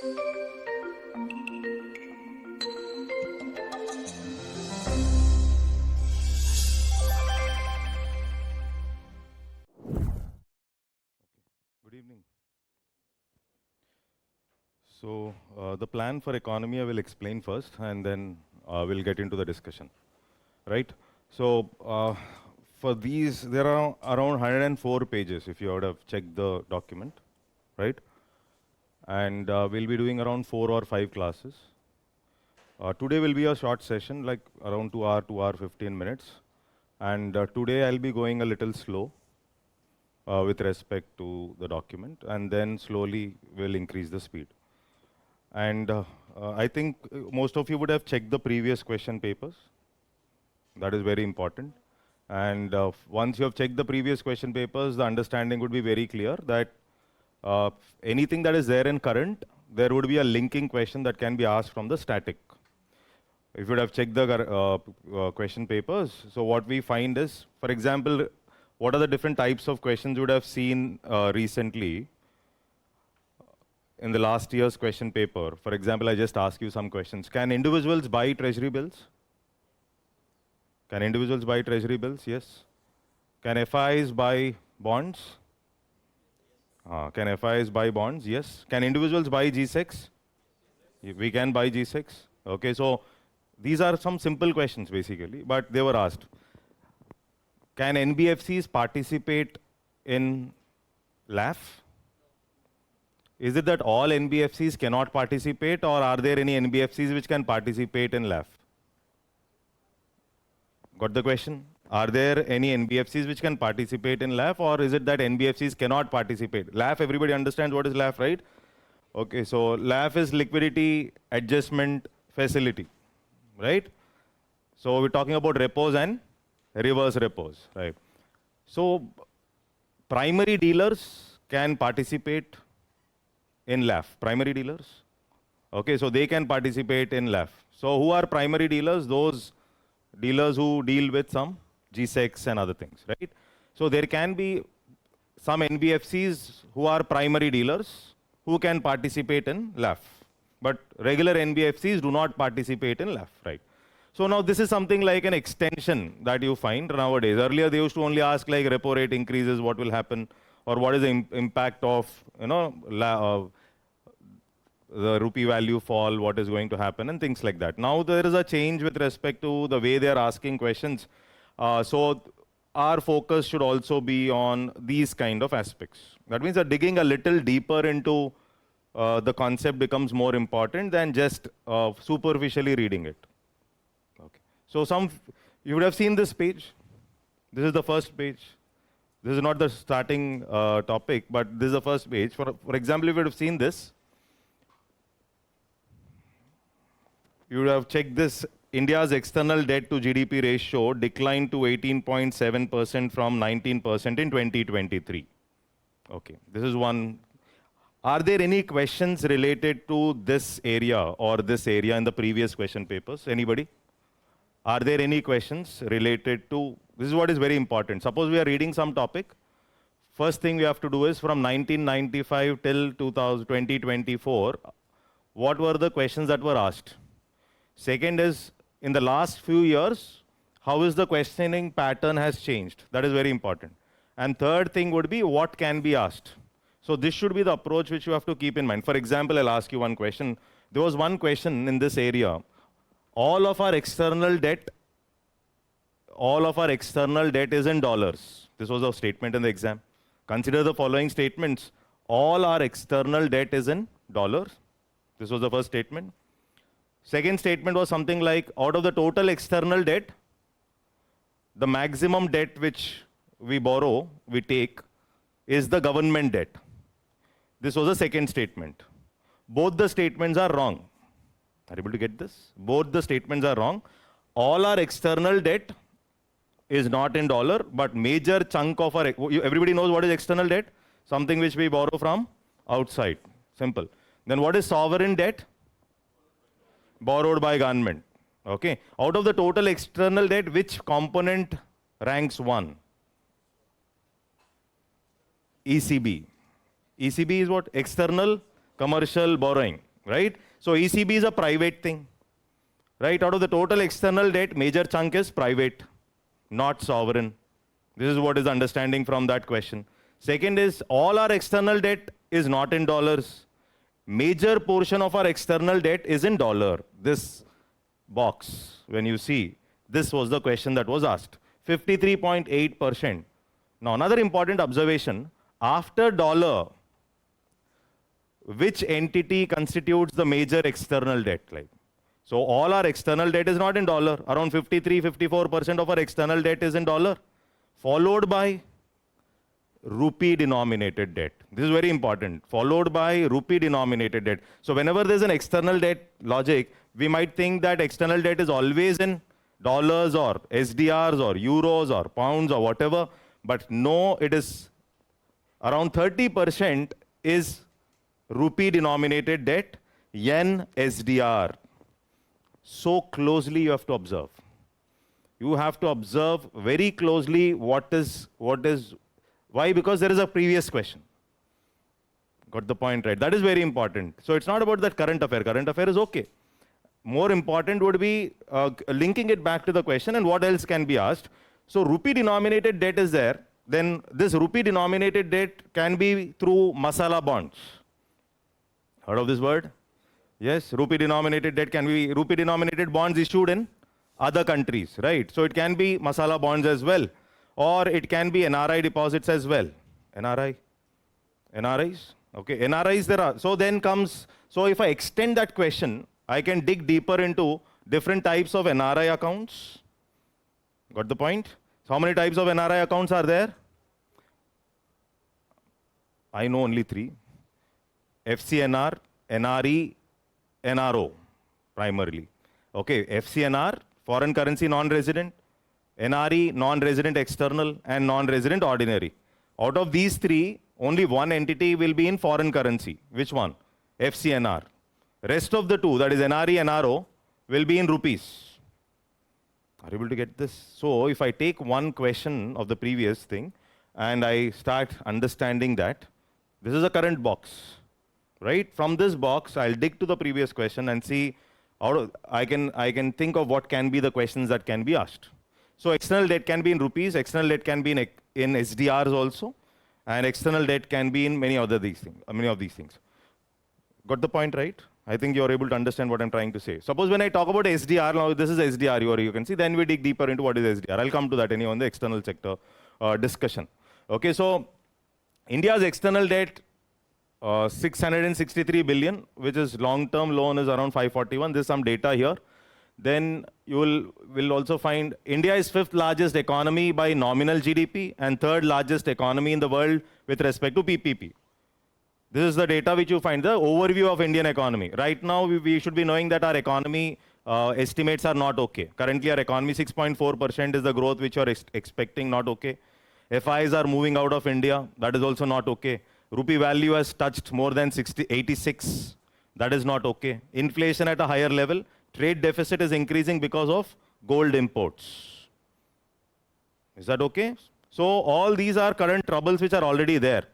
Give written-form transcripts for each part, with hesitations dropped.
Good evening. So the plan for economy I will explain first, and then we'll get into the discussion, right? So for these, there are around 104 pages if you would have checked the document, right? And we'll be doing around 4 or 5 classes. Today will be a short session, like around 2 hour 15 minutes. And today I'll be going a little slow with respect to the document, and then slowly we'll increase the speed. And I think most of you would have checked the previous question papers. That is very important. And once you have checked the previous question papers, the understanding would be very clear that anything that is there in current, there would be a linking question that can be asked from the static. If you would have checked the question papers, so what we find is, for example, what are the different types of questions you would have seen recently in the last year's question paper? For example, I just ask you some questions. Can individuals buy treasury bills? Can individuals buy treasury bills? Yes. Can FIs buy bonds? Can FIs buy bonds? Yes. Can individuals buy G6? We can buy G6. Okay, so these are some simple questions basically, but they were asked. Can NBFCs participate in LAF? Is it that all NBFCs cannot participate, or are there any NBFCs which can participate in LAF? Got the question? Are there any NBFCs which can participate in LAF, or is it that NBFCs cannot participate? LAF, everybody understands what is LAF, right? Okay, so LAF is liquidity adjustment facility, right? So we're talking about repos and reverse repos, right? So primary dealers can participate in LAF, primary dealers. Okay, so they can participate in LAF. So who are primary dealers? Those dealers who deal with some G6 and other things, right? So there can be some NBFCs who are primary dealers who can participate in LAF. But regular NBFCs do not participate in LAF, right? So now this is something like an extension that you find nowadays. Earlier they used to only ask like repo rate increases, what will happen, or what is the impact of, you know, the rupee value fall, what is going to happen, and things like that. Now there is a change with respect to the way they are asking questions. So our focus should also be on these kind of aspects. That means that digging a little deeper into the concept becomes more important than just superficially reading it. Okay. So you would have seen this page. This is the first page. This is not the starting topic, but this is the first page. For example, if you would have seen this, you would have checked this. India's external debt to GDP ratio declined to 18.7% from 19% in 2023. Okay, this is one. Are there any questions related to this area or this area in the previous question papers? Anybody? Are there any questions related to, this is what is very important. Suppose we are reading some topic. First thing we have to do is from 1995 till 2024, what were the questions that were asked? Second is, in the last few years, how is the questioning pattern has changed? That is very important. And third thing would be, what can be asked? So this should be the approach which you have to keep in mind. For example, I'll ask you one question. There was one question in this area. All of our external debt is in dollars. This was a statement in the exam. Consider the following statements. All our external debt is in dollars. This was the first statement. Second statement was something like, out of the total external debt, the maximum debt which we borrow, we take, is the government debt. This was the second statement. Both the statements are wrong. Are you able to get this? Both the statements are wrong. All our external debt is not in dollar, but major chunk of our, everybody knows what is external debt? Something which we borrow from outside. Simple. Then what is sovereign debt? Borrowed by government. Okay. Out of the total external debt, which component ranks 1? ECB. ECB is what? External commercial borrowing. right? So ECB is a private thing, right? Out of the total external debt, major chunk is private, not sovereign. This is what is understanding from that question. Second is all our external debt is not in dollars. Major portion of our external debt is in dollar. This box, when you see, this was the question that was asked. 53.8%. Now another important observation, after dollar, which entity constitutes the major external debt? Like, so all our external debt is not in dollar. Around 53-54% of our external debt is in dollar, followed by rupee denominated debt. This is very important. Followed by rupee denominated debt. So whenever there's an external debt logic, we might think that external debt is always in dollars or SDRs or euros or pounds or whatever. But no, it is around 30% is rupee denominated debt, yen SDR. So closely you have to observe. You have to observe very closely what is, why? Because there is a previous question. Got the point, right? That is very important. So it's not about that current affair. Current affair is okay. More important would be linking it back to the question and what else can be asked. So rupee denominated debt is there. Then this rupee denominated debt can be through masala bonds. Heard of this word? Yes, rupee denominated debt can be rupee denominated bonds issued in other countries, right? So it can be masala bonds as well. Or it can be NRI deposits as well. NRIs? Okay, NRIs there are. So then comes, so if I extend that question, I can dig deeper into different types of NRI accounts. Got the point? So how many types of NRI accounts are there? I know only 3. FCNR, NRE, NRO, primarily. Okay, FCNR, foreign currency non-resident. NRE, non-resident external, and non-resident ordinary. Out of these 3, only one entity will be in foreign currency. Which one? FCNR. Rest of the 2, that is NRE, NRO, will be in rupees. Are you able to get this? So if I take one question of the previous thing, and I start understanding that, this is a current box, right? From this box, I'll dig to the previous question and see, I can think of what can be the questions that can be asked. So external debt can be in rupees, external debt can be in SDRs also, and external debt can be in many of these things. Got the point, right? I think you're able to understand what I'm trying to say. Suppose when I talk about SDR, now this is SDR, you can see, then we dig deeper into what is SDR. I'll come to that anyway on the external sector discussion. Okay, so India's external debt, 663 billion, which is long-term loan is around 541. There's some data here. Then you will also find India is 5th largest economy by nominal GDP and 3rd largest economy in the world with respect to PPP. This is the data which you find, the overview of Indian economy. Right now, we should be knowing that our economy estimates are not okay. Currently, our economy 6.4% is the growth which you are expecting, not okay. FIs are moving out of India. That is also not okay. Rupee value has touched more than 86. That is not okay. Inflation at a higher level. Trade deficit is increasing because of gold imports. Is that okay? So all these are current troubles which are already there.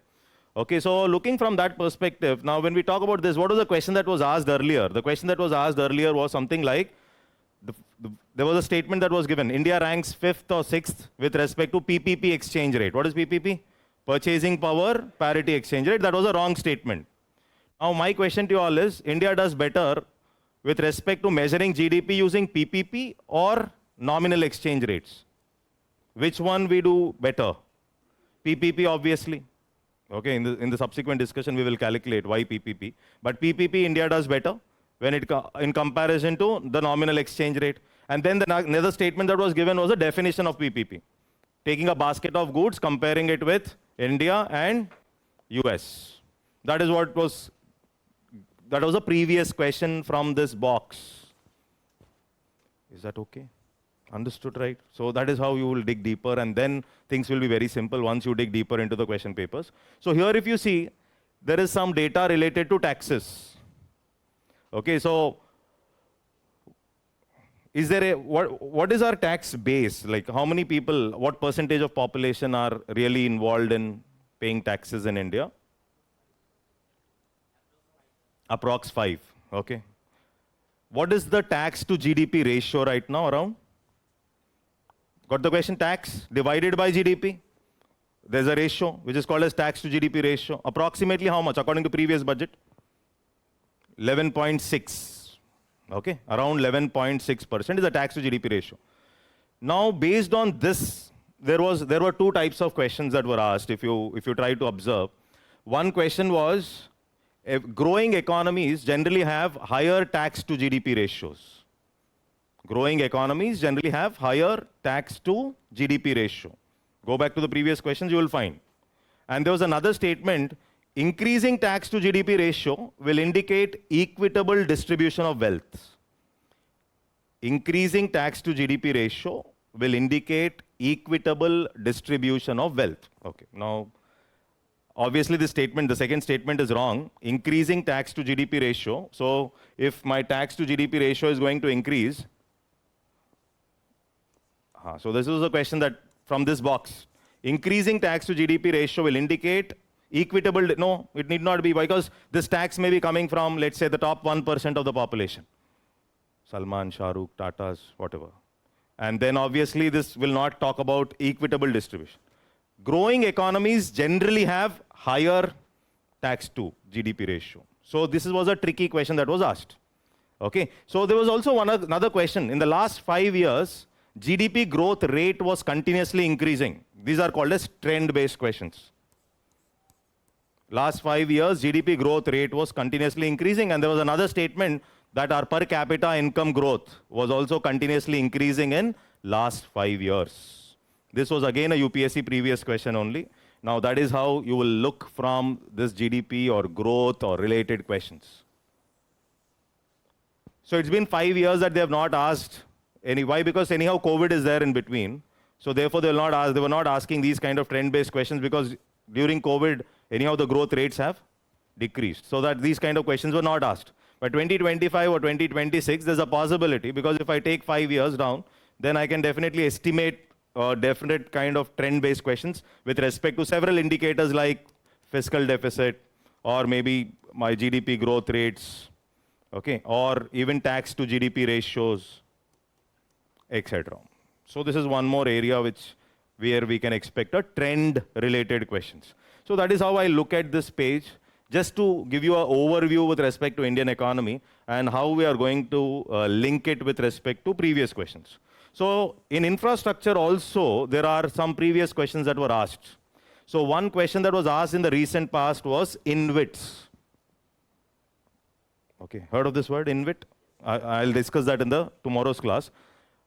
Okay, so looking from that perspective, now when we talk about this, what was the question that was asked earlier? The question that was asked earlier was something like, there was a statement that was given, India ranks 5th or 6th with respect to PPP exchange rate. What is PPP? Purchasing power parity exchange rate. That was a wrong statement. Now my question to you all is, India does better with respect to measuring GDP using PPP or nominal exchange rates? Which one we do better? PPP, obviously. Okay, in the subsequent discussion, we will calculate why PPP. But PPP, India does better when in comparison to the nominal exchange rate. And then another statement that was given was a definition of PPP. Taking a basket of goods, comparing it with India and US. That was a previous question from this box. Is that okay? Understood, right? So that is how you will dig deeper, and then things will be very simple once you dig deeper into the question papers. So here, if you see, there is some data related to taxes. Okay, so is there what is our tax base? Like how many people, what percentage of population are really involved in paying taxes in India? Approx 5. Okay. What is the tax to GDP ratio right now around? Got the question? Tax divided by GDP. There's a ratio which is called as tax to GDP ratio. Approximately how much according to previous budget? 11.6. Okay, around 11.6% is the tax to GDP ratio. Now, based on this, there were two types of questions that were asked. If you try to observe, one question was, growing economies generally have higher tax to GDP ratios. Growing economies generally have higher tax to GDP ratio. Go back to the previous questions, you will find. And there was another statement, increasing tax to GDP ratio will indicate equitable distribution of wealth. Increasing tax to GDP ratio will indicate equitable distribution of wealth. Okay, now, obviously this statement, the second statement is wrong. Increasing tax to GDP ratio. So if my tax to GDP ratio is going to increase, so this is a question that from this box. Increasing tax to GDP ratio will indicate equitable, no, it need not be, because this tax may be coming from, let's say, the top 1% of the population. Salman, Shah Rukh, Tatas, whatever. And then obviously this will not talk about equitable distribution. Growing economies generally have higher tax to GDP ratio. So this was a tricky question that was asked. Okay, so there was also another question. In the last 5 years, GDP growth rate was continuously increasing. These are called as trend-based questions. Last 5 years, GDP growth rate was continuously increasing, and there was another statement that our per capita income growth was also continuously increasing in last 5 years. This was again a UPSC previous question only. Now that is how you will look from this GDP or growth or related questions. So it's been 5 years that they have not asked any. Why? Because anyhow COVID is there in between. So therefore they were not asking these kind of trend-based questions, because during COVID, anyhow the growth rates have decreased. So that these kind of questions were not asked. But 2025 or 2026, there's a possibility, because if I take 5 years down, then I can definitely estimate definite kind of trend-based questions with respect to several indicators like fiscal deficit, or maybe my GDP growth rates, okay, or even tax to GDP ratios, etc. So this is one more area where we can expect a trend-related questions. So that is how I look at this page, just to give you an overview with respect to Indian economy and how we are going to link it with respect to previous questions. So in infrastructure also, there are some previous questions that were asked. So one question that was asked in the recent past was INVITs. Okay, heard of this word, INVIT? I'll discuss that in the tomorrow's class.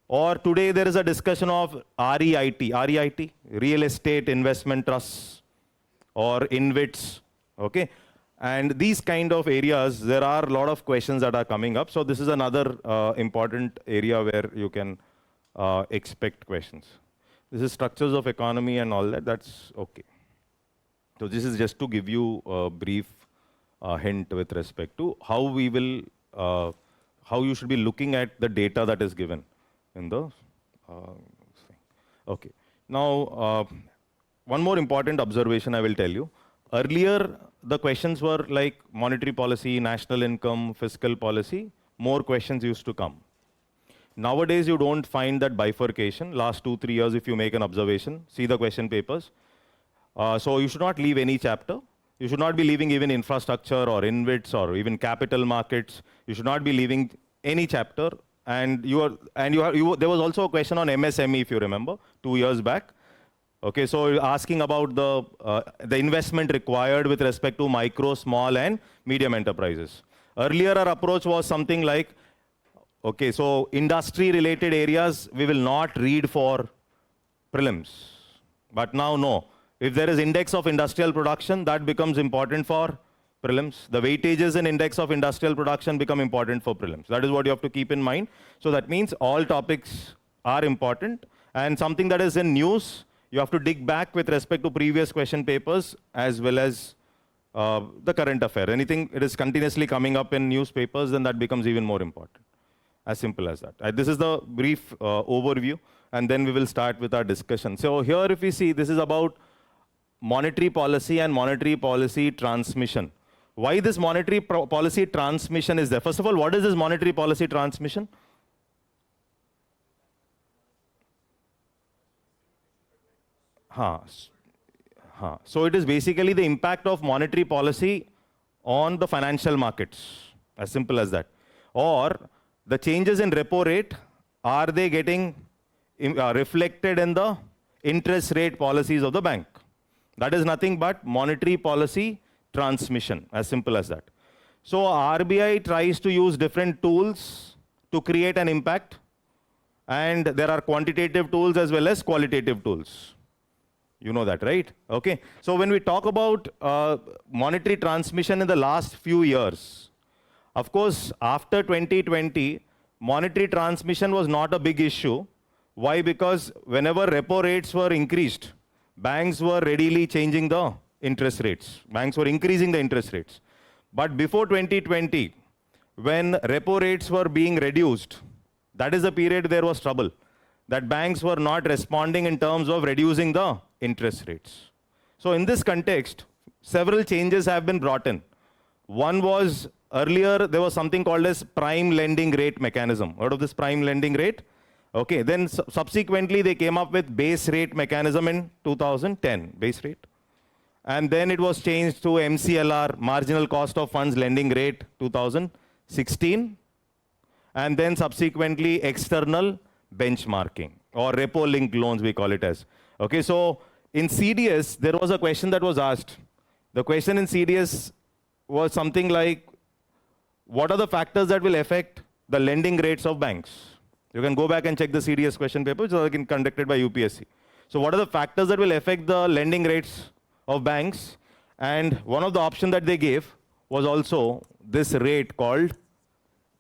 Or today there is a discussion of REIT, Real Estate Investment Trusts, or INVITs, okay? And these kind of areas, there are a lot of questions that are coming up. So this is another important area where you can expect questions. This is structures of economy and all that, that's okay. So this is just to give you a brief hint with respect to how we will, how you should be looking at the data that is given in the thing. Okay. Now, one more important observation I will tell you. Earlier, the questions were like monetary policy, national income, fiscal policy. More questions used to come. Nowadays, you don't find that bifurcation. Last 2-3 years, if you make an observation, see the question papers. So you should not leave any chapter. You should not be leaving even infrastructure or INVITs or even capital markets. You should not be leaving any chapter. And there was also a question on MSME, if you remember, 2 years back. Okay, so asking about the investment required with respect to micro, small, and medium enterprises. Earlier, our approach was something like, okay, so industry-related areas we will not read for prelims. But now, no. If there is index of industrial production, that becomes important for prelims. The weightages in index of industrial production become important for prelims. That is what you have to keep in mind. So that means all topics are important, and something that is in news, you have to dig back with respect to previous question papers as well as the current affair. Anything it is continuously coming up in newspapers, then that becomes even more important. As simple as that. This is the brief overview, and then we will start with our discussion. So here, if we see, this is about monetary policy and monetary policy transmission. Why this monetary policy transmission is there? First of all, what is this monetary policy transmission? So it is basically the impact of monetary policy on the financial markets, as simple as that. Or the changes in repo rate, are they getting reflected in the interest rate policies of the bank? That is nothing but monetary policy transmission, as simple as that. So RBI tries to use different tools to create an impact, and there are quantitative tools as well as qualitative tools. You know that, right? Okay. So when we talk about monetary transmission in the last few years, of course, after 2020, monetary transmission was not a big issue. Why? Because whenever repo rates were increased, banks were readily changing the interest rates. Banks were increasing the interest rates. But before 2020, when repo rates were being reduced, that is the period there was trouble. That banks were not responding in terms of reducing the interest rates. So in this context, several changes have been brought in. One was, earlier there was something called as prime lending rate mechanism. Heard of this prime lending rate? Okay, then subsequently they came up with base rate mechanism in 2010, base rate. And then it was changed to MCLR, marginal cost of funds lending rate, 2016. And then subsequently external benchmarking, or repo linked loans we call it as. Okay, so in CDS, there was a question that was asked. The question in CDS was something like, what are the factors that will affect the lending rates of banks? You can go back and check the CDS question paper, which is conducted by UPSC. So what are the factors that will affect the lending rates of banks? And one of the options that they gave was also this rate called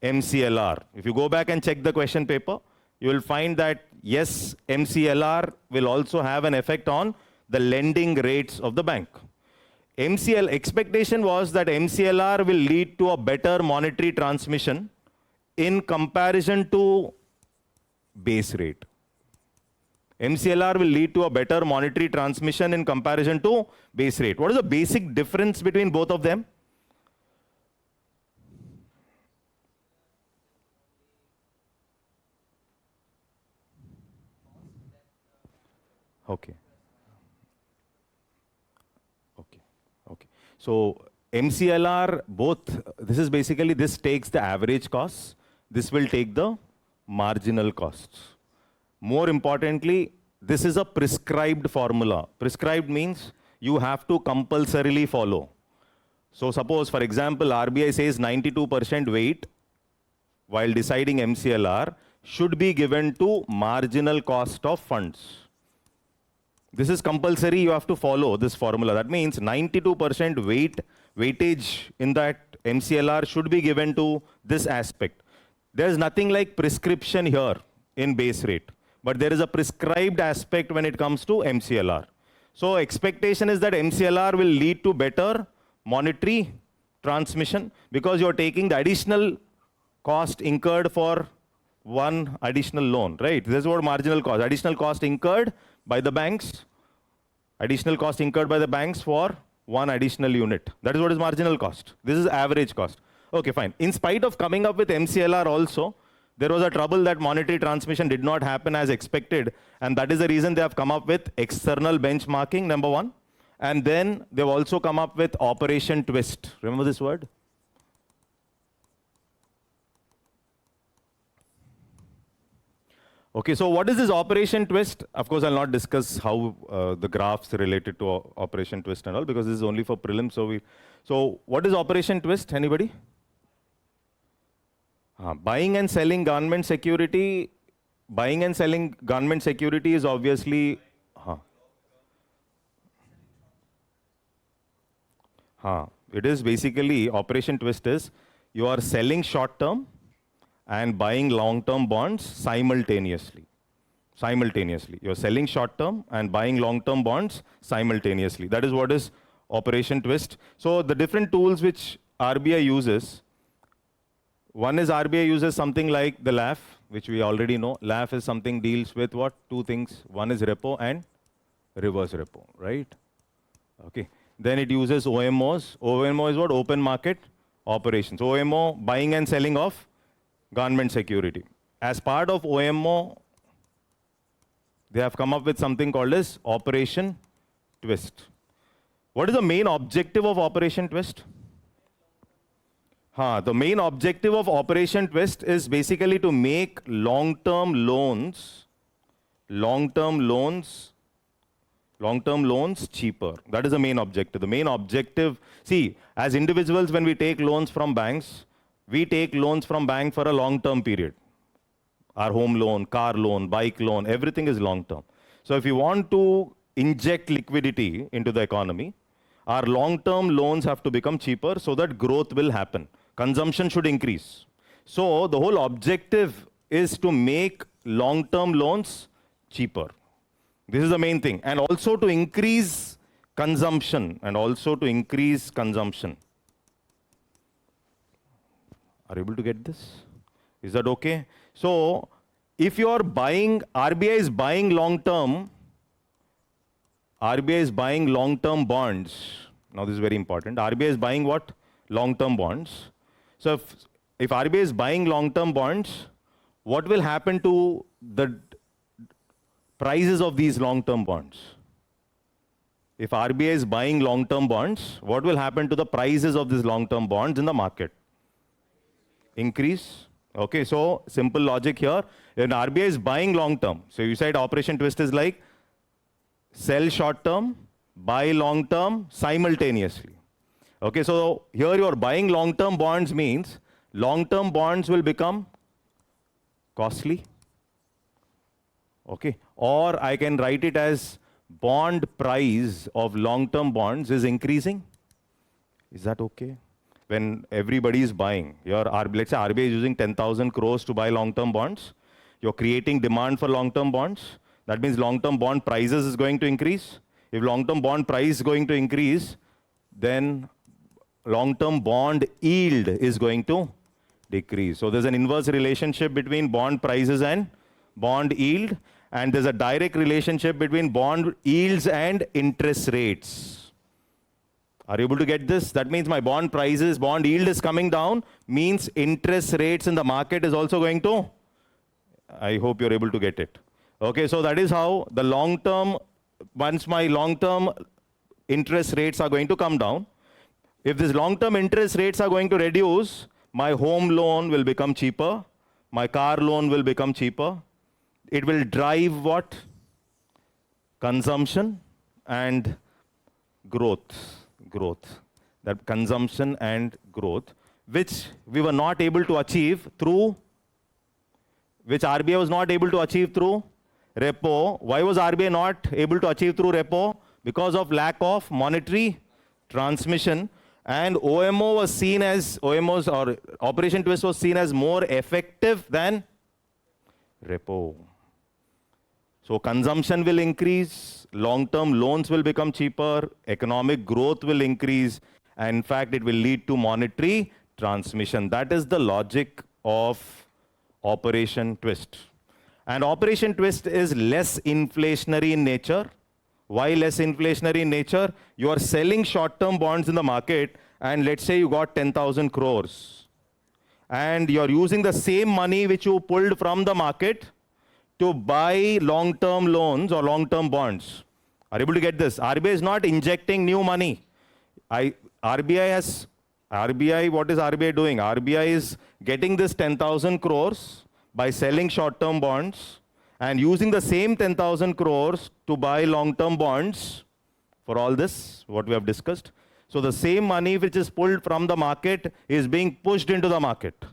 MCLR. If you go back and check the question paper, you will find that yes, MCLR will also have an effect on the lending rates of the bank. Expectation was that MCLR will lead to a better monetary transmission in comparison to base rate. MCLR will lead to a better monetary transmission in comparison to base rate. What is the basic difference between both of them? Okay. So MCLR, this is basically, this takes the average costs. This will take the marginal costs. More importantly, this is a prescribed formula. Prescribed means you have to compulsorily follow. So suppose, for example, RBI says 92% weight while deciding MCLR should be given to marginal cost of funds. This is compulsory, you have to follow this formula. That means 92% weightage in that MCLR should be given to this aspect. There is nothing like prescription here in base rate, but there is a prescribed aspect when it comes to MCLR. So expectation is that MCLR will lead to better monetary transmission because you're taking the additional cost incurred for one additional loan, right? This is what marginal cost, additional cost incurred by the banks, for one additional unit. That is what is marginal cost. This is average cost. Okay, fine. In spite of coming up with MCLR also, there was a trouble that monetary transmission did not happen as expected, and that is the reason they have come up with external benchmarking, number one. And then they've also come up with Operation Twist. Remember this word? Okay, so what is this Operation Twist? Of course, I'll not discuss how the graphs related to Operation Twist and all, because this is only for prelims. So what is Operation Twist? Anybody? Buying and selling government security. Buying and selling government security is obviously. It is basically, Operation Twist is, you are selling short term and buying long-term bonds simultaneously. You're selling short-term and buying long-term bonds simultaneously. That is what is Operation Twist. So the different tools which RBI uses, one is RBI uses something like the LAF, which we already know. LAF is something deals with what? Two things. One is repo and reverse repo, right? Okay. Then it uses OMOs. OMO is what? Open market operations. OMO, buying and selling of government security. As part of OMO, they have come up with something called as Operation Twist. What is the main objective of Operation Twist? The main objective of Operation Twist is basically to make long-term loans cheaper. That is the main objective. The main objective, see, as individuals, when we take loans from banks, we take loans from bank for a long-term period. Our home loan, car loan, bike loan, everything is long-term. So if you want to inject liquidity into the economy, our long-term loans have to become cheaper so that growth will happen. Consumption should increase. So the whole objective is to make long-term loans cheaper. This is the main thing. And also to increase consumption. Are you able to get this? Is that okay? So if you are buying, RBI is buying long-term bonds. Now this is very important. RBI is buying what? Long-term bonds. So if RBI is buying long-term bonds, what will happen to the prices of these long-term bonds? If RBI is buying long-term bonds, what will happen to the prices of these long-term bonds in the market? Increase. Okay, so simple logic here. When RBI is buying long-term, so you said Operation Twist is like sell short-term, buy long-term simultaneously. Okay, so here you are buying long-term bonds means long-term bonds will become costly. Okay, or I can write it as bond price of long-term bonds is increasing. Is that okay? When everybody is buying, let's say RBI is using 10,000 crores to buy long-term bonds. You're creating demand for long-term bonds. That means long-term bond prices is going to increase. If long-term bond price is going to increase, then long-term bond yield is going to decrease. So there's an inverse relationship between bond prices and bond yield, and there's a direct relationship between bond yields and interest rates. Are you able to get this? That means my bond prices, bond yield is coming down, means interest rates in the market is also going to. I hope you're able to get it. Okay, so that is how the long-term, once my long-term interest rates are going to come down, if these long-term interest rates are going to reduce, my home loan will become cheaper, my car loan will become cheaper. It will drive what? Consumption and growth. That consumption and growth, which we were not able to achieve through, which RBI was not able to achieve through repo. Why was RBI not able to achieve through repo? Because of lack of monetary transmission. And OMO was seen as, OMOs or Operation Twist was seen as more effective than repo. So consumption will increase, long-term loans will become cheaper, economic growth will increase, and in fact, it will lead to monetary transmission. That is the logic of Operation Twist. And Operation Twist is less inflationary in nature. Why less inflationary in nature? You are selling short-term bonds in the market, and let's say you got 10,000 crores. And you're using the same money which you pulled from the market to buy long-term loans or long-term bonds. Are you able to get this? RBI is not injecting new money. What is RBI doing? RBI is getting this 10,000 crores by selling short-term bonds and using the same 10,000 crores to buy long-term bonds for all this, what we have discussed. So the same money which is pulled from the market is being pushed into the market.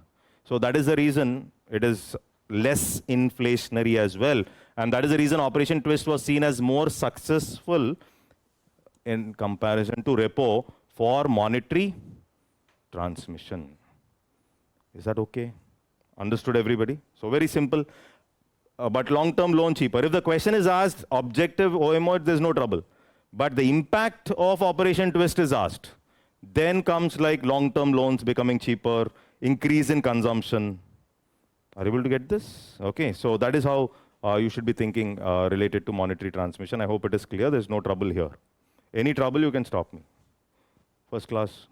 So that is the reason it is less inflationary as well. And that is the reason Operation Twist was seen as more successful in comparison to repo for monetary transmission. Is that okay? Understood, everybody? So very simple. But long-term loan cheaper. If the question is asked, objective OMO, there's no trouble. But the impact of Operation Twist is asked. Then comes like long-term loans becoming cheaper, increase in consumption. Are you able to get this? Okay, so that is how you should be thinking related to monetary transmission. I hope it is clear. There's no trouble here. Any trouble, you can stop me. First class,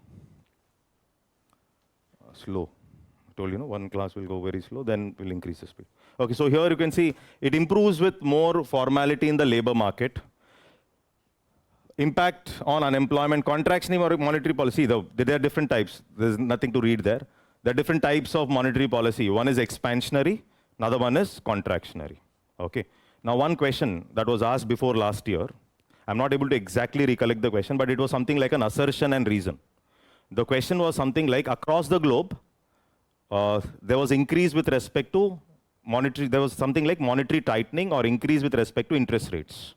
slow. Told you, one class will go very slow, then will increase the speed. Okay, so here you can see it improves with more formality in the labor market. Impact on unemployment, contractionary or monetary policy, though there are different types. There's nothing to read there. There are different types of monetary policy. One is expansionary, another one is contractionary. Okay. Now one question that was asked before last year, I'm not able to exactly recollect the question, but it was something like an assertion and reason. The question was something like, across the globe, there was increase with respect to monetary, there was something like monetary tightening or increase with respect to interest rates.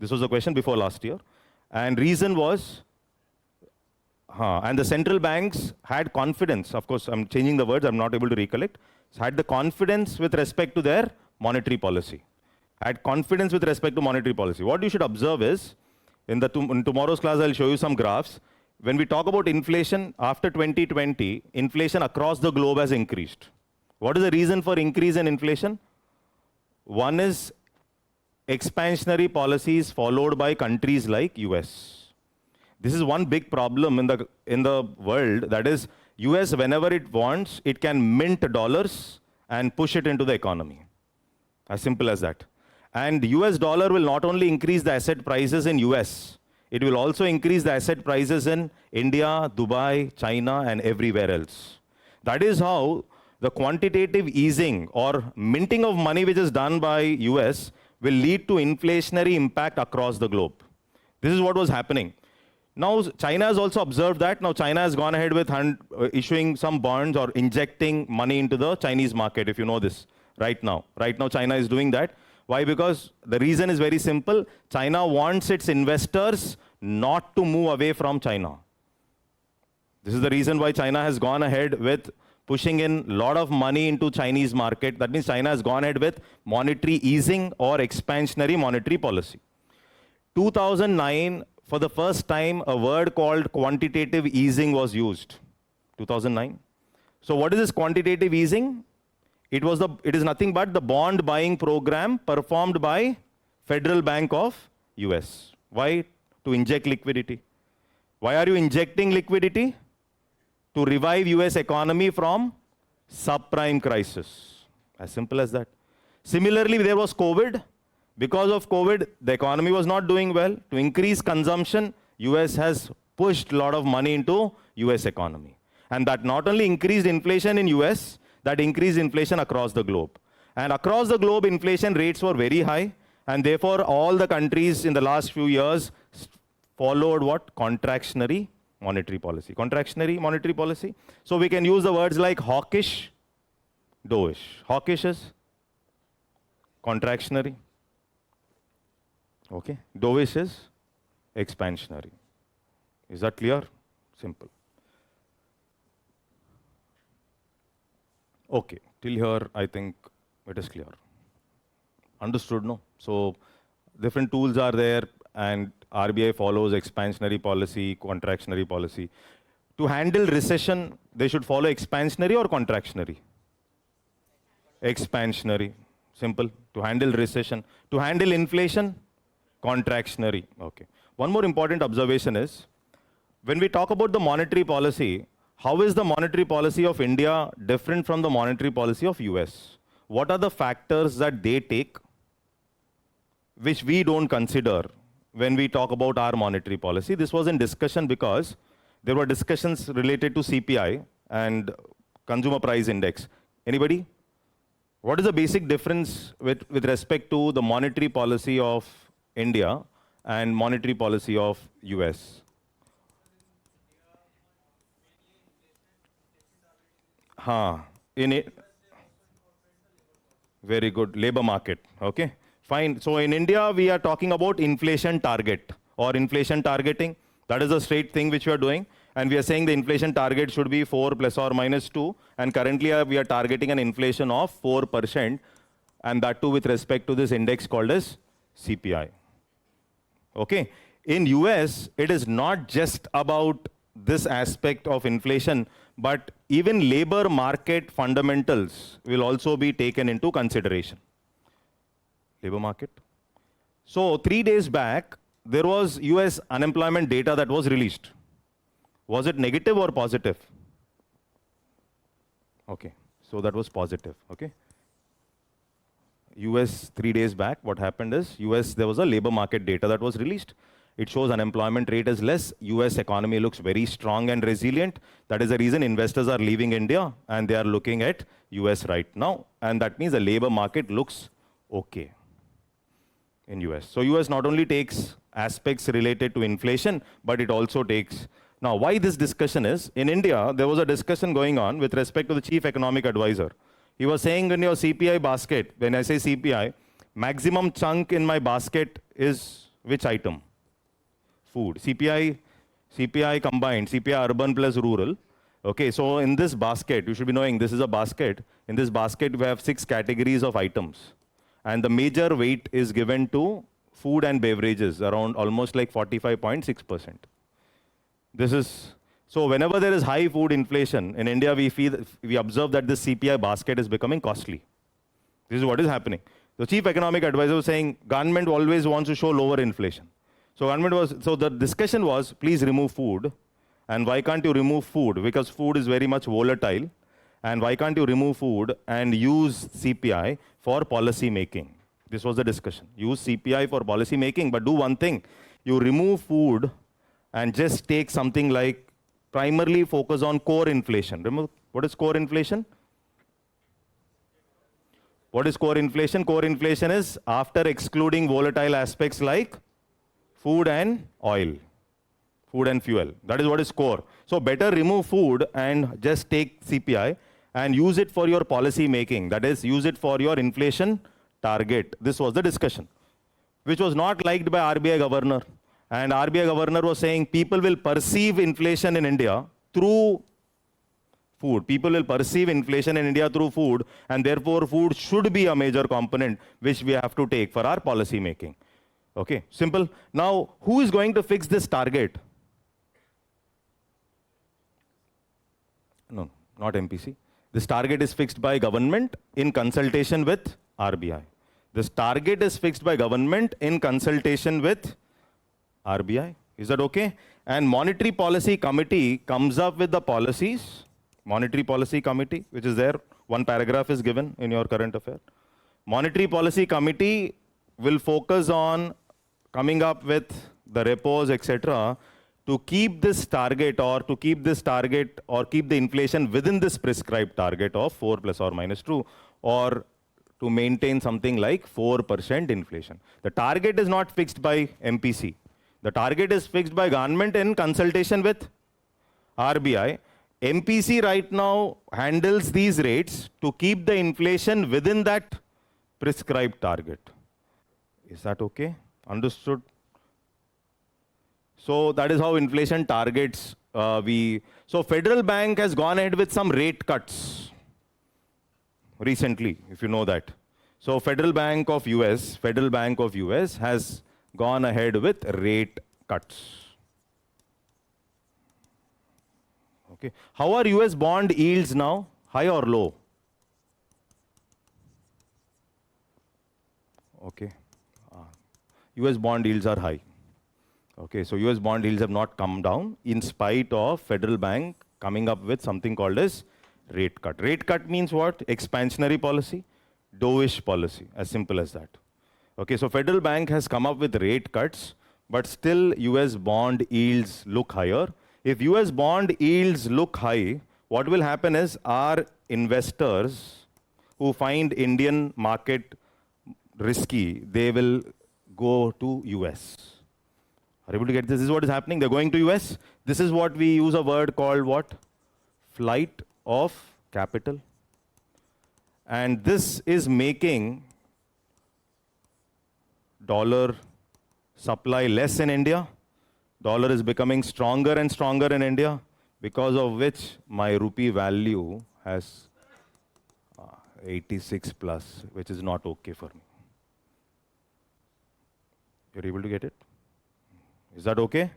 This was the question before last year. And reason was, and the central banks had confidence, of course, I'm changing the words, I'm not able to recollect, had the confidence with respect to their monetary policy. Had confidence with respect to monetary policy. What you should observe is, in tomorrow's class, I'll show you some graphs. When we talk about inflation, after 2020, inflation across the globe has increased. What is the reason for increase in inflation? One is expansionary policies followed by countries like US. This is one big problem in the world. That is, US, whenever it wants, it can mint dollars and push it into the economy. As simple as that. And US dollar will not only increase the asset prices in US, it will also increase the asset prices in India, Dubai, China, and everywhere else. That is how the quantitative easing or minting of money which is done by US will lead to inflationary impact across the globe. This is what was happening. Now, China has also observed that. Now, China has gone ahead with issuing some bonds or injecting money into the Chinese market, if you know this, right now. Right now, China is doing that. Why? Because the reason is very simple. China wants its investors not to move away from China. This is the reason why China has gone ahead with pushing in a lot of money into Chinese market. That means China has gone ahead with monetary easing or expansionary monetary policy. 2009, for the first time, a word called quantitative easing was used. 2009. So what is this quantitative easing? It is nothing but the bond buying program performed by Federal Bank of US. Why? To inject liquidity. Why are you injecting liquidity? To revive US economy from subprime crisis. As simple as that. Similarly, there was COVID. Because of COVID, the economy was not doing well. To increase consumption, US has pushed a lot of money into US economy. And that not only increased inflation in US, that increased inflation across the globe. And across the globe, inflation rates were very high. And therefore, all the countries in the last few years followed what? Contractionary monetary policy. Contractionary monetary policy. So we can use the words like hawkish, dovish. Hawkish is contractionary. Okay. Dovish is expansionary. Is that clear? Simple. Okay. Till here, I think it is clear. Understood, no? So different tools are there, and RBI follows expansionary policy, contractionary policy. To handle recession, they should follow expansionary or contractionary? Expansionary. Simple. To handle recession. To handle inflation, contractionary. Okay. One more important observation is, when we talk about the monetary policy, how is the monetary policy of India different from the monetary policy of US? What are the factors that they take which we don't consider when we talk about our monetary policy? This was in discussion because there were discussions related to CPI and consumer price index. Anybody? What is the basic difference with respect to the monetary policy of India and monetary policy of US? In it, very good, labor market, okay? Fine, so in India, we are talking about inflation target or inflation targeting. That is a straight thing which we are doing. And we are saying the inflation target should be 4 plus or minus 2. And currently, we are targeting an inflation of 4%. And that too with respect to this index called as CPI. Okay, in US, it is not just about this aspect of inflation, but even labor market fundamentals will also be taken into consideration. Labor market. So 3 days back, there was US unemployment data that was released. Was it negative or positive? Okay, so that was positive, okay. US 3 days back, what happened is, US, there was a labor market data that was released. It shows unemployment rate is less. US economy looks very strong and resilient. That is the reason investors are leaving India and they are looking at US right now. And that means the labor market looks okay in US. So US not only takes aspects related to inflation, but it also takes. Now, why this discussion is, in India, there was a discussion going on with respect to the chief economic advisor. He was saying in your CPI basket, when I say CPI, maximum chunk in my basket is which item? Food. CPI combined, CPI urban plus rural. Okay, so in this basket, you should be knowing this is a basket. In this basket, we have 6 categories of items. And the major weight is given to food and beverages, around almost like 45.6%. This is, so whenever there is high food inflation, in India we observe that this CPI basket is becoming costly. This is what is happening. The chief economic advisor was saying, government always wants to show lower inflation. So the discussion was, please remove food. And why can't you remove food? Because food is very much volatile. And why can't you remove food and use CPI for policy making? This was the discussion. Use CPI for policy making, but do one thing. You remove food and just take something like primarily focus on core inflation. Remember, what is core inflation? What is core inflation? Core inflation is after excluding volatile aspects like food and oil, food and fuel. That is what is core. So better remove food and just take CPI and use it for your policy making. That is, use it for your inflation target. This was the discussion, which was not liked by RBI governor. And RBI governor was saying people will perceive inflation in India through food. People will perceive inflation in India through food, and therefore food should be a major component which we have to take for our policy making. Okay, simple. Now, who is going to fix this target? No, not MPC. This target is fixed by government in consultation with RBI. This target is fixed by government in consultation with RBI. Is that okay? And Monetary Policy Committee comes up with the policies. Monetary Policy Committee, which is there. One paragraph is given in your current affair. Monetary Policy Committee will focus on coming up with the repos, etc., to keep this target or keep the inflation within this prescribed target of 4 plus or minus 2, or to maintain something like 4% inflation. The target is not fixed by MPC. The target is fixed by government in consultation with RBI. MPC right now handles these rates to keep the inflation within that prescribed target. Is that okay? Understood? So that is how inflation targets So Federal Bank has gone ahead with some rate cuts recently, if you know that. So Federal Bank of US has gone ahead with rate cuts. Okay. How are US bond yields now? High or low? Okay. US bond yields are high. Okay, so US bond yields have not come down in spite of Federal Bank coming up with something called as rate cut. Rate cut means what? Expansionary policy, dovish policy, as simple as that. Okay, so Federal Bank has come up with rate cuts, but still US bond yields look higher. If US bond yields look high, what will happen is our investors who find Indian market risky, they will go to US. Are you able to get this? This is what is happening. They're going to US. This is what we use a word called what? Flight of capital. And this is making dollar supply less in India. Dollar is becoming stronger and stronger in India, because of which my rupee value has 86 plus, which is not okay for me. You're able to get it? Is that okay?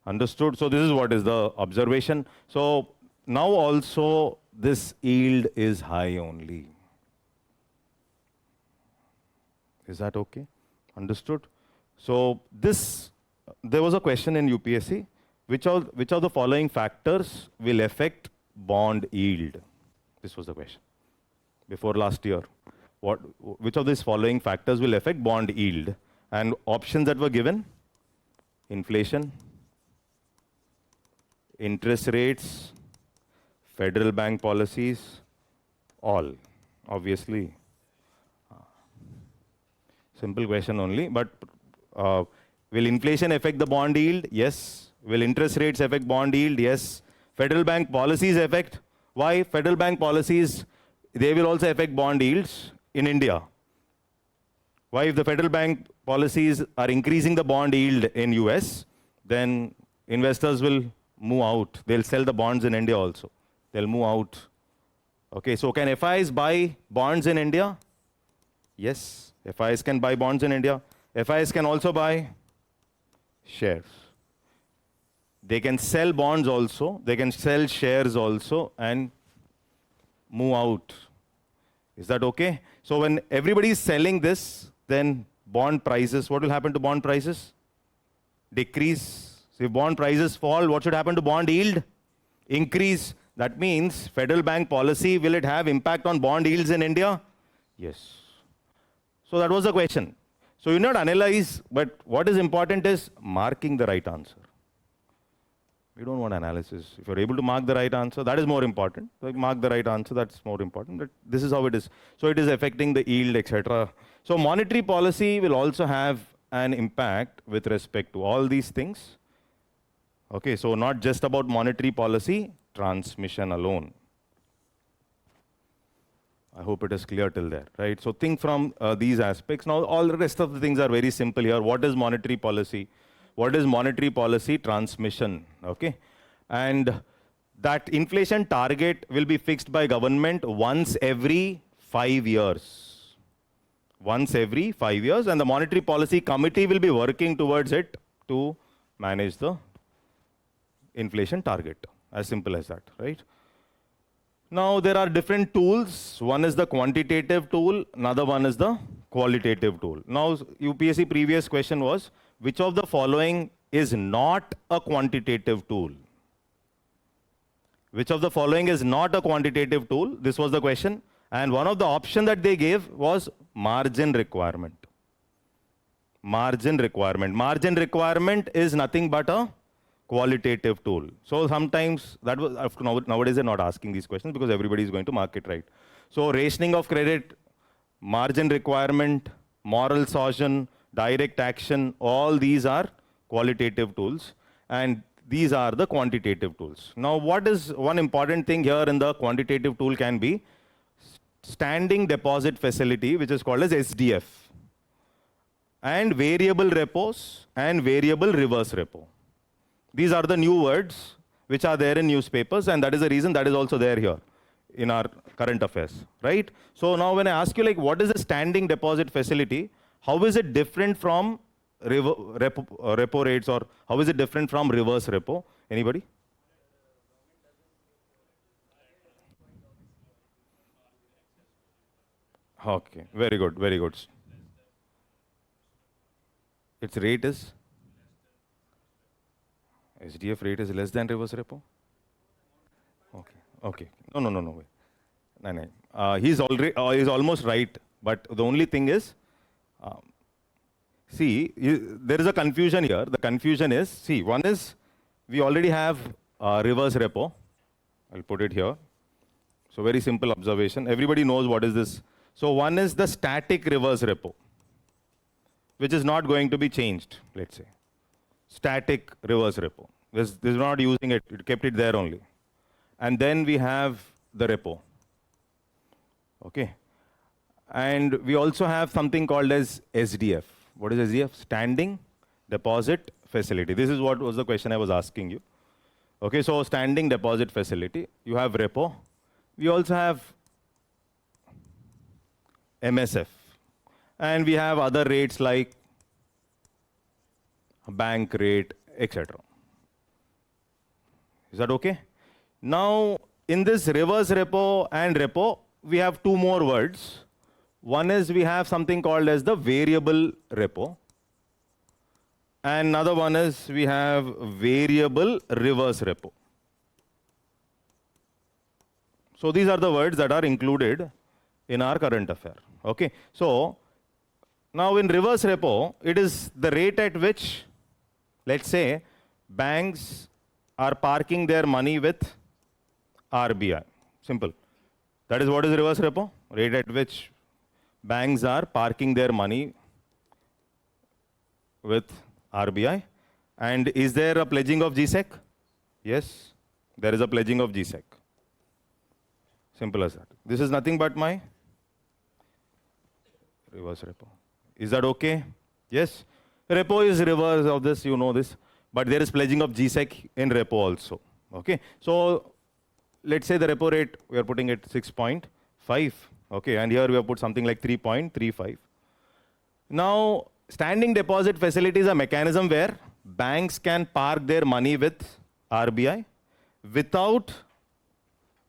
Understood? So this is what is the observation. So now also this yield is high only. Is that okay? Understood? So this, there was a question in UPSC. which of the following factors will affect bond yield? This was the question before last year. Which of these following factors will affect bond yield? And options that were given: inflation, interest rates, federal bank policies, all, obviously. Simple question only, but will inflation affect the bond yield? Yes. Will interest rates affect bond yield? Yes. Federal bank policies affect. Why? Federal bank policies, they will also affect bond yields in India. Why? If the federal bank policies are increasing the bond yield in US, then investors will move out. They'll sell the bonds in India also. They'll move out. Okay, so can FIs buy bonds in India? Yes, FIs can buy bonds in India. FIs can also buy shares. They can sell bonds also. They can sell shares also and move out. Is that okay? So when everybody is selling this, then bond prices, what will happen to bond prices? Decrease. So if bond prices fall, what should happen to bond yield? Increase. That means federal bank policy, will it have impact on bond yields in India? Yes. So that was the question. So you not analyze, but what is important is marking the right answer. We don't want analysis. If you're able to mark the right answer, that is more important. Like mark the right answer, that's more important. But this is how it is. So it is affecting the yield, etc. So monetary policy will also have an impact with respect to all these things. Okay, so not just about monetary policy, transmission alone. I hope it is clear till there, right? So think from these aspects. Now, all the rest of the things are very simple here. What is monetary policy? What is monetary policy? Transmission, okay? And that inflation target will be fixed by government once every 5 years. Once every 5 years, and the monetary policy committee will be working towards it to manage the inflation target. As simple as that, right? Now, there are different tools. One is the quantitative tool, another one is the qualitative tool. Now, UPSC previous question was, which of the following is not a quantitative tool? Which of the following is not a quantitative tool? This was the question. And one of the options that they gave was margin requirement. Margin requirement. Margin requirement is nothing but a qualitative tool. So sometimes, that was, nowadays they're not asking these questions because everybody is going to market right. So rationing of credit, margin requirement, moral suasion, direct action, all these are qualitative tools, and these are the quantitative tools. Now, what is one important thing here in the quantitative tool can be standing deposit facility, which is called as SDF, and variable repos and variable reverse repo. These are the new words which are there in newspapers, and that is the reason that is also there here in our current affairs, right? So now when I ask you, like, what is a standing deposit facility? How is it different from repo rates, or how is it different from reverse repo? Anybody? Okay, very good, very good. Its rate is? SDF rate is less than reverse repo? Okay, okay. No. Wait. No. He's almost right, but the only thing is, see, there is a confusion here. The confusion is, see, one is, we already have reverse repo. I'll put it here. So very simple observation. Everybody knows what is this. So one is the static reverse repo, which is not going to be changed, let's say. Static reverse repo. This is not using it. It kept it there only. And then we have the repo. Okay. And we also have something called as SDF. What is SDF? Standing deposit facility. This is what was the question I was asking you. Okay, so standing deposit facility. You have repo. We also have MSF. And we have other rates like bank rate, etc. Is that okay? Now, in this reverse repo and repo, we have two more words. One is we have something called as the variable repo, And another one is we have variable reverse repo. So these are the words that are included in our current affair. Okay. So now in reverse repo, it is the rate at which, let's say, banks are parking their money with RBI. Simple. That is what is reverse repo? Rate at which banks are parking their money with RBI. And is there a pledging of GSEC? Yes, there is a pledging of GSEC. Simple as that. This is nothing but my reverse repo. Is that okay? Yes. Repo is reverse of this, you know this. But there is pledging of GSEC in repo also. Okay. So let's say the repo rate, we are putting it 6.5. Okay. And here we have put something like 3.35. Now, standing deposit facility is a mechanism where banks can park their money with RBI without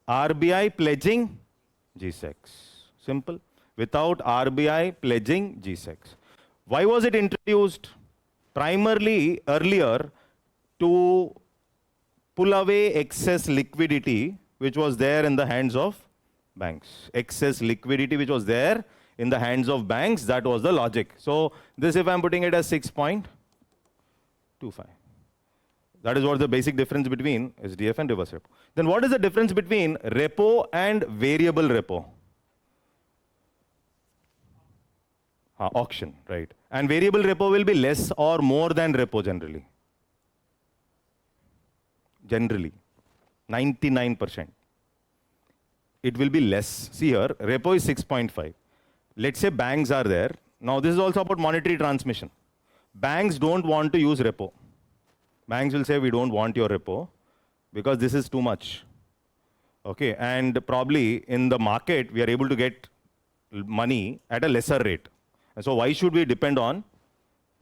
RBI pledging GSECs. Simple. Without RBI pledging GSECs. Why was it introduced? Primarily earlier to pull away excess liquidity which was there in the hands of banks. Excess liquidity which was there in the hands of banks, that was the logic. So this, if I'm putting it as 6.25. That is what the basic difference between SDF and reverse repo. Then what is the difference between repo and variable repo? Auction, right. And variable repo will be less or more than repo generally. Generally, 99%. It will be less. See here, repo is 6.5. Let's say banks are there. Now this is also about monetary transmission. Banks don't want to use repo. Banks will say, we don't want your repo because this is too much. Okay, and probably in the market, we are able to get money at a lesser rate. And so why should we depend on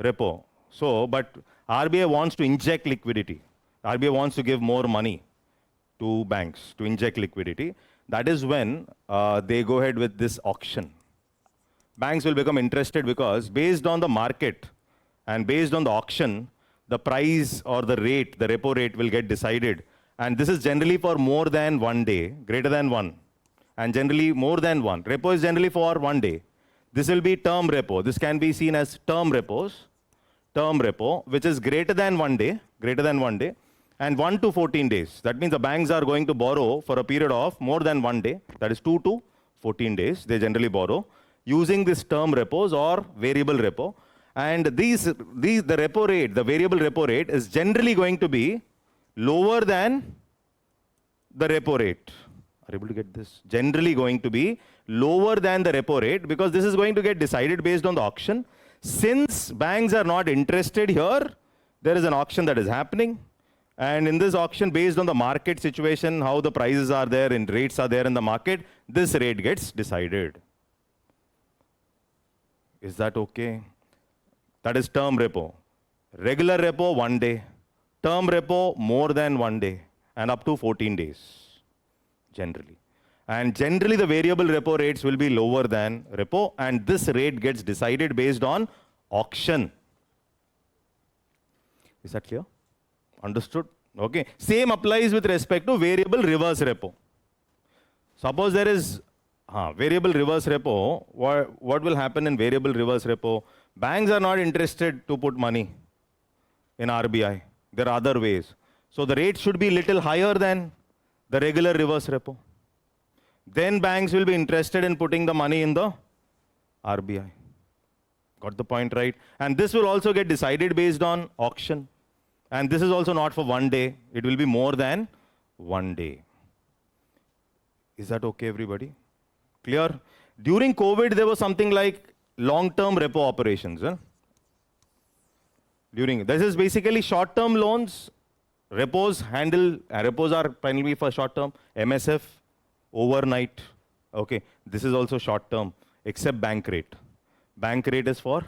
repo? So, but RBI wants to inject liquidity. RBI wants to give more money to banks to inject liquidity. That is when they go ahead with this auction. Banks will become interested because based on the market and based on the auction, the price or the rate, the repo rate will get decided. And this is generally for more than 1 day, greater than 1. And generally more than 1. Repo is generally for 1 day. This will be term repo. This can be seen as term repos. Term repo, which is greater than 1 day, and 1 to 14 days. That means the banks are going to borrow for a period of more than 1 day. That is 2 to 14 days. They generally borrow using this term repos or variable repo. And the repo rate, the variable repo rate is generally going to be lower than the repo rate. Are you able to get this? Generally going to be lower than the repo rate because this is going to get decided based on the auction. Since banks are not interested here, there is an auction that is happening. And in this auction, based on the market situation, how the prices are there and rates are there in the market, this rate gets decided. Is that okay? That is term repo. Regular repo, 1 day. Term repo, more than 1 day. And up to 14 days, generally. And generally, the variable repo rates will be lower than repo. And this rate gets decided based on auction. Is that clear? Understood? Okay. Same applies with respect to variable reverse repo. Suppose there is variable reverse repo. What will happen in variable reverse repo? Banks are not interested to put money in RBI. There are other ways. So the rate should be little higher than the regular reverse repo. Then banks will be interested in putting the money in the RBI. Got the point, right? And this will also get decided based on auction. And this is also not for 1 day. It will be more than 1 day. Is that okay, everybody? Clear? During COVID, there was something like long-term repo operations. This is basically short-term loans. Repos are primarily for short-term. MSF, overnight. Okay, this is also short-term, except bank rate. Bank rate is for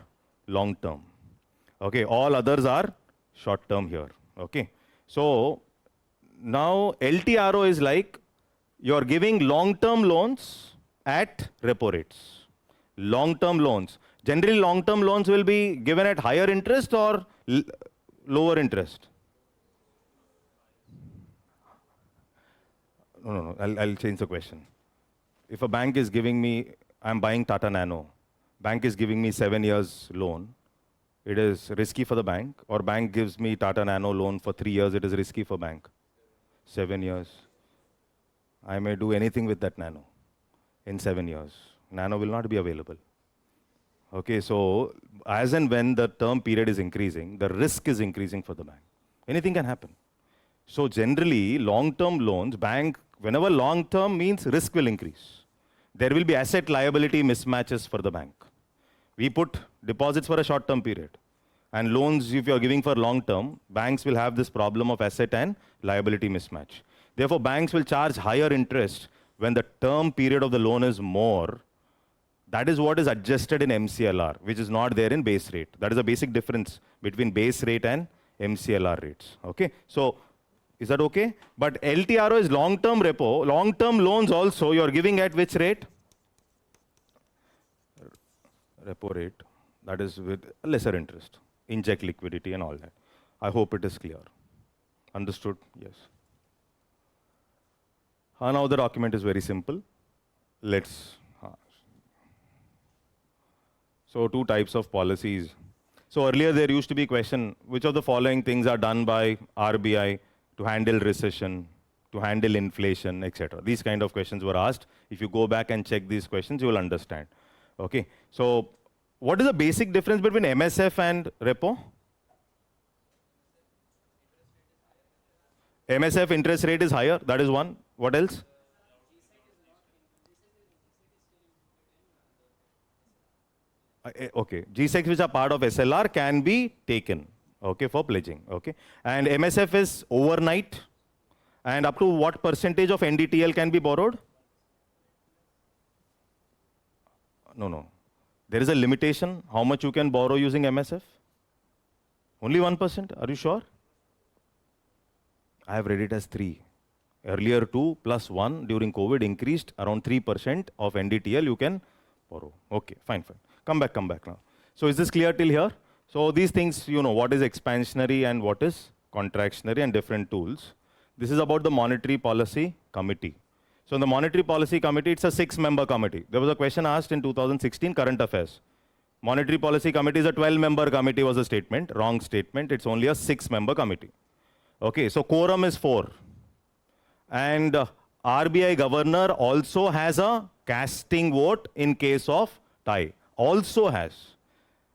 long-term. Okay, all others are short-term here. Okay, so now LTRO is like you're giving long-term loans at repo rates. Long-term loans. Generally, long-term loans will be given at higher interest or L lower interest. No. I'll change the question. If a bank is giving me, I'm buying Tata Nano, bank is giving me 7 years loan, it is risky for the bank, or bank gives me Tata Nano loan for 3 years, it is risky for bank. 7 years. I may do anything with that Nano in 7 years. Nano will not be available. Okay, so as and when the term period is increasing, the risk is increasing for the bank. Anything can happen. So generally, long-term loans, bank, whenever long-term means risk will increase. There will be asset liability mismatches for the bank. We put deposits for a short-term period. And loans, if you are giving for long-term, banks will have this problem of asset and liability mismatch. Therefore, banks will charge higher interest when the term period of the loan is more. That is what is adjusted in MCLR, which is not there in base rate. That is a basic difference between base rate and MCLR rates. Okay, so is that okay? But LTRO is long-term repo. Long-term loans also, you are giving at which rate? Repo rate. That is with lesser interest. Inject liquidity and all that. I hope it is clear. Understood? Yes. Now the document is very simple. So 2 types of policies. So earlier there used to be a question, which of the following things are done by RBI to handle recession, to handle inflation, etc. These kind of questions were asked. If you go back and check these questions, you will understand. Okay. So what is the basic difference between MSF and repo? MSF interest rate is higher. That is one. What else? Okay. G-Secs which are part of SLR can be taken. Okay, for pledging. Okay. And MSF is overnight. And up to what percentage of NDTL can be borrowed? No. There is a limitation how much you can borrow using MSF? Only 1%? Are you sure? I have read it as 3. Earlier 2 plus 1 during COVID increased around 3% of NDTL you can borrow. Okay, fine. Come back now. So is this clear till here? So these things, you know, what is expansionary and what is contractionary and different tools. This is about the Monetary Policy Committee. So in the Monetary Policy Committee, it's a 6-member committee. There was a question asked in 2016, current affairs. Monetary Policy Committee is a 12-member committee was a statement. Wrong statement. It's only a 6-member committee. Okay, so quorum is 4. And RBI governor also has a casting vote in case of tie. Also has.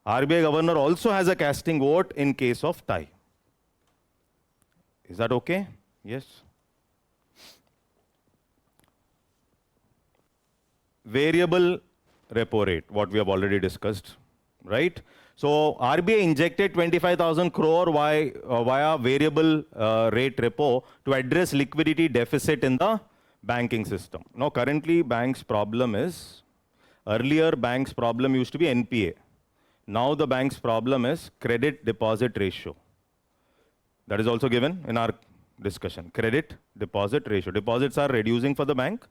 RBI governor also has a casting vote in case of tie. Is that okay? Yes. Variable repo rate, what we have already discussed, right? So RBI injected 25,000 crore via variable rate repo to address liquidity deficit in the banking system. Now currently bank's problem is, earlier bank's problem used to be NPA. Now the bank's problem is credit deposit ratio. That is also given in our discussion. Credit deposit ratio. Deposits are reducing for the bank,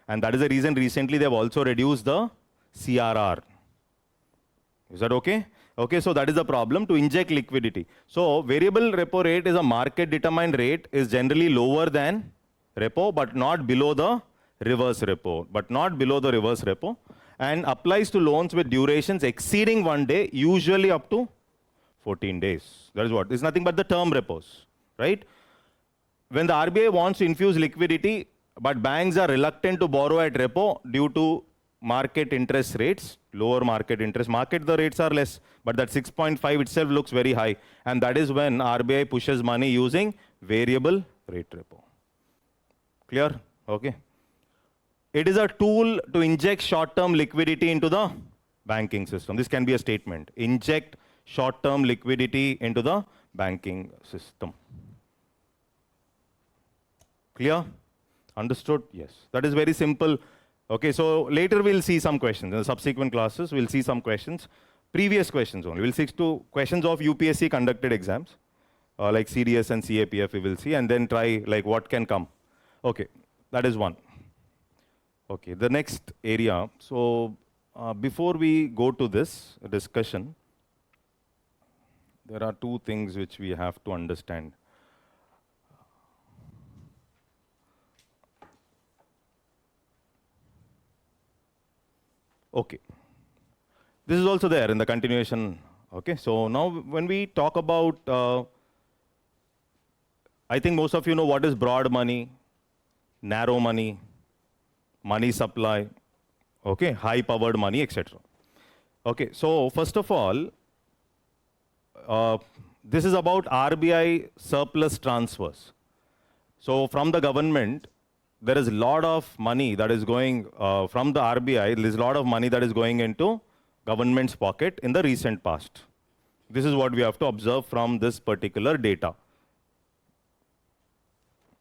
and that is the reason recently they have also reduced the CRR. Is that okay? Okay, so that is the problem, to inject liquidity. So variable repo rate is a market determined rate, is generally lower than repo, but not below the reverse repo. And applies to loans with durations exceeding 1 day, usually up to 14 days. That is what? It's nothing but the term repos, right? When the RBI wants to infuse liquidity, but banks are reluctant to borrow at repo due to market interest rates, lower market interest. Market the rates are less, but that 6.5 itself looks very high. And that is when RBI pushes money using variable rate repo. Clear? Okay. It is a tool to inject short-term liquidity into the banking system. This can be a statement. Inject short-term liquidity into the banking system. Clear? Understood? Yes. That is very simple. Okay, so later we'll see some questions. In the subsequent classes, we'll see some questions. Previous questions only. We'll see to questions of UPSC conducted exams, like CDS and CAPF we will see, and then try like what can come. Okay, that is one. Okay, the next area. So before we go to this discussion, there are two things which we have to understand. Okay. This is also there in the continuation. Okay, so now when we talk about, I think most of you know what is broad money, narrow money, money supply, okay, high powered money, etc. Okay, so first of all, this is about RBI surplus transfers. So from the government, there is a lot of money that is going from the RBI, there is a lot of money that is going into government's pocket in the recent past. This is what we have to observe from this particular data.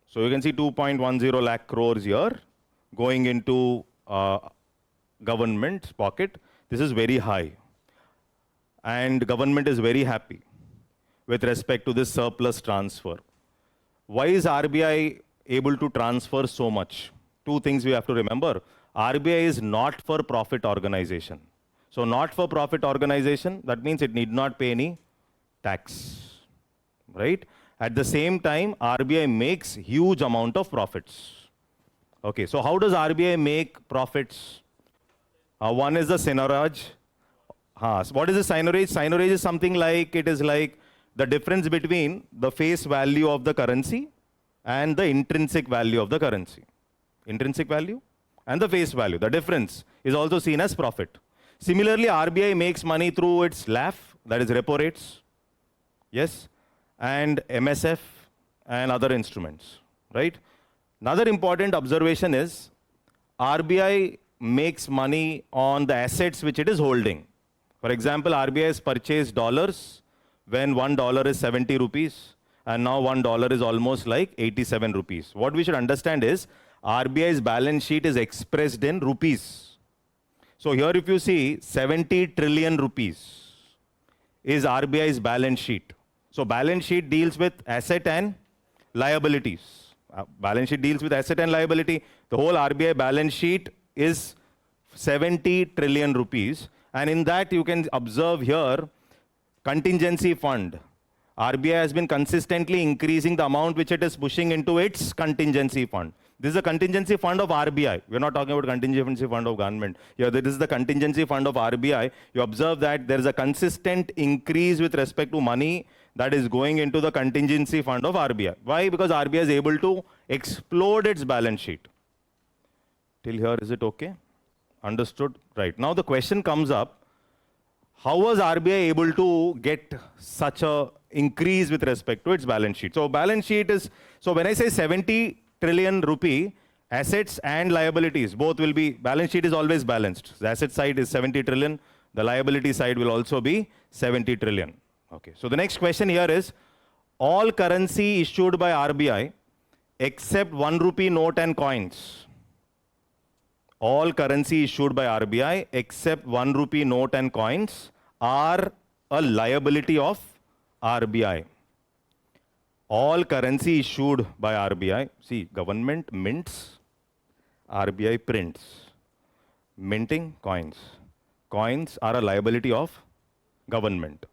So you can see 2.10 lakh crores here going into government's pocket. This is very high. And government is very happy with respect to this surplus transfer. Why is RBI able to transfer so much? Two things we have to remember. RBI is not for profit organization. So not for profit organization, that means it need not pay any tax, right? At the same time, RBI makes huge amount of profits. Okay, so how does RBI make profits? One is the seigniorage. So what is the seigniorage? Seigniorage is something like, it is like the difference between the face value of the currency and the intrinsic value of the currency. Intrinsic value and the face value. The difference is also seen as profit. Similarly, RBI makes money through its LAF, that is repo rates, yes, and MSF and other instruments, right? Another important observation is RBI makes money on the assets which it is holding. For example, RBI has purchased dollars when $1 is 70 rupees, and now $1 is almost like 87 rupees. What we should understand is RBI's balance sheet is expressed in rupees. So here if you see 70 trillion rupees is RBI's balance sheet. So balance sheet deals with asset and liabilities. Balance sheet deals with asset and liability. The whole RBI balance sheet is 70 trillion rupees. And in that you can observe here contingency fund. RBI has been consistently increasing the amount which it is pushing into its contingency fund. This is a contingency fund of RBI. We're not talking about contingency fund of government. Here, this is the contingency fund of RBI. You observe that there is a consistent increase with respect to money that is going into the contingency fund of RBI. Why? Because RBI is able to explode its balance sheet. Till here, is it okay? Understood? Right. Now the question comes up, how was RBI able to get such a increase with respect to its balance sheet? So balance sheet is, so when I say 70 trillion rupee, assets and liabilities, both will be, balance sheet is always balanced. The asset side is 70 trillion, the liability side will also be 70 trillion. Okay, so the next question here is, all currency issued by RBI except 1 rupee note and coins. All currency issued by RBI except 1 rupee note and coins are a liability of RBI. All currency issued by RBI, see, government mints, RBI prints. Minting coins. Coins are a liability of government.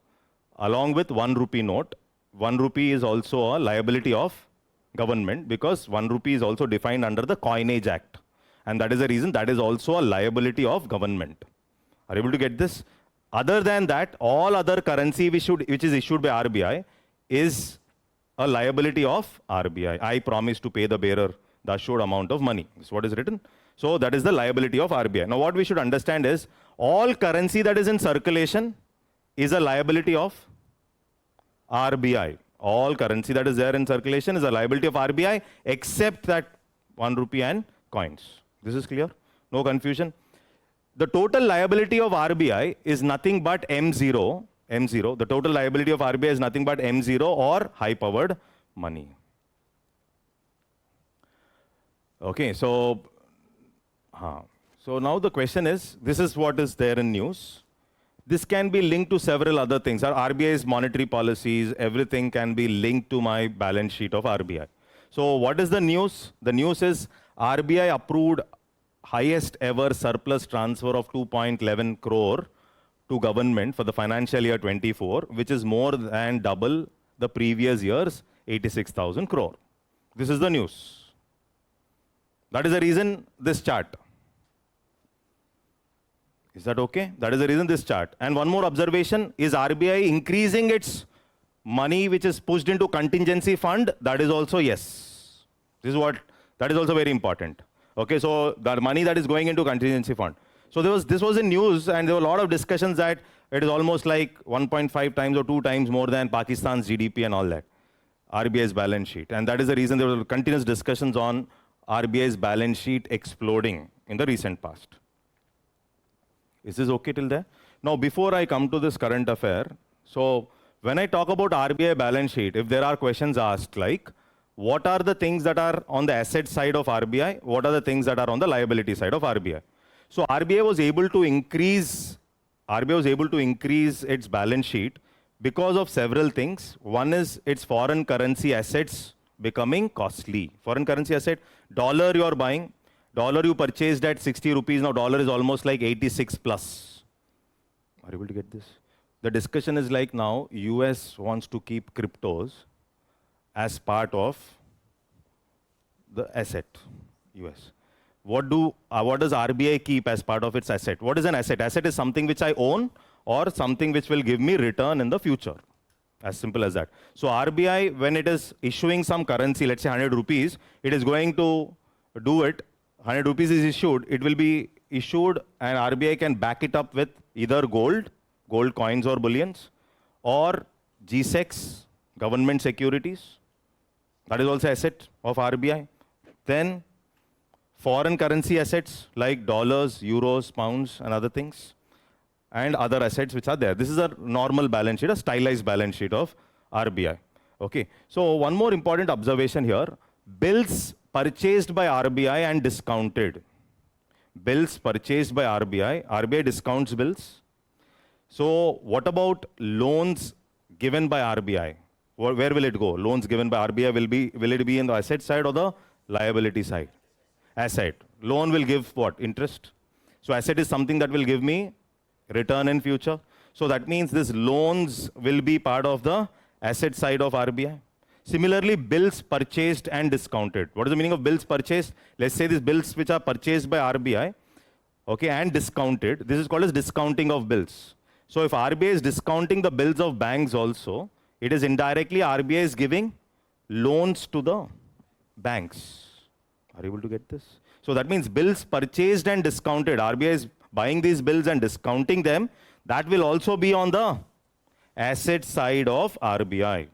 Along with 1 rupee note, 1 rupee is also a liability of government because 1 rupee is also defined under the Coinage Act. And that is the reason that is also a liability of government. Are you able to get this? Other than that, all other currency which is issued by RBI is a liability of RBI. I promise to pay the bearer the assured amount of money. This is what is written. So that is the liability of RBI. Now what we should understand is all currency that is in circulation is a liability of RBI. All currency that is there in circulation is a liability of RBI except that 1 rupee and coins. This is clear? No confusion? The total liability of RBI is nothing but M0. M0. The total liability of RBI is nothing but M0 or high-powered money. Okay, so now the question is, this is what is there in news. This can be linked to several other things. Our RBI's monetary policies, everything can be linked to my balance sheet of RBI. So what is the news? The news is RBI approved highest ever surplus transfer of 2.11 crore to government for the financial year 24, which is more than double the previous year's 86,000 crore. This is the news. That is the reason this chart. Is that okay? That is the reason this chart. And one more observation, is RBI increasing its money which is pushed into contingency fund? That is also yes. This is what, that is also very important. Okay, so the money that is going into contingency fund. So this was in news, and there were a lot of discussions that it is almost like 1.5 times or 2 times more than Pakistan's GDP and all that. RBI's balance sheet. And that is the reason there were continuous discussions on RBI's balance sheet exploding in the recent past. Is this okay till there? Now, before I come to this current affair, so when I talk about RBI balance sheet, if there are questions asked like, what are the things that are on the asset side of RBI? What are the things that are on the liability side of RBI? So RBI was able to increase its balance sheet because of several things. One is its foreign currency assets becoming costly. Foreign currency asset, dollar you are buying, dollar you purchased at 60 rupees, now dollar is almost like 86 plus. Are you able to get this? The discussion is like now, US wants to keep cryptos as part of the asset, US. What does RBI keep as part of its asset? What is an asset? Asset is something which I own or something which will give me return in the future. As simple as that. So RBI, when it is issuing some currency, let's say 100 rupees, it is going to do it. 100 rupees is issued, it will be issued and RBI can back it up with either gold coins or bullions, or G-Secs, government securities. That is also asset of RBI. Then foreign currency assets like dollars, euros, pounds, and other things, and other assets which are there. This is a normal balance sheet, a stylized balance sheet of RBI. Okay. So one more important observation here, bills purchased by RBI and discounted. Bills purchased by RBI discounts bills. So what about loans given by RBI? Where will it go? Loans given by RBI will it be in the asset side or the liability side? Asset. Loan will give what? Interest. So asset is something that will give me return in future. So that means this loans will be part of the asset side of RBI. Similarly, bills purchased and discounted. What is the meaning of bills purchased? Let's say these bills which are purchased by RBI, okay, and discounted. This is called as discounting of bills. So if RBI is discounting the bills of banks also, it is indirectly RBI is giving loans to the banks. Are you able to get this? So that means bills purchased and discounted. RBI is buying these bills and discounting them. That will also be on the asset side of RBI.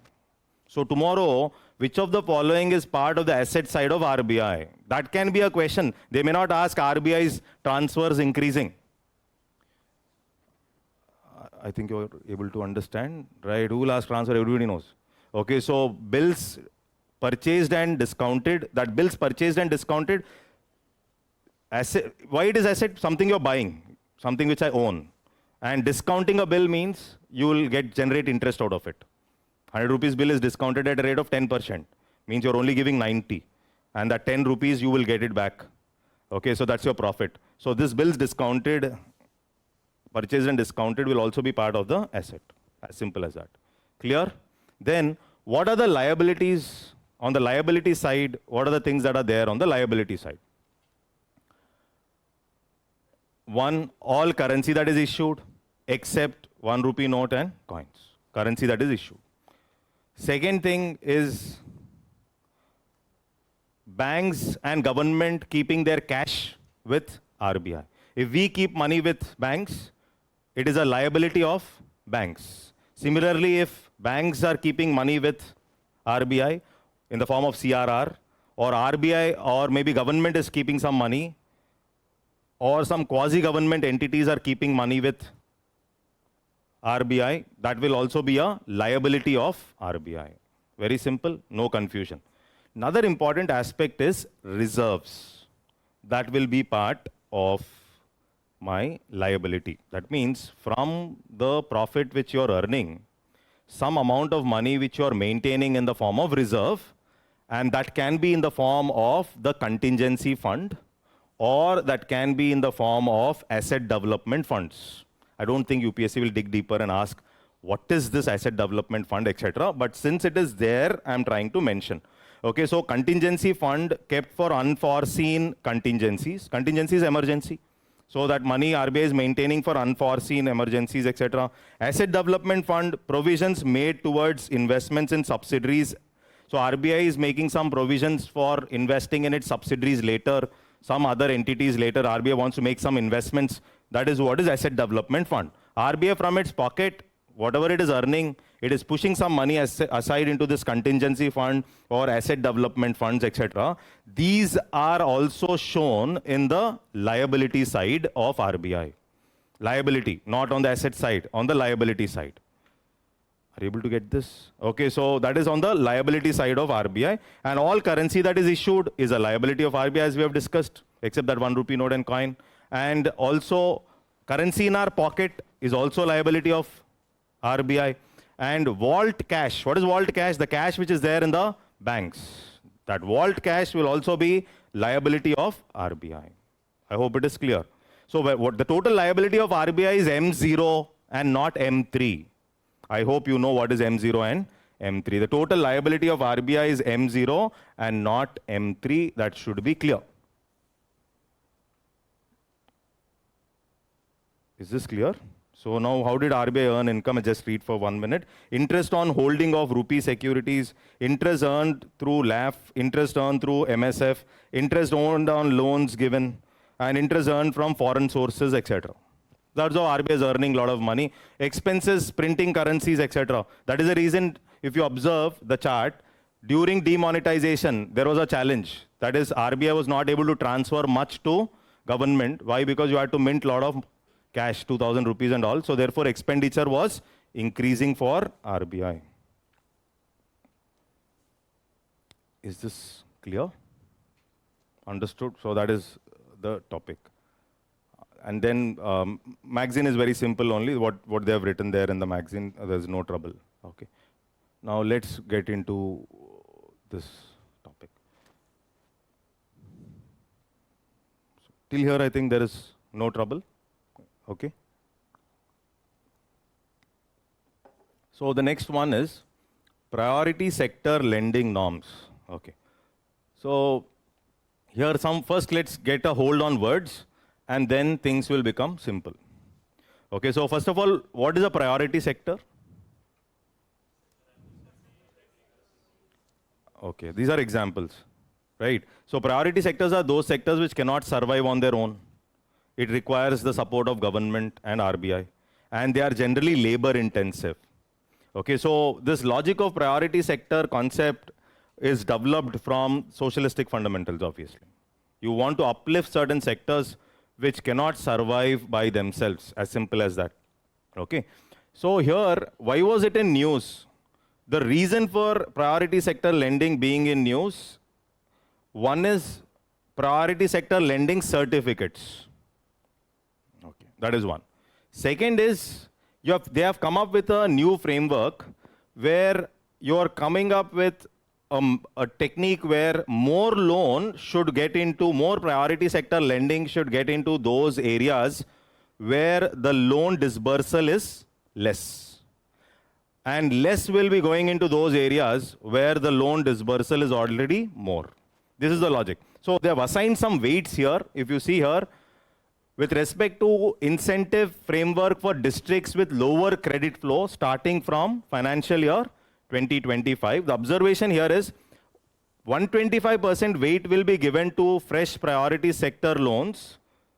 So tomorrow, which of the following is part of the asset side of RBI? That can be a question. They may not ask RBI's transfers increasing. I think you're able to understand, right? Who will ask transfer? Everybody knows. Okay, so bills purchased and discounted, that bills purchased and discounted, asset, why it is asset? Something you're buying, something which I own. And discounting a bill means you will generate interest out of it. 100 rupees bill is discounted at a rate of 10%. Means you're only giving 90. And that 10 rupees you will get it back. Okay, so that's your profit. So this bill's discounted, purchased and discounted will also be part of the asset. As simple as that. Clear? Then what are the liabilities? On the liability side, what are the things that are there on the liability side? One, all currency that is issued, except 1 rupee note and coins. Currency that is issued. Second thing is banks and government keeping their cash with RBI. If we keep money with banks, it is a liability of banks. Similarly, if banks are keeping money with RBI in the form of CRR, or RBI or maybe government is keeping some money, or some quasi-government entities are keeping money with RBI, that will also be a liability of RBI. Very simple, no confusion. Another important aspect is reserves. That will be part of my liability. That means from the profit which you are earning, some amount of money which you are maintaining in the form of reserve, and that can be in the form of the contingency fund, or that can be in the form of asset development funds. I don't think UPSC will dig deeper and ask, what is this asset development fund, etc. But since it is there, I'm trying to mention. Okay, so contingency fund kept for unforeseen contingencies. Contingency is emergency. So that money RBI is maintaining for unforeseen emergencies, etc. Asset development fund, provisions made towards investments in subsidiaries. So RBI is making some provisions for investing in its subsidiaries later, some other entities later. RBI wants to make some investments. That is what is asset development fund. RBI from its pocket, whatever it is earning, it is pushing some money aside into this contingency fund or asset development funds, etc. These are also shown in the liability side of RBI. Liability, not on the asset side, on the liability side. Are you able to get this? Okay, so that is on the liability side of RBI. And all currency that is issued is a liability of RBI, as we have discussed, except that 1 rupee note and coin. And also, currency in our pocket is also liability of RBI. And vault cash. What is vault cash? The cash which is there in the banks. That vault cash will also be liability of RBI. I hope it is clear. So what the total liability of RBI is M0 and not M3. I hope you know what is M0 and M3. The total liability of RBI is M0 and not M3. That should be clear. Is this clear? So now, how did RBI earn income? I just read for 1 minute. Interest on holding of rupee securities, interest earned through LAF, interest earned through MSF, interest earned on loans given, and interest earned from foreign sources, etc. That's how RBI is earning a lot of money. Expenses, printing currencies, etc. That is the reason, if you observe the chart, during demonetization, there was a challenge. That is, RBI was not able to transfer much to government. Why? Because you had to mint a lot of cash, 2,000 rupees and all. So therefore, expenditure was increasing for RBI. Is this clear? Understood? So that is the topic. And then magazine is very simple only. What they have written there in the magazine, there's no trouble. Okay. Now let's get into this topic. So, till here, I think there is no trouble. Okay. So the next one is priority sector lending norms. Okay. So here first let's get a hold on words and then things will become simple. Okay, so first of all, what is a priority sector? Okay, these are examples, right? So priority sectors are those sectors which cannot survive on their own. It requires the support of government and RBI, and they are generally labor intensive. Okay, so this logic of priority sector concept is developed from socialistic fundamentals, obviously. You want to uplift certain sectors which cannot survive by themselves, as simple as that. Okay, so here, why was it in news? The reason for priority sector lending being in news, one is priority sector lending certificates. Okay, that is one. Second is, they have come up with a new framework where you are coming up with a technique where more loan should get into, more priority sector lending should get into those areas where the loan disbursal is less. And less will be going into those areas where the loan disbursal is already more. This is the logic. So they have assigned some weights here. If you see here, with respect to incentive framework for districts with lower credit flow starting from financial year 2025, the observation here is 125% weight will be given to fresh priority sector loans,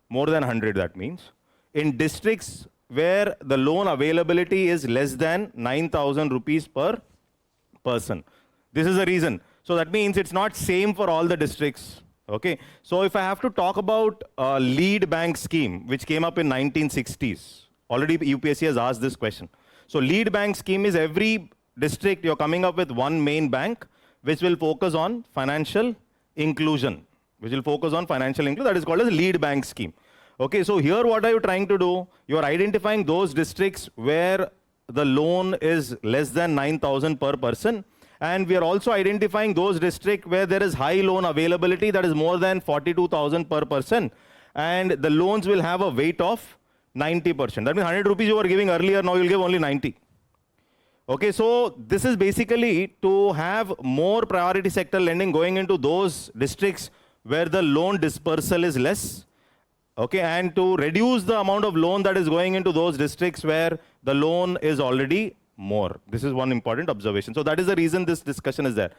more than 100 that means, in districts where the loan availability is less than 9,000 rupees per person. This is the reason. So that means it's not same for all the districts. Okay, so if I have to talk about a lead bank scheme, which came up in 1960s, already UPSC has asked this question. So lead bank scheme is every district you're coming up with one main bank, which will focus on financial inclusion, that is called as lead bank scheme. Okay, so here what are you trying to do? You're identifying those districts where the loan is less than 9,000 per person. And we are also identifying those districts where there is high loan availability, that is more than 42,000 per person. And the loans will have a weight of 90%. That means 100 rupees you were giving earlier, now you'll give only 90. Okay, so this is basically to have more priority sector lending going into those districts where the loan dispersal is less. Okay, and to reduce the amount of loan that is going into those districts where the loan is already more. This is one important observation. So that is the reason this discussion is there.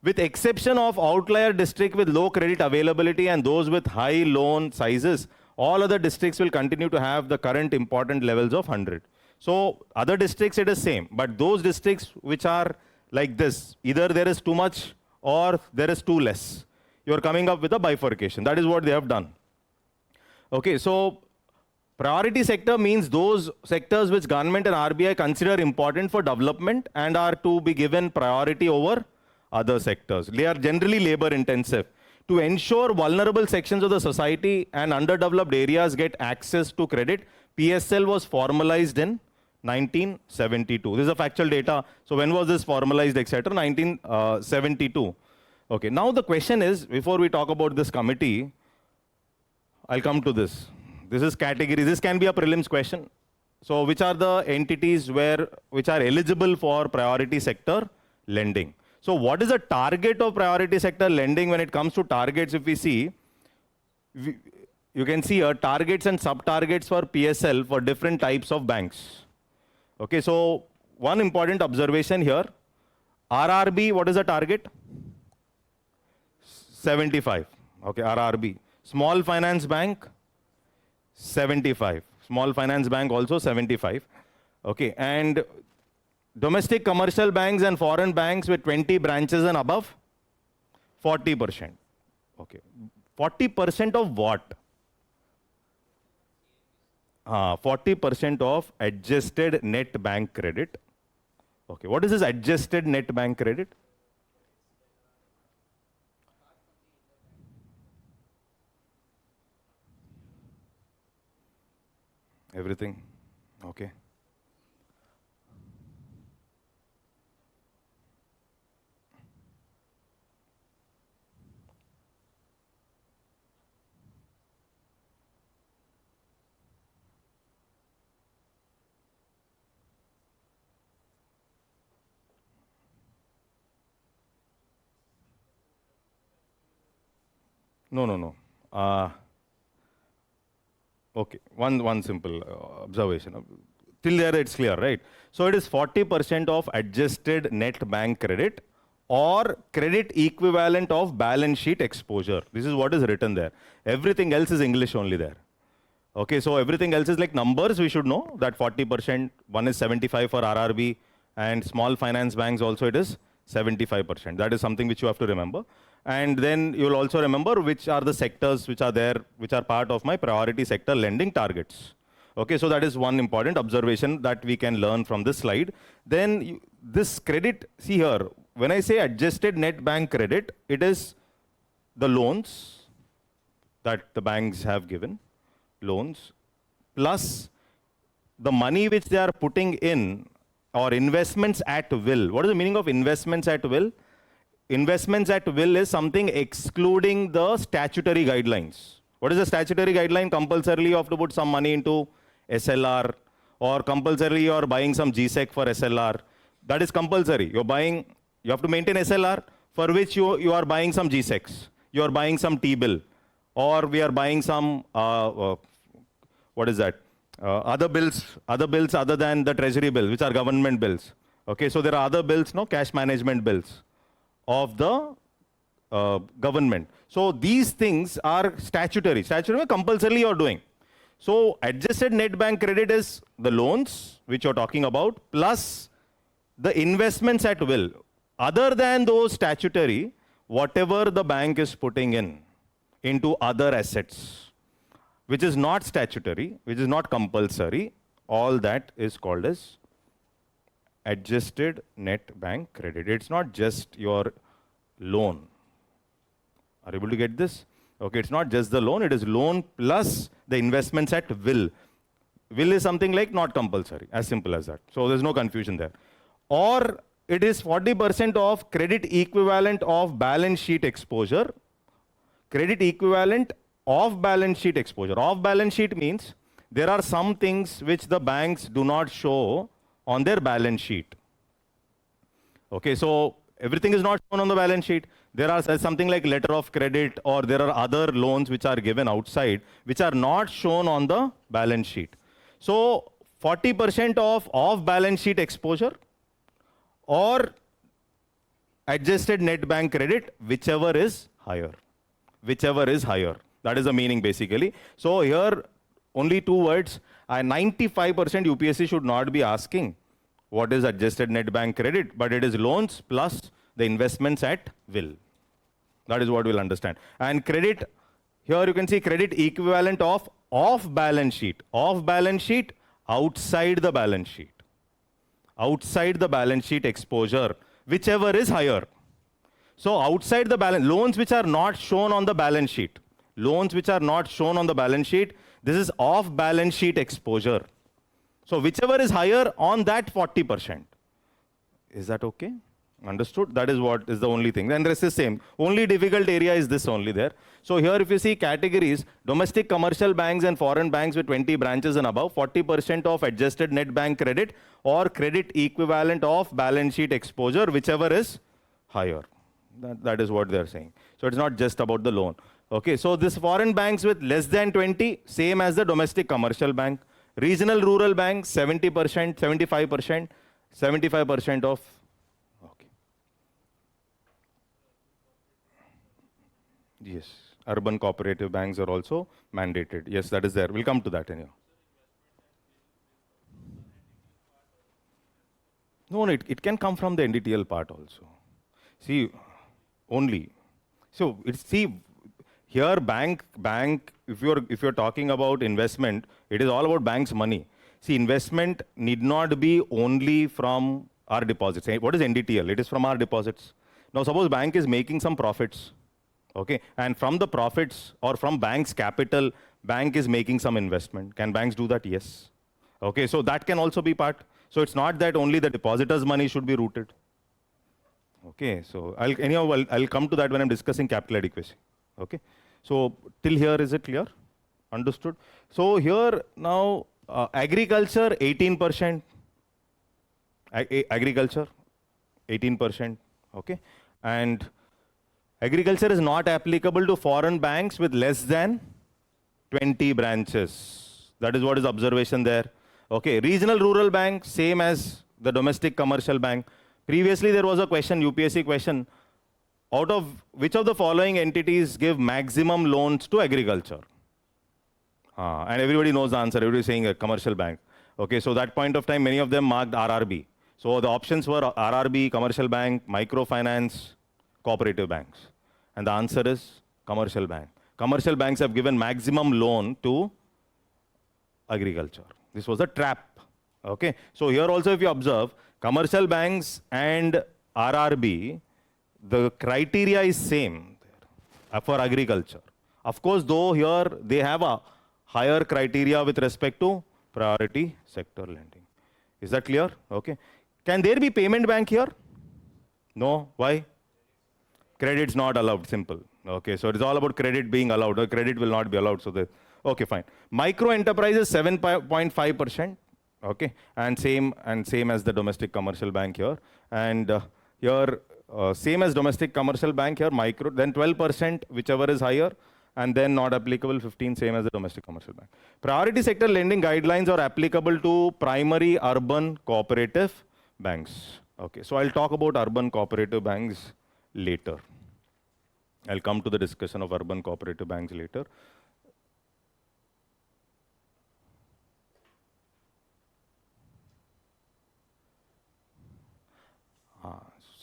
With exception of outlier district with low credit availability and those with high loan sizes, all other districts will continue to have the current important levels of 100. So other districts it is same, but those districts which are like this, either there is too much or there is too less. You are coming up with a bifurcation. That is what they have done. Okay, so priority sector means those sectors which government and RBI consider important for development and are to be given priority over other sectors. They are generally labor intensive. To ensure vulnerable sections of the society and underdeveloped areas get access to credit, PSL was formalized in 1972. This is a factual data. So when was this formalized, etc.? 1972. Okay, now the question is, before we talk about this committee, I'll come to this. This is category. This can be a prelims question. So which are the entities which are eligible for priority sector lending? So what is the target of priority sector lending when it comes to targets? If we see, you can see targets and sub-targets for PSL for different types of banks. Okay, so one important observation here, RRB, what is the target? 75, okay, RRB. Small finance bank, 75. Small finance bank also 75. Okay, and domestic commercial banks and foreign banks with 20 branches and above, 40%. Okay, 40% of what? 40% of adjusted net bank credit. Okay, what is this adjusted net bank credit? Everything, okay. No. Okay, one simple observation. Till there it's clear, right? So it is 40% of adjusted net bank credit or credit equivalent of balance sheet exposure. This is what is written there. Everything else is English only there. Okay, so everything else is like numbers we should know that 40%, one is 75 for RRB and small finance banks also it is 75%. That is something which you have to remember. And then you'll also remember which are the sectors which are there, which are part of my priority sector lending targets. Okay, so that is one important observation that we can learn from this slide. Then this credit, see here, when I say adjusted net bank credit, it is the loans that the banks have given, loans, plus the money which they are putting in or investments at will. What is the meaning of investments at will? Investments at will is something excluding the statutory guidelines. What is the statutory guideline? Compulsorily you have to put some money into SLR or compulsorily you are buying some GSEC for SLR. That is compulsory. You're buying, you have to maintain SLR for which you are buying some GSECs. You are buying some T-bill or we are buying some, what is that? Other bills other than the treasury bill, which are government bills. Okay, so there are other bills, no, cash management bills of the government. So these things are statutory. Statutory compulsorily you're doing. So adjusted net bank credit is the loans which you're talking about plus the investments at will. Other than those statutory, whatever the bank is putting into other assets, which is not statutory, which is not compulsory, all that is called as adjusted net bank credit. It's not just your loan. Are you able to get this? Okay, it's not just the loan, it is loan plus the investments at will. Will is something like not compulsory, as simple as that. So there's no confusion there. Or it is 40% of credit equivalent of balance sheet exposure. Credit equivalent of balance sheet exposure. Off balance sheet means there are some things which the banks do not show on their balance sheet. Okay, so everything is not shown on the balance sheet. There are something like letter of credit, or there are other loans which are given outside, which are not shown on the balance sheet. So 40% of off-balance sheet exposure or adjusted net bank credit, whichever is higher. Whichever is higher. That is the meaning basically. So here, only two words. 95% UPSC should not be asking what is adjusted net bank credit, but it is loans plus the investments at will. That is what we'll understand. And credit, here you can see credit equivalent of off-balance sheet. Off-balance sheet, outside the balance sheet. Outside the balance sheet exposure, whichever is higher. So outside the balance, loans which are not shown on the balance sheet. Loans which are not shown on the balance sheet, this is off-balance sheet exposure. So whichever is higher on that 40%. Is that okay? Understood? That is what is the only thing. And the rest is same. Only difficult area is this only there. So here if you see categories, domestic commercial banks and foreign banks with 20 branches and above, 40% of adjusted net bank credit or credit equivalent of balance sheet exposure, whichever is higher. That is what they're saying. So it's not just about the loan. Okay, so this foreign banks with less than 20, same as the domestic commercial bank. Regional rural banks, 70%, 75%, 75% of, okay. Yes, urban cooperative banks are also mandated. Yes, that is there. We'll come to that anyhow. No, it can come from the NDTL part also. See, only. So see, here bank, if you're talking about investment, it is all about bank's money. See, investment need not be only from our deposits. What is NDTL? It is from our deposits. Now suppose bank is making some profits. Okay, and from the profits or from bank's capital, bank is making some investment. Can banks do that? Yes. Okay, so that can also be part. So it's not that only the depositor's money should be routed. Okay, so I'll come to that when I'm discussing capital adequacy. Okay, so till here is it clear? Understood? So here now agriculture 18%. Agriculture 18%. Okay, and agriculture is not applicable to foreign banks with less than 20 branches. That is what is observation there. Okay, regional rural bank, same as the domestic commercial bank. Previously there was a question, UPSC question, out of which of the following entities give maximum loans to agriculture? And everybody knows the answer, everybody is saying a commercial bank. Okay, so that point of time, many of them marked RRB. So the options were RRB, commercial bank, microfinance, cooperative banks. And the answer is commercial bank. Commercial banks have given maximum loan to agriculture. This was a trap. Okay, so here also if you observe, commercial banks and RRB, the criteria is same for agriculture. Of course, though here they have a higher criteria with respect to priority sector lending. Is that clear? Okay. Can there be payment bank here? No. Why? Credit is not allowed. Simple. Okay. So it is all about credit being allowed. Or credit will not be allowed. So okay, fine. Micro enterprises 7.5%. Okay. And same as the domestic commercial bank here. And here same as domestic commercial bank here, micro, then 12%, whichever is higher, and then not applicable 15, same as the domestic commercial bank. Priority sector lending guidelines are applicable to primary urban cooperative banks. Okay, so I'll talk about urban cooperative banks later. I'll come to the discussion of urban cooperative banks later.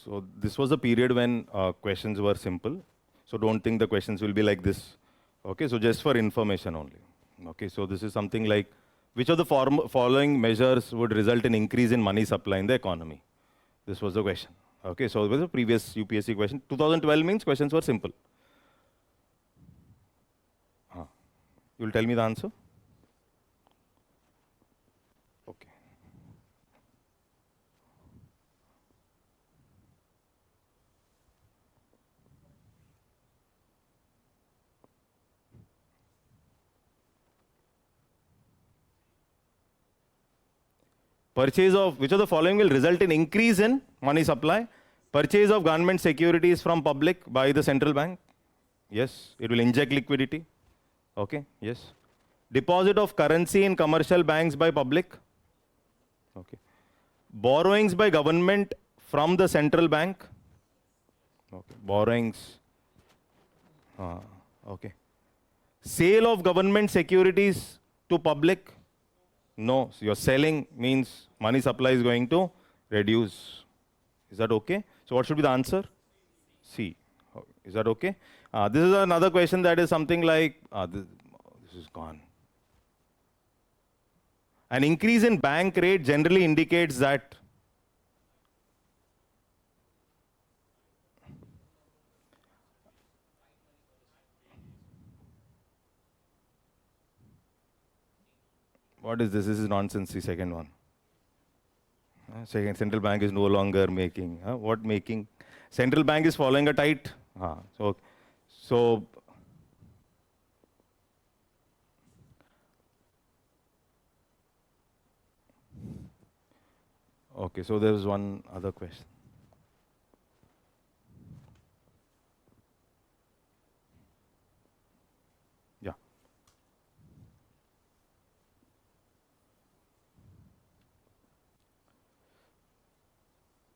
So this was a period when questions were simple. So don't think the questions will be like this. Okay, so just for information only. Okay, so this is something like, which of the following measures would result in increase in money supply in the economy? This was the question. Okay, so it was a previous UPSC question. 2012 means questions were simple. You will tell me the answer? Okay. Purchase of which of the following will result in increase in money supply? Purchase of government securities from public by the central bank. Yes, it will inject liquidity. Okay, yes. Deposit of currency in commercial banks by public. Okay. Borrowings by government from the central bank. Okay. Borrowings. Okay. Sale of government securities to public. No, so you're selling means money supply is going to reduce. Is that okay? So what should be the answer? C. Is that okay? This is another question that is something like, this is gone. An increase in bank rate generally indicates that what is this? This is nonsense, the second one. Second, central bank is no longer making. What making? Central bank is following a tight. So okay, so there was one other question. Yeah.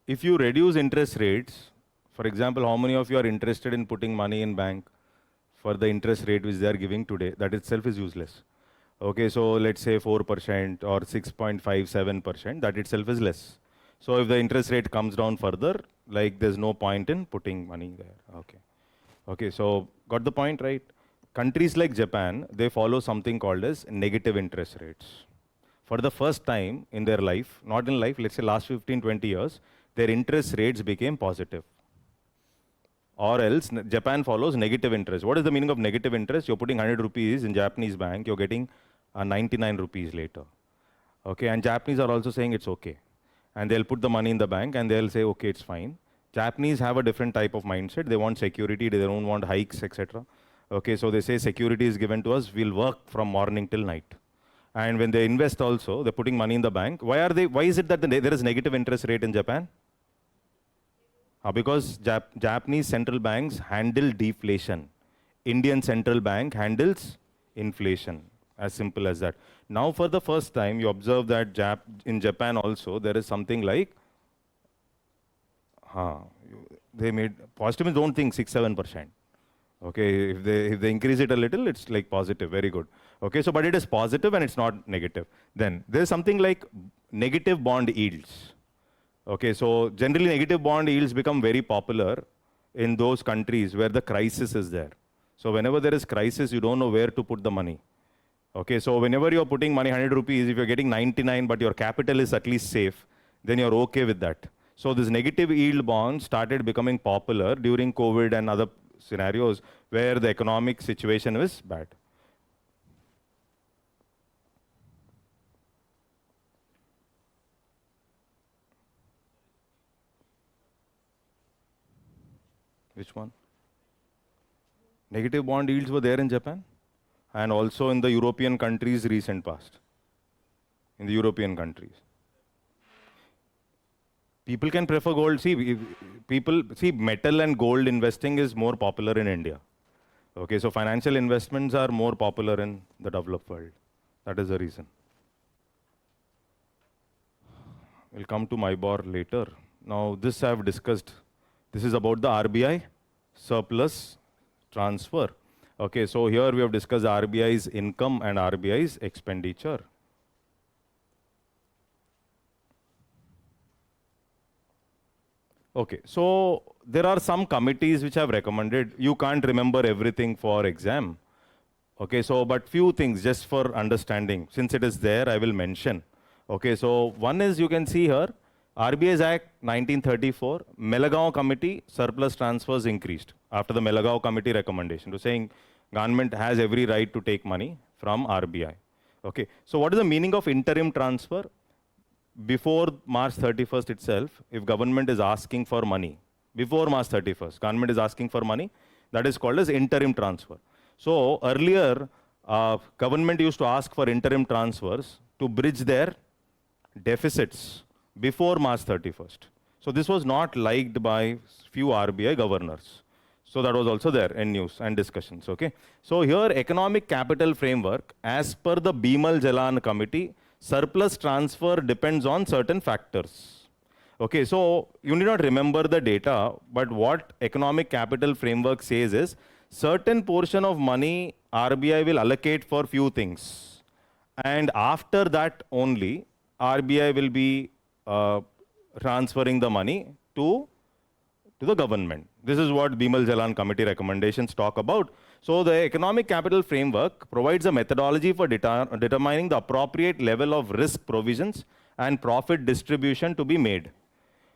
If you reduce interest rates, for example, how many of you are interested in putting money in bank for the interest rate which they are giving today? That itself is useless. Okay, so let's say 4% or 6.57%, that itself is less. So if the interest rate comes down further, like there's no point in putting money there. Okay. Okay, so got the point, right? Countries like Japan, they follow something called as negative interest rates. For the first time in their life, not in life, let's say last 15, 20 years, their interest rates became positive. Or else, Japan follows negative interest. What is the meaning of negative interest? You're putting 100 rupees in Japanese bank, you're getting 99 rupees later. Okay, and Japanese are also saying it's okay. And they'll put the money in the bank and they'll say, okay, it's fine. Japanese have a different type of mindset. They want security, they don't want hikes, etc. Okay, so they say security is given to us, we'll work from morning till night. And when they invest also, they're putting money in the bank. Why is it that there is negative interest rate in Japan? Because Japanese central banks handle deflation. Indian central bank handles inflation. As simple as that. Now for the first time, you observe that in Japan also, there is something like, they made, positive means don't think 6-7%. Okay, if they increase it a little, it's like positive, very good. Okay, so but it is positive and it's not negative. Then there's something like negative bond yields. Okay, so generally negative bond yields become very popular in those countries where the crisis is there. So whenever there is crisis, you don't know where to put the money. Okay, so whenever you're putting money 100 rupees, if you're getting 99 but your capital is at least safe, then you're okay with that. So this negative yield bond started becoming popular during COVID and other scenarios where the economic situation was bad. Which one? Negative bond yields were there in Japan and also in the European countries recent past. In the European countries. People can prefer gold. See, metal and gold investing is more popular in India. Okay, so financial investments are more popular in the developed world. That is the reason. We'll come to MIBOR later. Now, this I have discussed. This is about the RBI surplus transfer. Okay, so here we have discussed RBI's income and RBI's expenditure. Okay, so there are some committees which have recommended. You can't remember everything for exam. Okay, so but few things just for understanding. Since it is there, I will mention. Okay, so one is you can see here, RBI's Act 1934, Melagao Committee surplus transfers increased after the Melagao Committee recommendation to saying government has every right to take money from RBI. Okay, so what is the meaning of interim transfer? Before March 31st itself, if government is asking for money, before March 31st, government is asking for money, that is called as interim transfer. So earlier, government used to ask for interim transfers to bridge their deficits before March 31st. So this was not liked by few RBI governors. So that was also there in news and discussions, okay? So here, economic capital framework, as per the Bimal-Jalan committee, surplus transfer depends on certain factors. Okay, so you need not remember the data, but what economic capital framework says is, certain portion of money RBI will allocate for few things. And after that only, RBI will be transferring the money to the government. This is what Bimal-Jalan committee recommendations talk about. So the economic capital framework provides a methodology for determining the appropriate level of risk provisions and profit distribution to be made.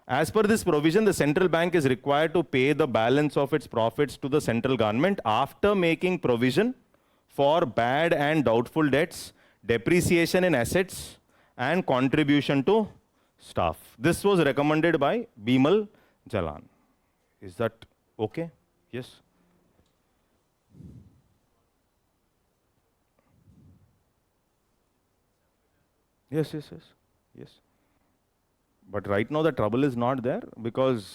As per this provision, the central bank is required to pay the balance of its profits to the central government after making provision for bad and doubtful debts, depreciation in assets, and contribution to staff. This was recommended by Bimal-Jalan. Is that okay? Yes? Yes, yes, yes, yes. But right now the trouble is not there because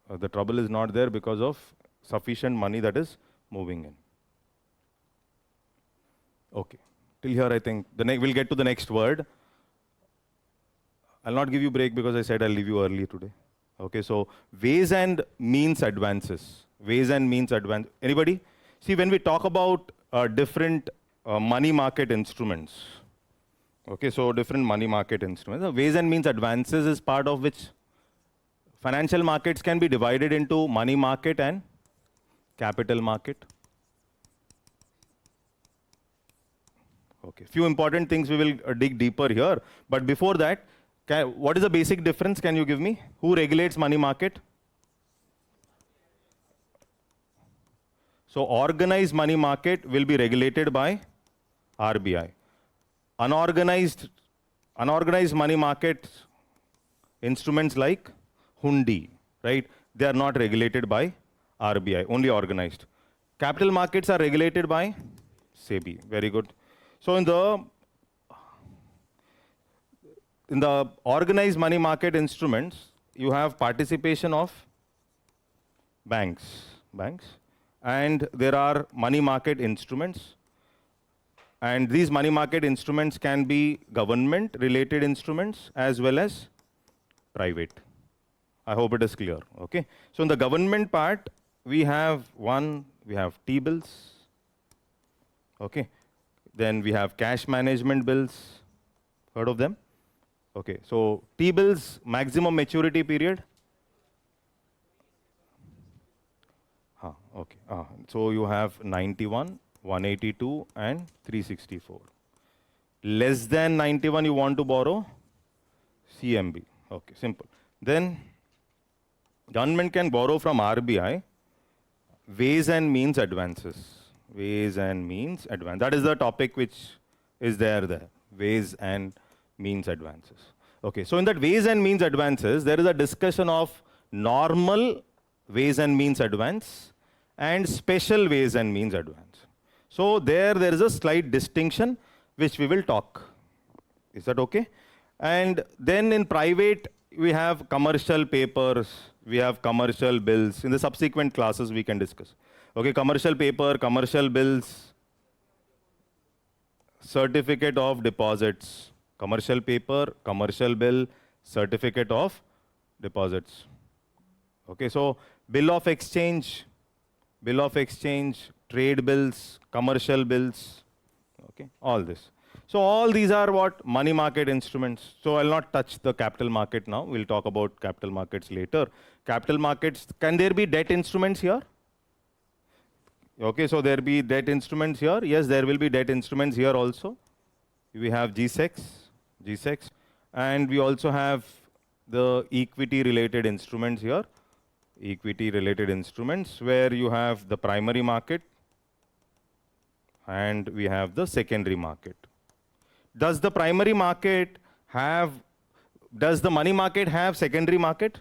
of sufficient money that is moving in. Okay. Till here, I think we'll get to the next word. I'll not give you break because I said I'll leave you early today. Okay, so ways and means advances. Ways and means advance. Anybody? See, when we talk about different money market instruments, okay, so different money market instruments, ways and means advances is part of which financial markets can be divided into money market and capital market. Okay, few important things we will dig deeper here. But before that, what is the basic difference? Can you give me? Who regulates money market? So organized money market will be regulated by RBI. Unorganized money market instruments like hundi, right? They are not regulated by RBI, only organized. Capital markets are regulated by SEBI. Very good. So in the organized money market instruments, you have participation of banks, and there are money market instruments. And these money market instruments can be government-related instruments as well as private. I hope it is clear, okay? So in the government part, we have T-bills, okay? Then we have cash management bills. Heard of them? Okay, so T-bills, maximum maturity period? Okay. So you have 91, 182, and 364. Less than 91, you want to borrow? CMB. Okay, simple. Then government can borrow from RBI ways and means advances. Ways and means advance. That is the topic which is there. Ways and means advances. Okay, so in that ways and means advances, there is a discussion of normal ways and means advance and special ways and means advance. So there is a slight distinction which we will talk. Is that okay? And then in private, we have commercial papers, we have commercial bills. In the subsequent classes, we can discuss. Okay, commercial paper, commercial bills, certificate of deposits. Commercial paper, commercial bill, certificate of deposits. Okay, so bill of exchange, trade bills, commercial bills, okay, all this. So all these are what? Money market instruments. So I'll not touch the capital market now. We'll talk about capital markets later. Capital markets, can there be debt instruments here? Okay, so there be debt instruments here. Yes, there will be debt instruments here also. We have G-Secs, and we also have the equity-related instruments here. Equity-related instruments where you have the primary market and we have the secondary market. Does the primary market have, does the money market have secondary market?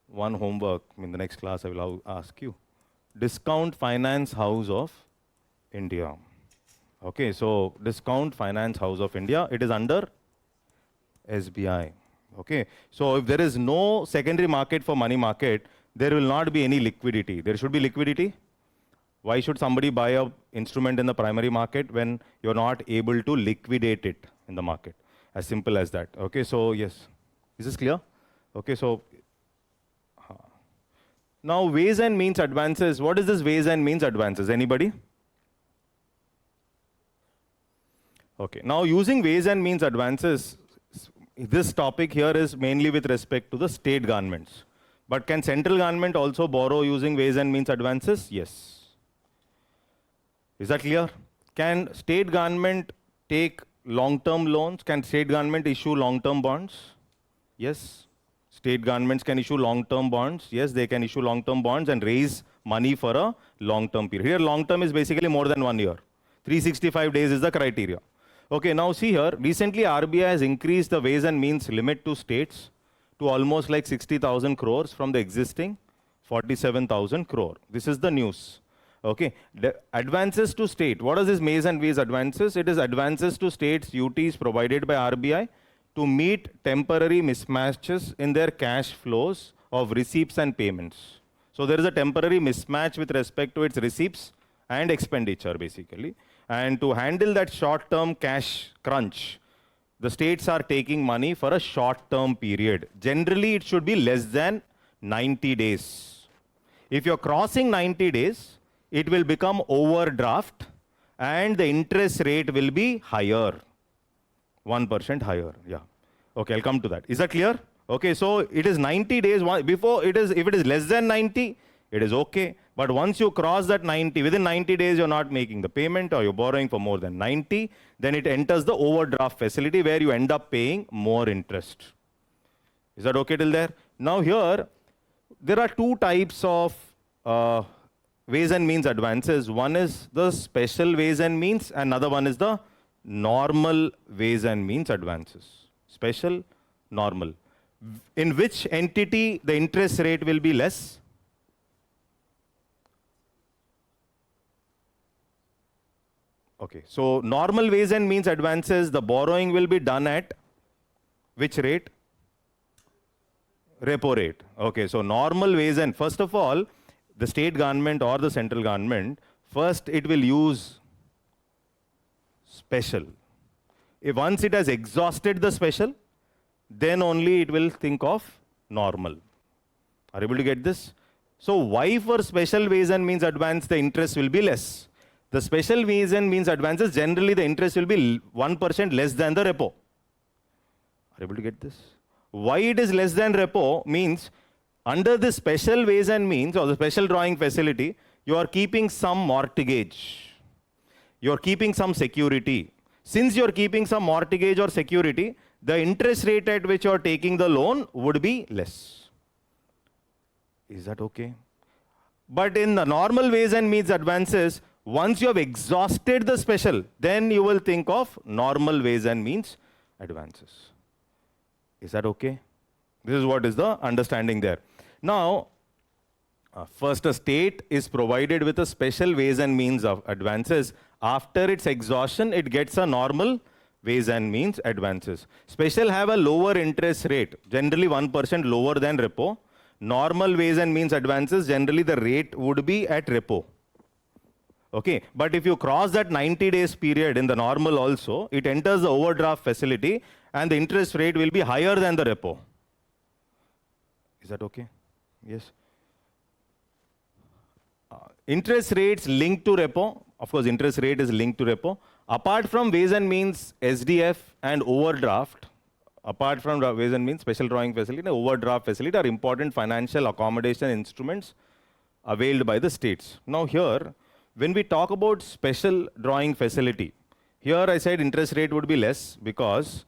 One homework in the next class I will ask you. Discount Finance House of India. Okay, so Discount Finance House of India, it is under SBI. Okay, so if there is no secondary market for money market, there will not be any liquidity. There should be liquidity. Why should somebody buy a instrument in the primary market when you're not able to liquidate it in the market? As simple as that. Okay, so yes. Is this clear? Okay, so now ways and means advances. What is this ways and means advances? Anybody? Okay, now using ways and means advances, this topic here is mainly with respect to the state governments. But can central government also borrow using ways and means advances? Yes. Is that clear? Can state government take long-term loans? Can state government issue long-term bonds? Yes. State governments can issue long-term bonds. Yes, they can issue long-term bonds and raise money for a long-term period. Here, long-term is basically more than 1 year. 365 days is the criteria. Okay, now see here, recently RBI has increased the ways and means limit to states to almost like 60,000 crores from the existing 47,000 crore. This is the news. Okay, the advances to state. What is this ways and means advances? It is advances to states UTs provided by RBI to meet temporary mismatches in their cash flows of receipts and payments. So there is a temporary mismatch with respect to its receipts and expenditure basically. And to handle that short-term cash crunch, the states are taking money for a short-term period. Generally, it should be less than 90 days. If you're crossing 90 days, it will become overdraft and the interest rate will be higher. 1% higher, yeah. Okay, I'll come to that. Is that clear? Okay, so it is 90 days. Before it is, if it is less than 90, it is okay. But once you cross that 90, within 90 days you're not making the payment or you're borrowing for more than 90, then it enters the overdraft facility where you end up paying more interest. Is that okay till there? Now here, there are two types of ways and means advances. One is the special ways and means, another one is the normal ways and means advances. Special, normal. In which entity the interest rate will be less? Okay, so normal ways and means advances, the borrowing will be done at which rate? Repo rate. Okay, so normal ways and, first of all, the state government or the central government, first it will use special. If once it has exhausted the special, then only it will think of normal. Are you able to get this? So why for special ways and means advance the interest will be less? The special ways and means advances, generally the interest will be 1% less than the repo. Are you able to get this? Why it is less than repo means under the special ways and means or the special drawing facility, you are keeping some mortgage. You are keeping some security. Since you are keeping some mortgage or security, the interest rate at which you are taking the loan would be less. Is that okay? But in the normal ways and means advances, once you have exhausted the special, then you will think of normal ways and means advances. Is that okay? This is what is the understanding there. Now, first a state is provided with a special ways and means of advances. After its exhaustion, it gets a normal ways and means advances. Special have a lower interest rate, generally 1% lower than repo. Normal ways and means advances, generally the rate would be at repo. Okay, but if you cross that 90 days period in the normal also, it enters the overdraft facility and the interest rate will be higher than the repo. Is that okay? Yes. Interest rates linked to repo. Of course, interest rate is linked to repo. Apart from ways and means, SDF and overdraft, apart from ways and means, special drawing facility and overdraft facility are important financial accommodation instruments availed by the states. Now here, when we talk about special drawing facility, here I said interest rate would be less because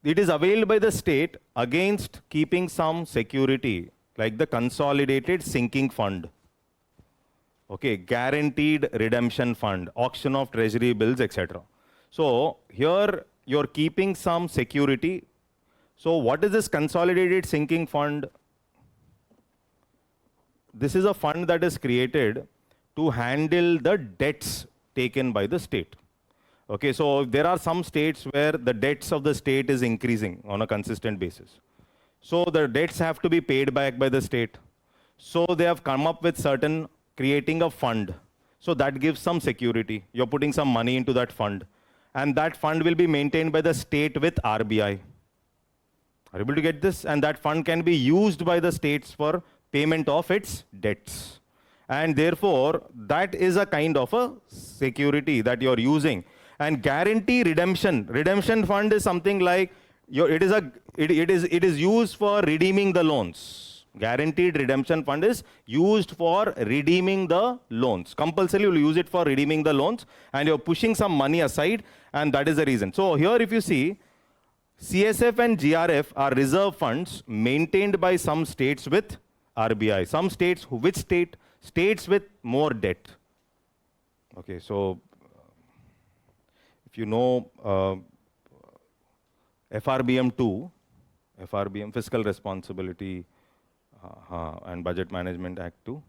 it is availed by the state against keeping some security like the consolidated sinking fund. Okay, guaranteed redemption fund, auction of treasury bills, etc. So here you're keeping some security. So what is this consolidated sinking fund? This is a fund that is created to handle the debts taken by the state. Okay, so there are some states where the debts of the state is increasing on a consistent basis. So the debts have to be paid back by the state. So they have come up with creating a fund. So that gives some security. You're putting some money into that fund. And that fund will be maintained by the state with RBI. Are you able to get this? And that fund can be used by the states for payment of its debts. And therefore, that is a kind of a security that you're using. And guarantee redemption fund is something like, it is used for redeeming the loans. Guaranteed redemption fund is used for redeeming the loans. Compulsorily, you'll use it for redeeming the loans, and you're pushing some money aside, and that is the reason. So here, if you see, CSF and GRF are reserve funds maintained by some states with RBI. Some states, which state? States with more debt. Okay, so if you know FRBM 2, FRBM, Fiscal Responsibility and Budget Management Act 2.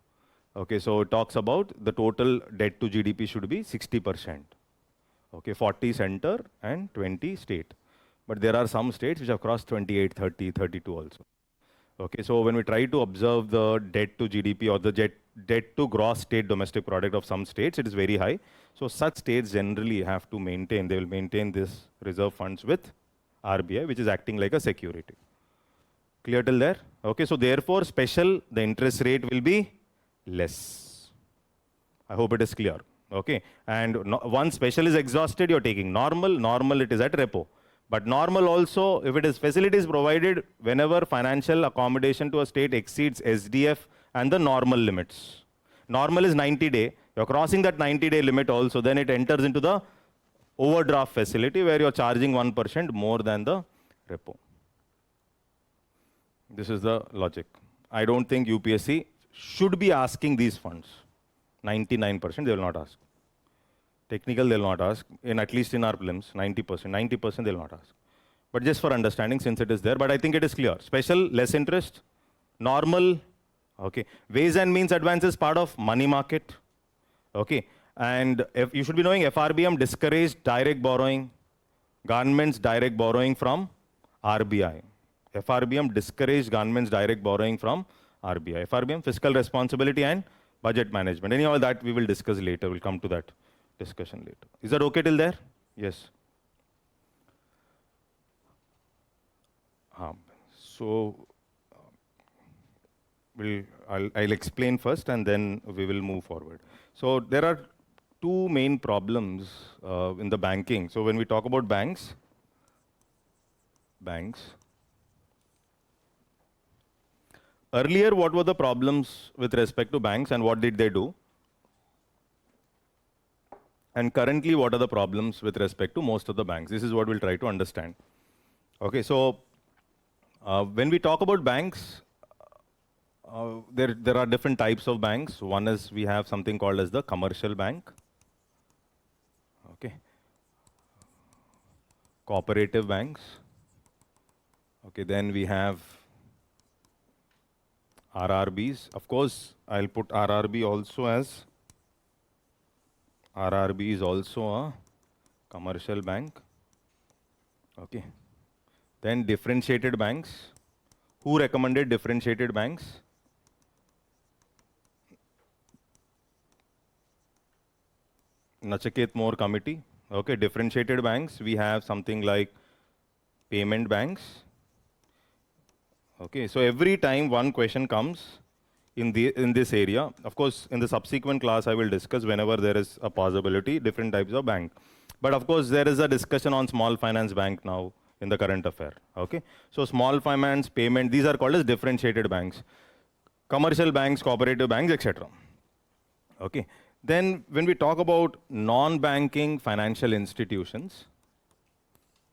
Okay, so it talks about the total debt to GDP should be 60%. Okay, 40 center and 20 state. But there are some states which have crossed 28, 30, 32 also. Okay, so when we try to observe the debt to GDP or the debt to gross state domestic product of some states, it is very high. So such states generally have to maintain, they will maintain this reserve funds with RBI, which is acting like a security. Clear till there? Okay, so therefore the interest rate will be less. I hope it is clear. Okay, and once special is exhausted, you're taking normal it is at repo. But normal also, if it is facilities provided whenever financial accommodation to a state exceeds SDF and the normal limits. Normal is 90-day. You're crossing that 90-day limit also, then it enters into the overdraft facility where you're charging 1% more than the repo. This is the logic. I don't think UPSC should be asking these funds. 99% they will not ask. Technical, they'll not ask, at least in our prelims, 90% they'll not ask. But just for understanding, since it is there, but I think it is clear. Special, less interest, normal, okay. Ways and means advance is part of money market, okay. And if you should be knowing FRBM discouraged direct borrowing, government's direct borrowing from RBI. FRBM discouraged government's direct borrowing from RBI. FRBM, fiscal responsibility and budget management. Anyhow, that we will discuss later, we'll come to that discussion later. Is that okay till there? Yes. So I'll explain first and then we will move forward. So there are two main problems in the banking. So when we talk about banks, earlier what were the problems with respect to banks and what did they do? And currently, what are the problems with respect to most of the banks? This is what we'll try to understand. Okay, so when we talk about banks, there are different types of banks. One is we have something called as the commercial bank. Okay. Cooperative banks. Okay, then we have RRBs. Of course, I'll put RRB also as RRB is also a commercial bank. Okay. Then differentiated banks. Who recommended differentiated banks? Nachiket Moore committee. Okay, differentiated banks. We have something like payment banks. Okay, so every time one question comes in this area, of course, in the subsequent class, I will discuss whenever there is a possibility, different types of bank. But of course, there is a discussion on small finance bank now in the current affair. Okay, so small finance, payment, these are called as differentiated banks. Commercial banks, cooperative banks, etc. Okay, then when we talk about non-banking financial institutions,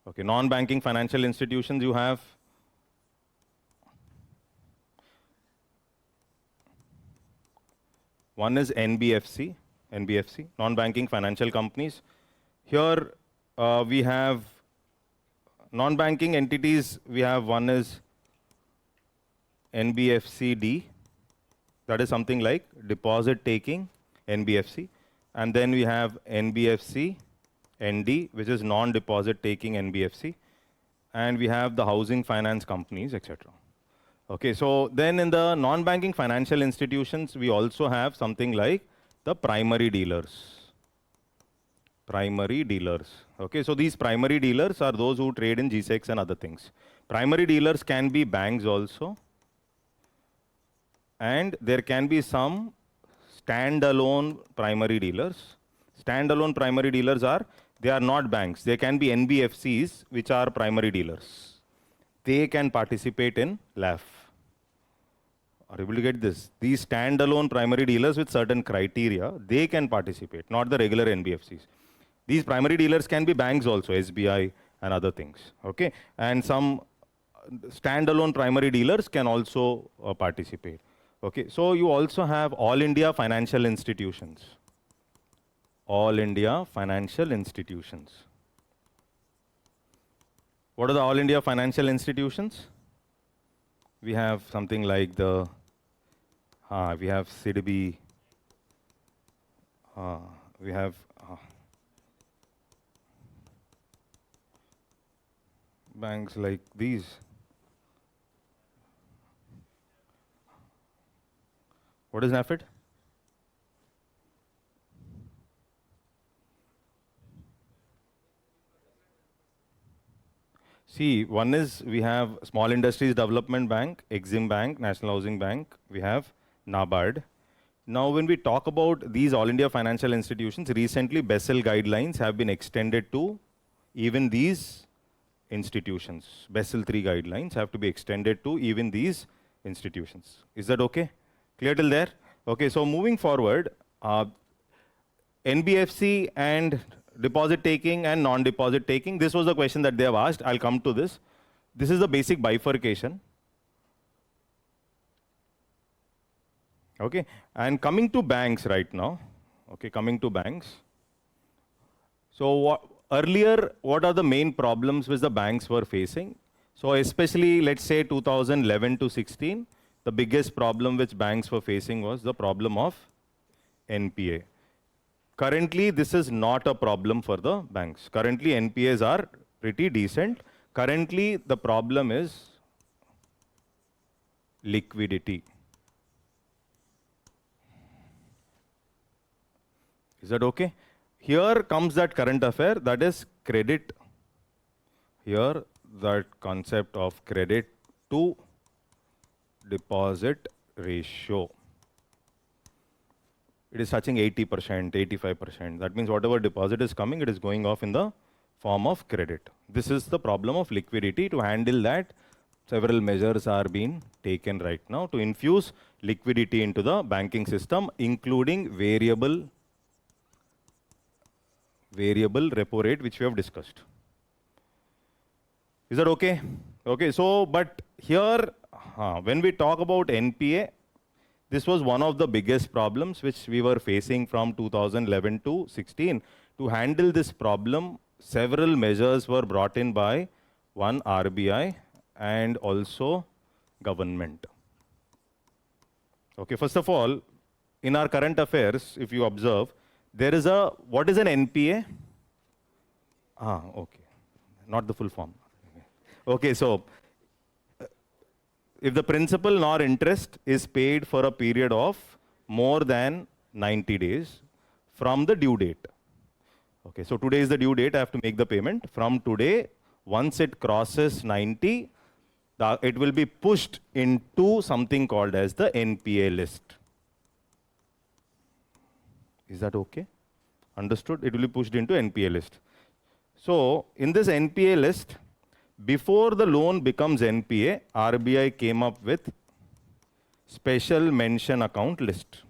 okay, non-banking financial institutions, you have one is NBFC, non-banking financial companies. Here we have non-banking entities. We have one is NBFCD, that is something like deposit taking NBFC, and then we have NBFC ND, which is non-deposit taking NBFC, and we have the housing finance companies, etc. Okay, so then in the non-banking financial institutions, we also have something like the primary dealers. Primary dealers. Okay, so these primary dealers are those who trade in G-Secs and other things. Primary dealers can be banks also, and there can be some standalone primary dealers. Standalone primary dealers they are not banks. They can be NBFCs, which are primary dealers. They can participate in LAF. Are you able to get this? These standalone primary dealers with certain criteria, they can participate, not the regular NBFCs. These primary dealers can be banks also, SBI and other things. Okay, and some standalone primary dealers can also participate. Okay, so you also have All India financial institutions. All India financial institutions. What are the All India financial institutions? We have something like we have CDB, we have banks like these. What is NAFID? See, one is we have Small Industries Development Bank, Exim Bank, National Housing Bank, we have NABARD. Now, when we talk about these All India financial institutions, recently BESL guidelines have been extended to even these institutions. BESL 3 guidelines have to be extended to even these institutions. Is that okay? Clear till there? Okay, so moving forward, NBFC and deposit taking and non-deposit taking, this was the question that they have asked. I'll come to this. This is the basic bifurcation. Okay, and coming to banks right now. Okay, coming to banks. So earlier, what are the main problems which the banks were facing? So especially, let's say 2011 to 16, the biggest problem which banks were facing was the problem of NPA. Currently, this is not a problem for the banks. Currently, NPAs are pretty decent. Currently, the problem is liquidity. Is that okay? Here comes that current affair, that is credit. Here, that concept of credit to deposit ratio. It is touching 80%, 85%. That means whatever deposit is coming, it is going off in the form of credit. This is the problem of liquidity. To handle that, several measures are being taken right now to infuse liquidity into the banking system, including variable repo rate, which we have discussed. Is that okay? Okay, so, but here, when we talk about NPA, this was one of the biggest problems which we were facing from 2011 to 16. To handle this problem, several measures were brought in by one RBI and also government. Okay, first of all, in our current affairs, if you observe, there is what is an NPA? Okay, not the full form. Okay, so if the principal nor interest is paid for a period of more than 90 days from the due date. Okay, so today is the due date, I have to make the payment. From today, once it crosses 90, it will be pushed into something called as the NPA list. Is that okay? Understood? It will be pushed into NPA list. So, in this NPA list, before the loan becomes NPA, RBI came up with special mention account list,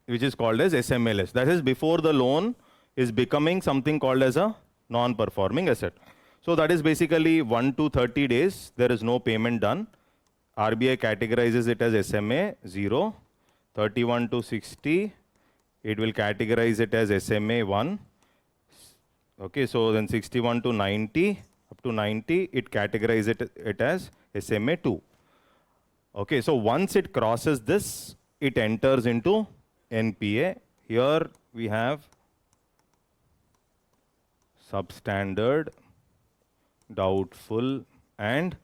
which is called as SMA list. That is before the loan is becoming something called as a non-performing asset. So that is basically 1 to 30 days, there is no payment done. RBI categorizes it as SMA 0, 31 to 60, it will categorize it as SMA 1. Okay, so then 61 to 90, up to 90, it categorizes it as SMA 2. Okay, so once it crosses this, it enters into NPA. Here we have substandard, doubtful, and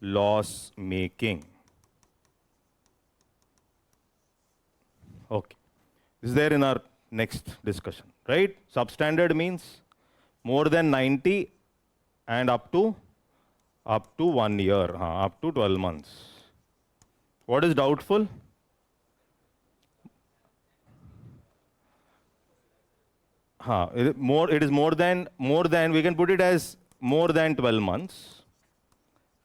loss making. Okay. This is there in our next discussion, right? Substandard means more than 90 and up to 1 year, up to 12 months. What is doubtful? It is more than, we can put it as more than 12 months.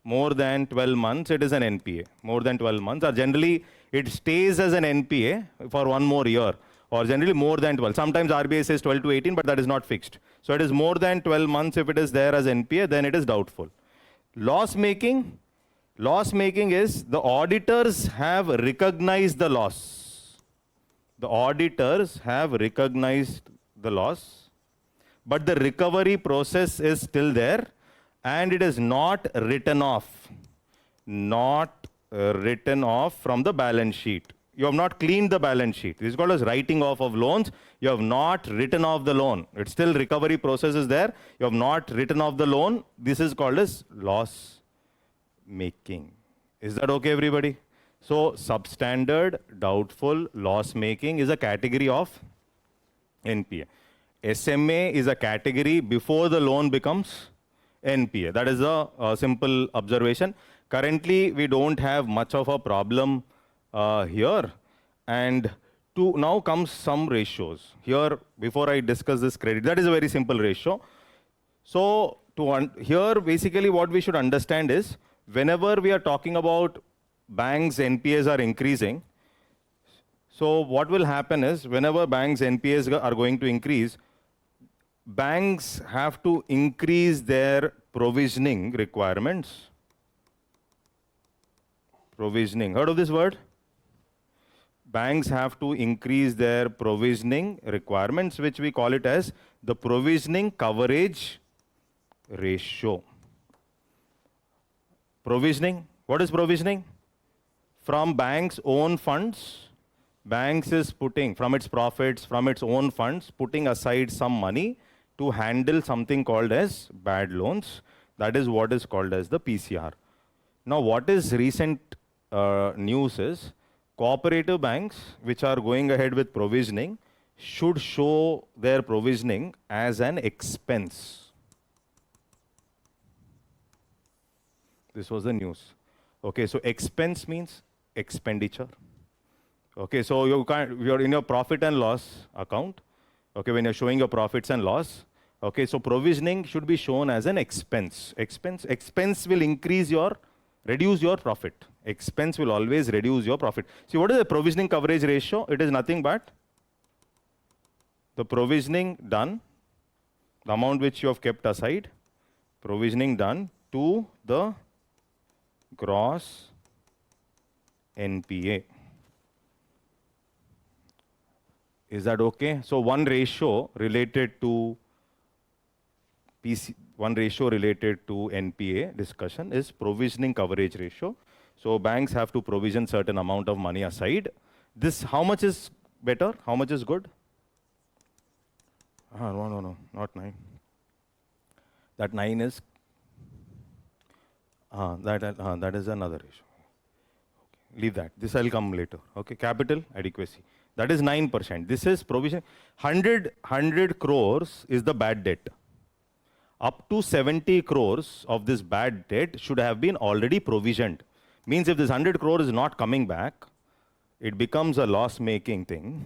More than 12 months, it is an NPA. More than 12 months, or generally it stays as an NPA for 1 more year, or generally more than 12. Sometimes RBI says 12 to 18, but that is not fixed. So it is more than 12 months. If it is there as NPA, then it is doubtful. Loss making is the auditors have recognized the loss. The auditors have recognized the loss, but the recovery process is still there and it is not written off. Written off from the balance sheet. You have not cleaned the balance sheet. This is called as writing off of loans. You have not written off the loan. It's still recovery process is there. You have not written off the loan. This is called as loss making. Is that okay, everybody? So substandard, doubtful, loss making is a category of NPA. SMA is a category before the loan becomes NPA. That is a simple observation. Currently, we don't have much of a problem here. And now comes some ratios. Here, before I discuss this credit, that is a very simple ratio. So here, basically what we should understand is, whenever we are talking about banks' NPAs are increasing, so what will happen is, whenever banks' NPAs are going to increase, banks have to increase their provisioning requirements. Provisioning. Heard of this word? Banks have to increase their provisioning requirements, which we call it as the provisioning coverage ratio. Provisioning. What is provisioning? From banks' own funds, banks is putting from its profits, from its own funds, putting aside some money to handle something called as bad loans. That is what is called as the PCR. Now, what is recent news is, cooperative banks which are going ahead with provisioning should show their provisioning as an expense. This was the news. Okay, so expense means expenditure. Okay, so you're in your profit and loss account. Okay, when you're showing your profits and loss. Okay, so provisioning should be shown as an expense. Expense will reduce your profit. Expense will always reduce your profit. See, what is the provisioning coverage ratio? It is nothing but the provisioning done, the amount which you have kept aside, provisioning done to the gross NPA. Is that okay? So one ratio related to NPA discussion is provisioning coverage ratio. So banks have to provision certain amount of money aside. This, how much is better? How much is good? No, not 9. That 9 is, that is another ratio. Okay, leave that. This I'll come later. Okay, capital adequacy. That is 9%. This is provision. 100 crores is the bad debt. Up to 70 crores of this bad debt should have been already provisioned. Means if this 100 crore is not coming back, it becomes a loss-making thing,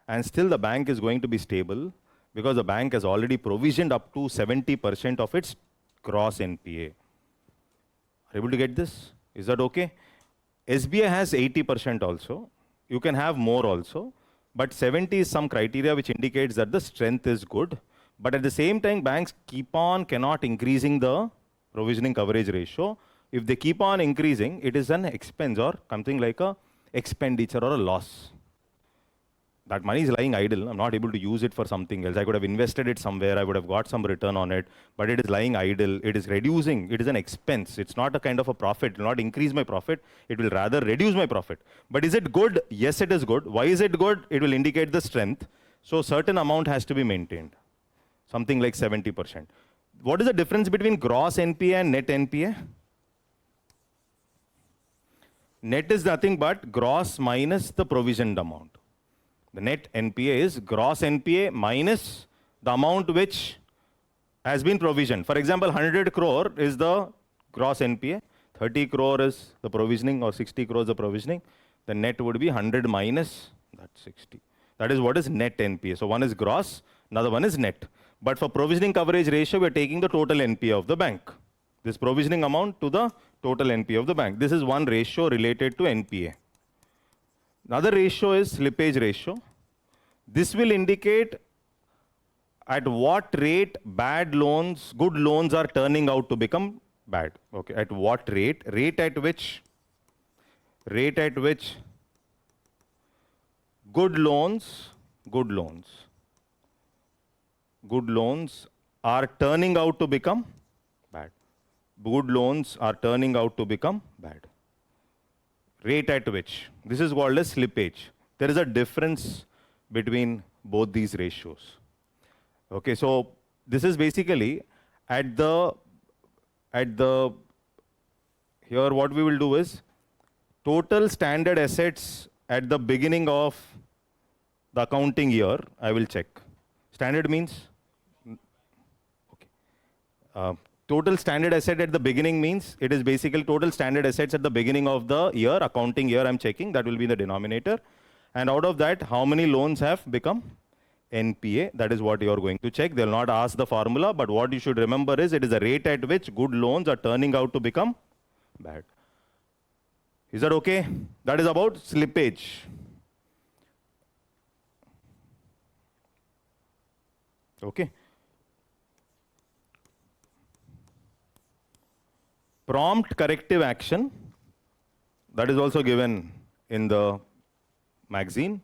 and still the bank is going to be stable because the bank has already provisioned up to 70% of its gross NPA. Are you able to get this? Is that okay? SBI has 80% also. You can have more also, but 70 is some criteria which indicates that the strength is good. But at the same time, banks cannot increasing the provisioning coverage ratio. If they keep on increasing, it is an expense or something like a expenditure or a loss. That money is lying idle. I'm not able to use it for something else. I could have invested it somewhere. I would have got some return on it, but it is lying idle. It is reducing. It is an expense. It's not a kind of a profit. It will not increase my profit. It will rather reduce my profit. But is it good? Yes, it is good. Why is it good? It will indicate the strength. So certain amount has to be maintained. something like 70%. What is the difference between gross NPA and net NPA? Net is nothing but gross minus the provisioned amount. The net NPA is gross NPA minus the amount which has been provisioned. For example, 100 crore is the gross NPA, 30 crore is the provisioning, or 60 crore is the provisioning. The net would be 100 minus that 60. That is what is net NPA. So one is gross, another one is net. But for provisioning coverage ratio, we are taking the total NPA of the bank. This provisioning amount to the total NPA of the bank. This is one ratio related to NPA. Another ratio is slippage ratio. This will indicate at what rate bad loans, good loans are turning out to become bad. Okay, at what rate? Rate at which good loans are turning out to become bad. Good loans are turning out to become bad. Rate at which. This is called as slippage. There is a difference between both these ratios. Okay, so this is basically at the here what we will do is total standard assets at the beginning of the accounting year, I will check. Standard means? Okay. Total standard asset at the beginning means it is basically total standard assets at the beginning of the year, accounting year I'm checking, that will be the denominator. And out of that, how many loans have become NPA? That is what you are going to check. They will not ask the formula, but what you should remember is it is the rate at which good loans are turning out to become bad. Is that okay? That is about slippage. Okay. Prompt corrective action, that is also given in the magazine.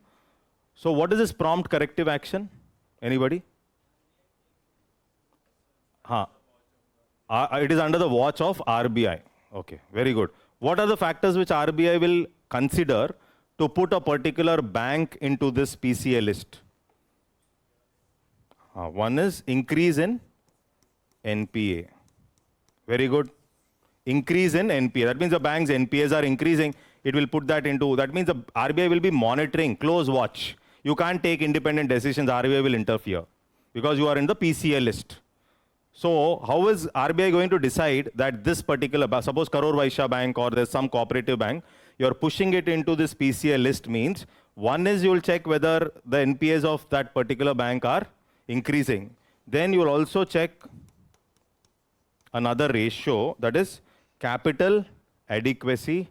So what is this prompt corrective action? Anybody? It is under the watch of RBI. Okay, very good. What are the factors which RBI will consider to put a particular bank into this PCA list? One is increase in NPA. Very good. Increase in NPA. That means the bank's NPAs are increasing. It will put that into, that means the RBI will be monitoring, close watch. You can't take independent decisions, RBI will interfere because you are in the PCA list. So how is RBI going to decide that this particular, suppose Karor Vaishya Bank or there's some cooperative bank, you're pushing it into this PCA list means, one is you will check whether the NPAs of that particular bank are increasing. Then you will also check another ratio, that is capital adequacy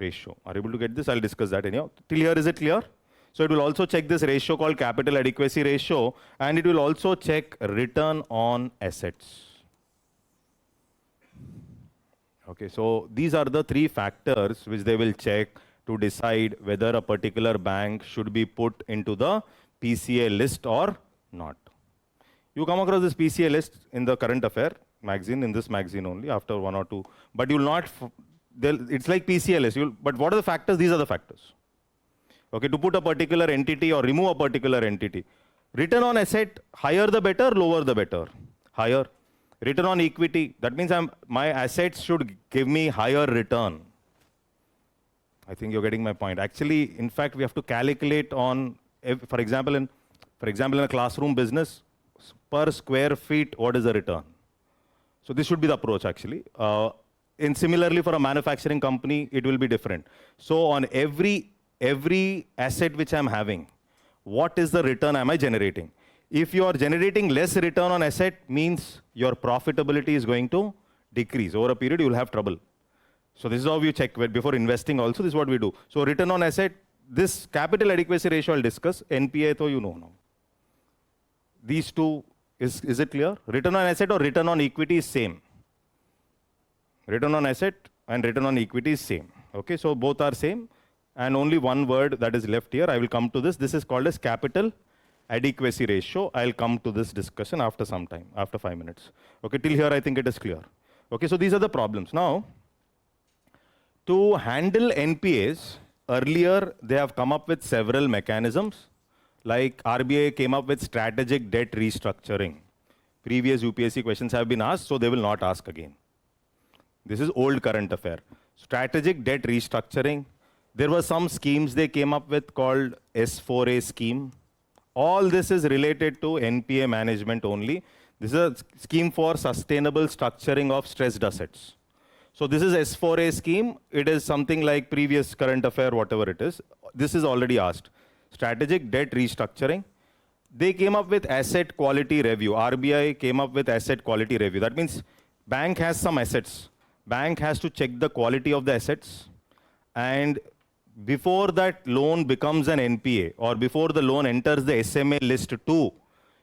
ratio. Are you able to get this? I'll discuss that anyhow. Till here, is it clear? So it will also check this ratio called capital adequacy ratio, and it will also check return on assets. Okay, so these are the three factors which they will check to decide whether a particular bank should be put into the PCA list or not. You come across this PCA list in the current affair magazine, in this magazine only, after one or two, but you will not, it's like PCA list, but what are the factors? These are the factors. Okay, to put a particular entity or remove a particular entity. Return on asset, higher the better, lower the better? Higher. Return on equity, that means my assets should give me higher return. I think you're getting my point. Actually, in fact, we have to calculate on, for example, in a classroom business, per square feet, what is the return? So this should be the approach actually. And similarly for a manufacturing company, it will be different. So on every asset which I'm having, what is the return am I generating? If you are generating less return on asset, means your profitability is going to decrease. Over a period, you will have trouble. So this is how we check before investing also, this is what we do. So return on asset, this capital adequacy ratio I'll discuss, NPA though you know now. These two, is it clear? Return on asset or return on equity is same. Return on asset and return on equity is same. Okay, so both are same. And only one word that is left here, I will come to this. This is called as capital adequacy ratio. I'll come to this discussion after some time, after 5 minutes. Okay, till here I think it is clear. Okay, so these are the problems. Now, to handle NPAs, earlier they have come up with several mechanisms. Like RBI came up with strategic debt restructuring. Previous UPSC questions have been asked, so they will not ask again. This is old current affair. Strategic debt restructuring. There were some schemes they came up with called S4A scheme. All this is related to NPA management only. This is a scheme for sustainable structuring of stressed assets. So this is S4A scheme. It is something like previous current affair, whatever it is. This is already asked. Strategic debt restructuring. They came up with asset quality review. RBI came up with asset quality review. That means bank has some assets. Bank has to check the quality of the assets. And before that loan becomes an NPA or before the loan enters the SMA list 2,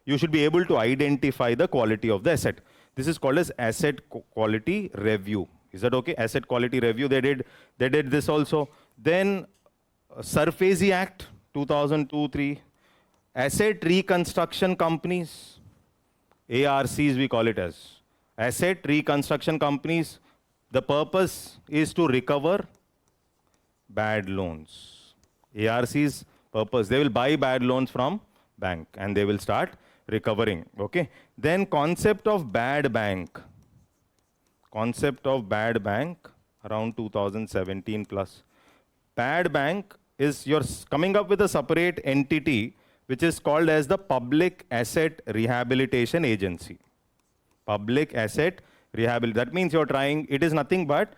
you should be able to identify the quality of the asset. This is called as asset quality review. Is that okay? Asset quality review, they did this also. Then SARFAESI Act 2002-3, asset reconstruction companies, ARCs we call it as. Asset reconstruction companies, the purpose is to recover bad loans. ARC's purpose, they will buy bad loans from bank and they will start recovering. Okay. Then concept of bad bank. Concept of bad bank around 2017 plus. Bad bank is you're coming up with a separate entity which is called as the Public Asset Rehabilitation Agency. Public Asset Rehabilitation. That means you're trying, it is nothing but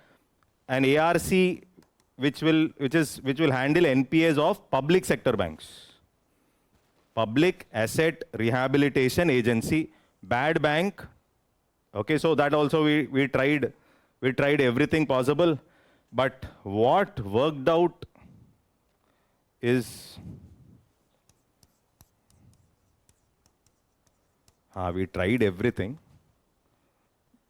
an ARC which will handle NPAs of public sector banks. Public Asset Rehabilitation Agency, bad bank. Okay, so that also we tried everything possible, but what worked out is we tried everything,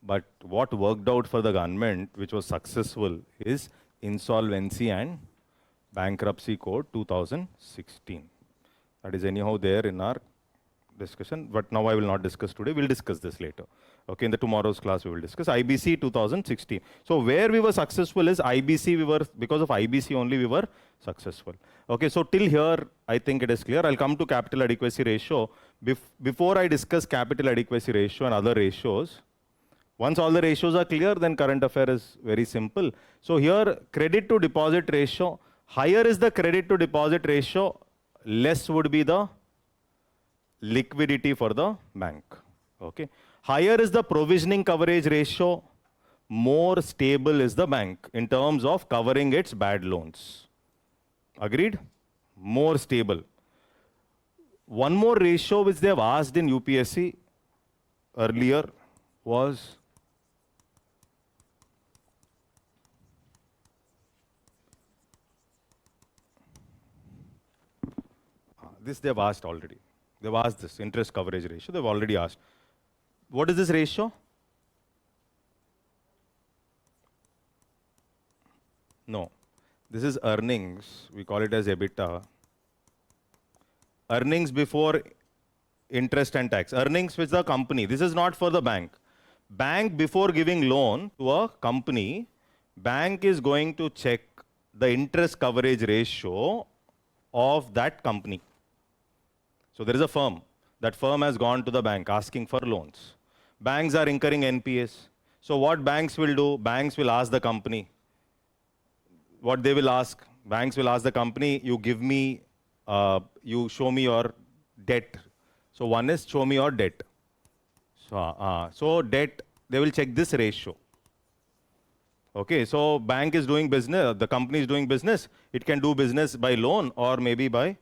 but what worked out for the government, which was successful, is Insolvency and Bankruptcy Code 2016. That is anyhow there in our discussion, but now I will not discuss today. We'll discuss this later. Okay, in the tomorrow's class we will discuss IBC 2016. So where we were successful is IBC. Because of IBC only we were successful. Okay, so till here I think it is clear. I'll come to capital adequacy ratio. Before I discuss capital adequacy ratio and other ratios, once all the ratios are clear, then current affair is very simple. So here, credit to deposit ratio, higher is the credit to deposit ratio, less would be the liquidity for the bank. Okay. Higher is the provisioning coverage ratio, more stable is the bank in terms of covering its bad loans. Agreed? More stable. One more ratio which they have asked in UPSC earlier was this they have asked already. They've asked this interest coverage ratio. They've already asked. What is this ratio? No. This is earnings. We call it as EBITDA. Earnings before interest and tax. Earnings with the company. This is not for the bank. Bank, before giving loan to a company, bank is going to check the interest coverage ratio of that company. So there is a firm. That firm has gone to the bank asking for loans. Banks are incurring NPAs. So what banks will do? Banks will ask the company. What they will ask? Banks will ask the company, you give me, you show me your debt. So one is show me your debt. So debt, they will check this ratio. Okay, so bank is doing business, the company is doing business. It can do business by loan or maybe by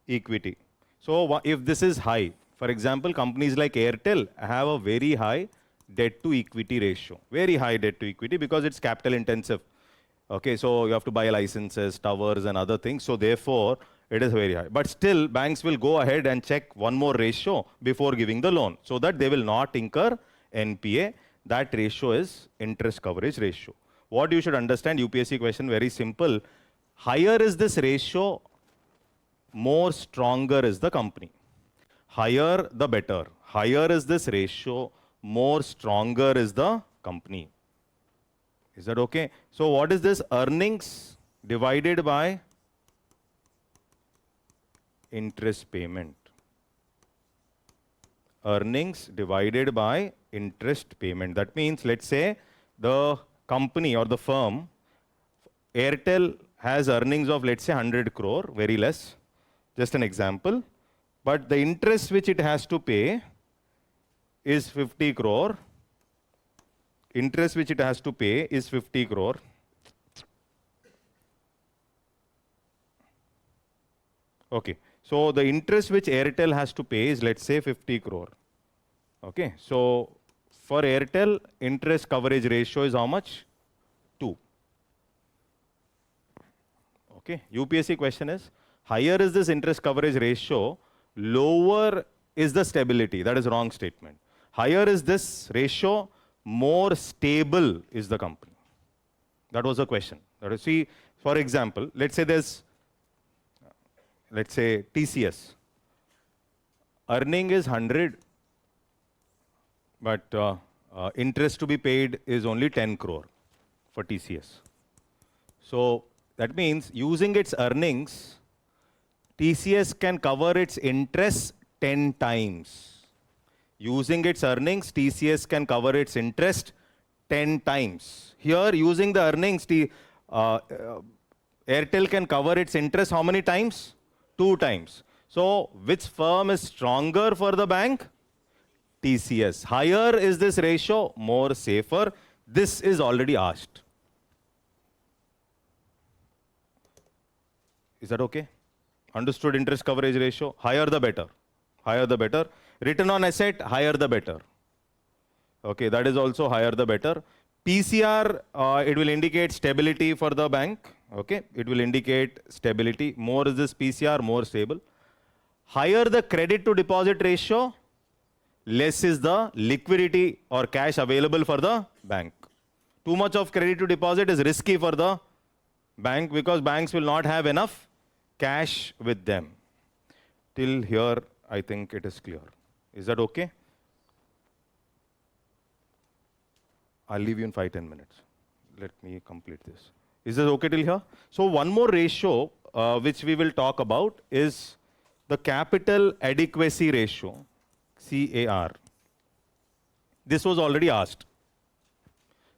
equity. So if this is high, for example, companies like Airtel have a very high debt to equity ratio, very high debt to equity because it's capital intensive. Okay, so you have to buy licenses, towers and other things. So therefore, it is very high. But still, banks will go ahead and check one more ratio before giving the loan so that they will not incur NPA. That ratio is interest coverage ratio. What you should understand, UPSC question, very simple. Higher is this ratio, more stronger is the company. Higher, the better. Higher is this ratio, more stronger is the company. Is that okay? So what is this? Earnings divided by interest payment. earnings divided by interest payment. That means, let's say the company or the firm, Airtel has earnings of, let's say, 100 crore, very less, just an example. But the interest which it has to pay is 50 crore. Interest which it has to pay is 50 crore. Okay, so the interest which Airtel has to pay is, let's say, 50 crore. Okay, so for Airtel, interest coverage ratio is how much? 2. Okay, UPSC question is, higher is this interest coverage ratio, lower is the stability. That is wrong statement. Higher is this ratio, more stable is the company. That was the question. That is, see, for example, let's say TCS. Earning is 100, but interest to be paid is only 10 crore for TCS. So that means using its earnings, TCS can cover its interest 10 times. Using its earnings, TCS can cover its interest 10 times. Here, using the earnings, Airtel can cover its interest how many times? 2 times. So, which firm is stronger for the bank? TCS. Higher is this ratio, more safer. This is already asked. Is that okay? Understood interest coverage ratio? Higher the better. Higher the better. Return on asset, higher the better. Okay, that is also higher the better. PCR, it will indicate stability for the bank. Okay, it will indicate stability. More is this PCR, more stable. Higher the credit to deposit ratio, less is the liquidity or cash available for the bank. Too much of credit to deposit is risky for the bank because banks will not have enough cash with them. Till here, I think it is clear. Is that okay? I'll leave you in 5-10 minutes. Let me complete this. Is this okay till here? So one more ratio which we will talk about is the capital adequacy ratio, CAR. This was already asked.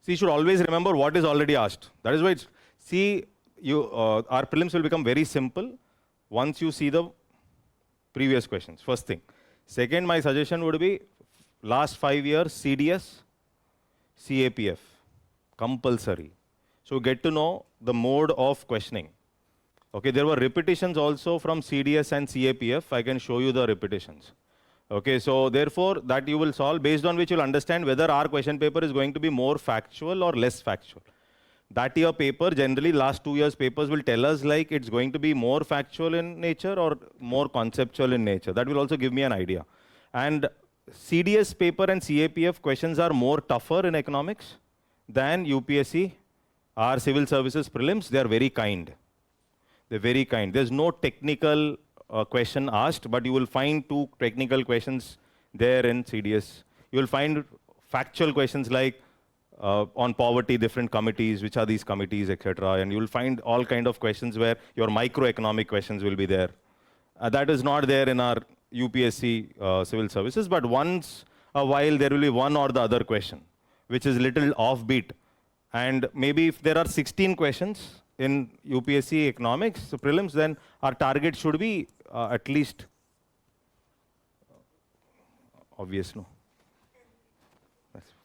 See, you should always remember what is already asked. That is why it's, see, our prelims will become very simple once you see the previous questions, first thing. Second, my suggestion would be last 5 years, CDS, CAPF, compulsory. So get to know the mode of questioning. Okay, there were repetitions also from CDS and CAPF. I can show you the repetitions. Okay, so therefore that you will solve based on which you will understand whether our question paper is going to be more factual or less factual. That year paper, generally last 2 years papers will tell us like it's going to be more factual in nature or more conceptual in nature. That will also give me an idea. And CDS paper and CAPF questions are more tougher in economics than UPSC. Our civil services prelims, they are very kind. They're very kind. There's no technical question asked, but you will find 2 technical questions there in CDS. You will find factual questions like on poverty, different committees, which are these committees, etc. And you will find all kind of questions where your microeconomic questions will be there. That is not there in our UPSC civil services, but once a while there will be one or the other question, which is little offbeat. And maybe if there are 16 questions in UPSC economics, so prelims, then our target should be at least, obvious, no?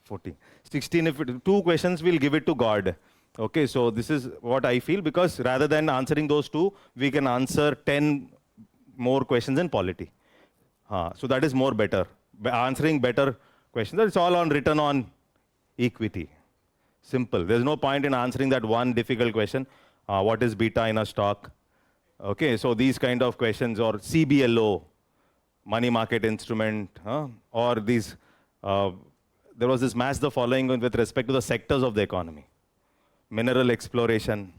14. 16, if 2 questions, we'll give it to God. Okay, so this is what I feel, because rather than answering those 2, we can answer 10 more questions in polity. So that is more better. Answering better questions. It's all on written on equity. Simple. There's no point in answering that one difficult question. What is beta in a stock? Okay, so these kind of questions, or CBLO, money market instrument, or these, there was this match the following with respect to the sectors of the economy. Mineral exploration,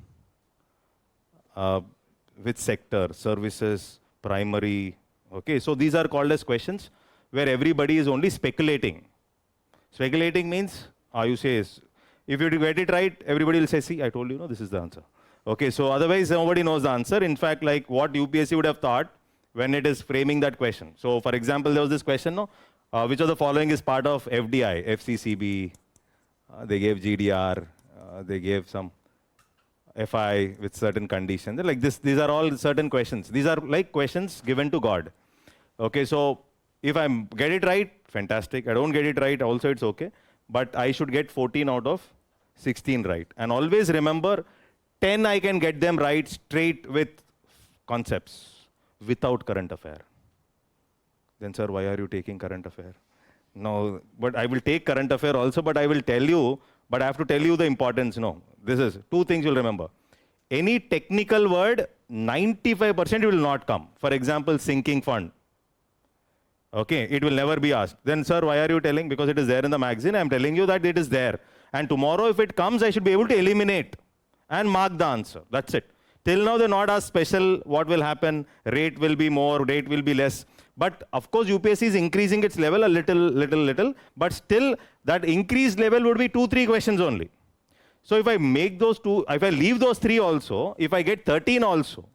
which sector, services, primary. Okay, so these are called as questions where everybody is only speculating. Speculating means, you say, if you get it right, everybody will say, see, I told you, no, this is the answer. Okay, so otherwise nobody knows the answer. In fact, like what UPSC would have thought when it is framing that question. So for example, there was this question, no, Which of the following is part of FDI, FCCB? They gave GDR. They gave some FI with certain conditions. Like this, these are all certain questions. These are like questions given to God. Okay, so if I get it right, fantastic. I don't get it right, also it's okay. But I should get 14 out of 16 right. And always remember, 10 I can get them right straight with concepts, without current affair. Then sir, why are you taking current affair? No, but I will take current affair also, but I will tell you, but I have to tell you the importance. No, this is two things you'll remember. Any technical word, 95% will not come. For example, sinking fund. Okay, it will never be asked. Then sir, why are you telling? Because it is there in the magazine. I am telling you that it is there. And tomorrow if it comes, I should be able to eliminate and mark the answer. That's it. Till now, they're not asked special what will happen, rate will be more, rate will be less. But of course, UPSC is increasing its level a little, but still that increased level would be 2-3 questions only. So if I make those two, if I leave those 3 also, if I get 13 also,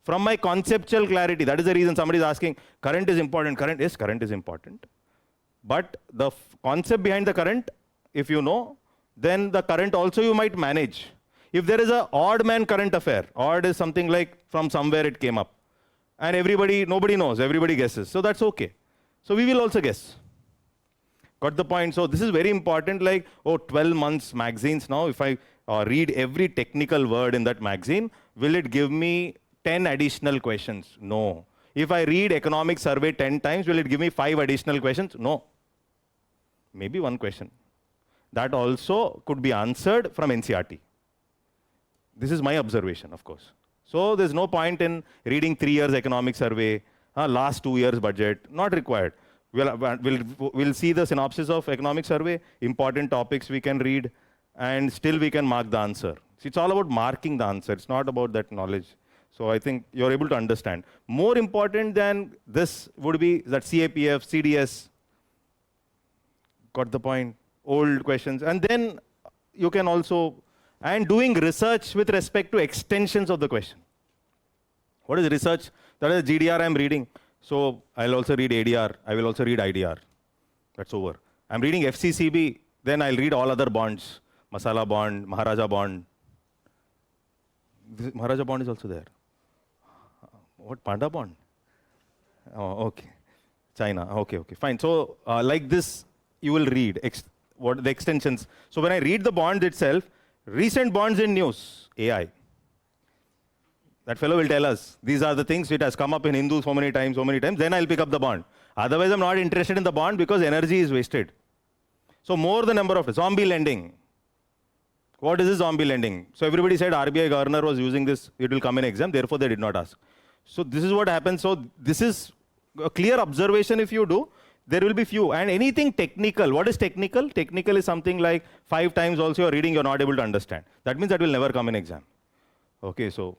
from my conceptual clarity, that is the reason somebody is asking, current is important, current, yes, current is important. But the concept behind the current, if you know, then the current also you might manage. If there is an odd man current affair, odd is something like from somewhere it came up. And nobody knows, everybody guesses. So that's okay. So we will also guess. Got the point? So this is very important, like, 12 months magazines now. If I read every technical word in that magazine, will it give me 10 additional questions? No. If I read economic survey 10 times, will it give me 5 additional questions? No. Maybe 1 question. That also could be answered from NCERT. This is my observation, of course. So there's no point in reading 3 years economic survey, last 2 years budget, not required. We'll see the synopsis of economic survey, important topics we can read, and still we can mark the answer. See, it's all about marking the answer. It's not about that knowledge. So I think you're able to understand. More important than this would be that CAPF, CDS. Got the point? Old questions. And then you can also, and doing research with respect to extensions of the question. What is research? That is GDR I'm reading. So I'll also read ADR. I will also read IDR. That's over. I'm reading FCCB. Then I'll read all other bonds. Masala bond, Maharaja bond. Maharaja bond is also there. What, Panda bond? Oh, okay. China. Okay, okay, fine. So like this, you will read what the extensions. So when I read the bond itself, recent bonds in news, AI. That fellow will tell us, these are the things which has come up in Hindu so many times, then I'll pick up the bond. Otherwise, I'm not interested in the bond because energy is wasted. So more the number of zombie lending. What is this zombie lending? So everybody said RBI governor was using this, it will come in exam, therefore they did not ask. So this is what happens. So this is a clear observation if you do. There will be few. And anything technical, what is technical? Technical is something like 5 times also you're reading, you're not able to understand. That means that will never come in exam. Okay, so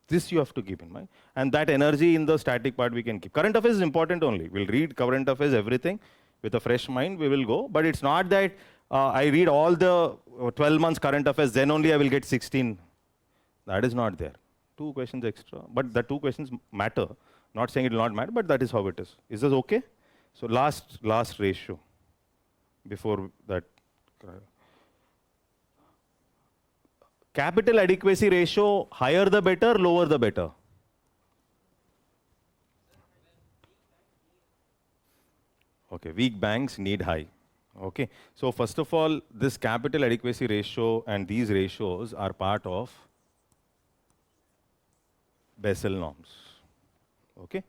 this you have to keep in mind. And that energy in the static part we can keep. Current affairs is important only. We'll read current affairs, everything. With a fresh mind, we will go. But it's not that I read all the 12 months current affairs, then only I will get 16. That is not there. 2 questions extra. But the 2 questions matter. Not saying it will not matter, but that is how it is. Is this okay? So last ratio before that. Capital adequacy ratio, higher the better, lower the better? Okay, weak banks need high. Okay, so first of all, this capital adequacy ratio and these ratios are part of Basel norms. Okay,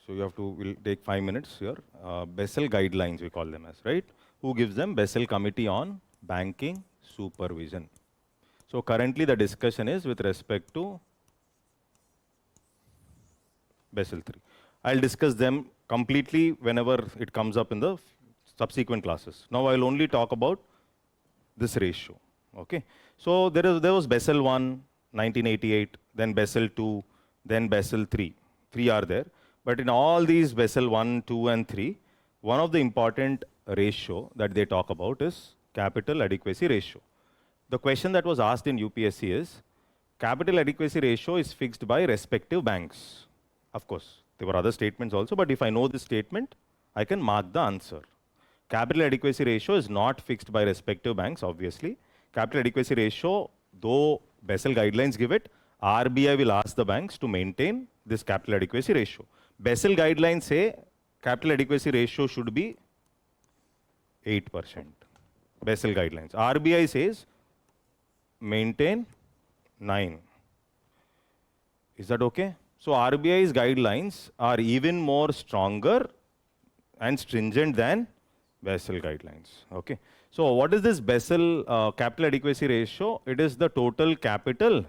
so you have to, we'll take 5 minutes here. Basel guidelines we call them as, right? Who gives them? Basel Committee on Banking Supervision. So currently the discussion is with respect to Basel III. I'll discuss them completely whenever it comes up in the subsequent classes. Now I'll only talk about this ratio. Okay. So there was Basel I, 1988, then Basel II, then Basel III. 3 are there. But in all these Basel I, II, and 3, one of the important ratio that they talk about is capital adequacy ratio. The question that was asked in UPSC is, capital adequacy ratio is fixed by respective banks. Of course, There were other statements also, but if I know this statement, I can mark the answer. Capital adequacy ratio is not fixed by respective banks, obviously. Capital adequacy ratio, though Basel guidelines give it, RBI will ask the banks to maintain this capital adequacy ratio. Basel guidelines say capital adequacy ratio should be 8%. Basel guidelines. RBI says maintain 9. Is that okay? So RBI's guidelines are even more stronger and stringent than Basel guidelines. Okay. So what is this Basel capital adequacy ratio? It is the total capital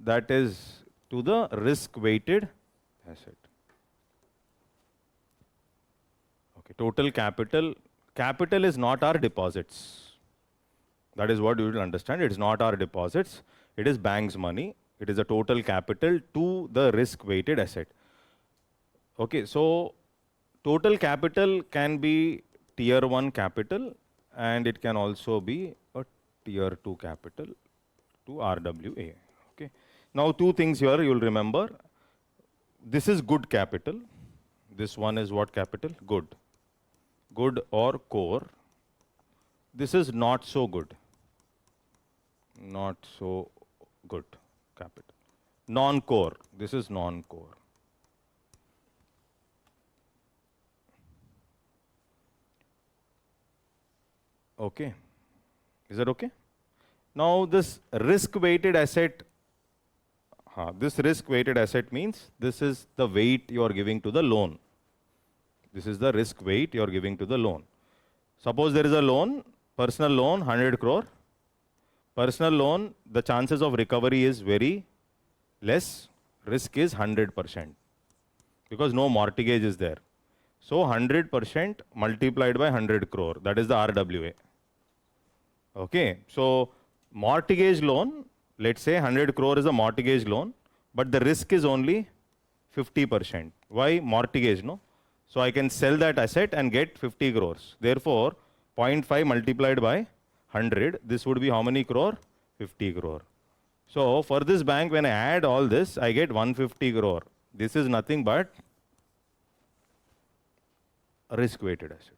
that is to the risk-weighted asset. Okay. Total capital. Capital is not our deposits. That is what you will understand. It is not our deposits. It is bank's money. It is a total capital to the risk-weighted asset. Okay. So total capital can be tier 1 capital, and it can also be a tier 2 capital to RWA. Okay. Now, two things here you will remember. This is good capital. This one is what capital? Good. Good or core. This is not so good. Not so good capital. Non-core. This is non-core. Okay. Is that okay? Now this risk-weighted asset, this risk-weighted asset means this is the weight you are giving to the loan. This is the risk weight you are giving to the loan. Suppose there is a loan, personal loan, 100 crore. Personal loan, the chances of recovery is very less. Risk is 100% because no mortgage is there. So 100% multiplied by 100 crore, that is the RWA. Okay, so mortgage loan, let's say 100 crore is a mortgage loan, but the risk is only 50%. Why? Mortgage, no? So I can sell that asset and get 50 crores. Therefore, 0.5 multiplied by 100, this would be how many crore? 50 crore. So for this bank, when I add all this, I get 150 crore. This is nothing but a risk-weighted asset.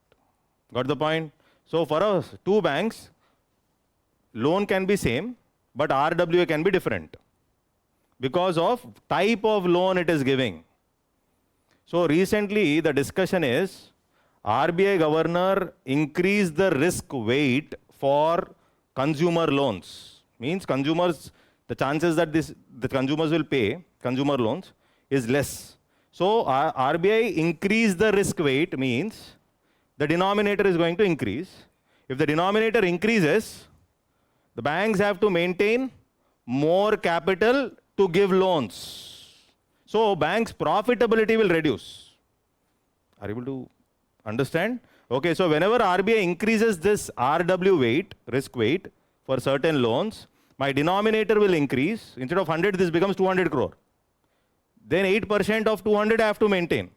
Got the point? So for us, two banks, loan can be same, but RWA can be different because of type of loan it is giving. So recently, the discussion is RBI governor increased the risk weight for consumer loans. Means consumers, the chances that the consumers will pay consumer loans is less. So RBI increased the risk weight means the denominator is going to increase. If the denominator increases, the banks have to maintain more capital to give loans. So banks' profitability will reduce. Are you able to understand? Okay, so whenever RBI increases this RW weight, risk weight, for certain loans, my denominator will increase. Instead of 100, this becomes 200 crore. Then 8% of 200 I have to maintain.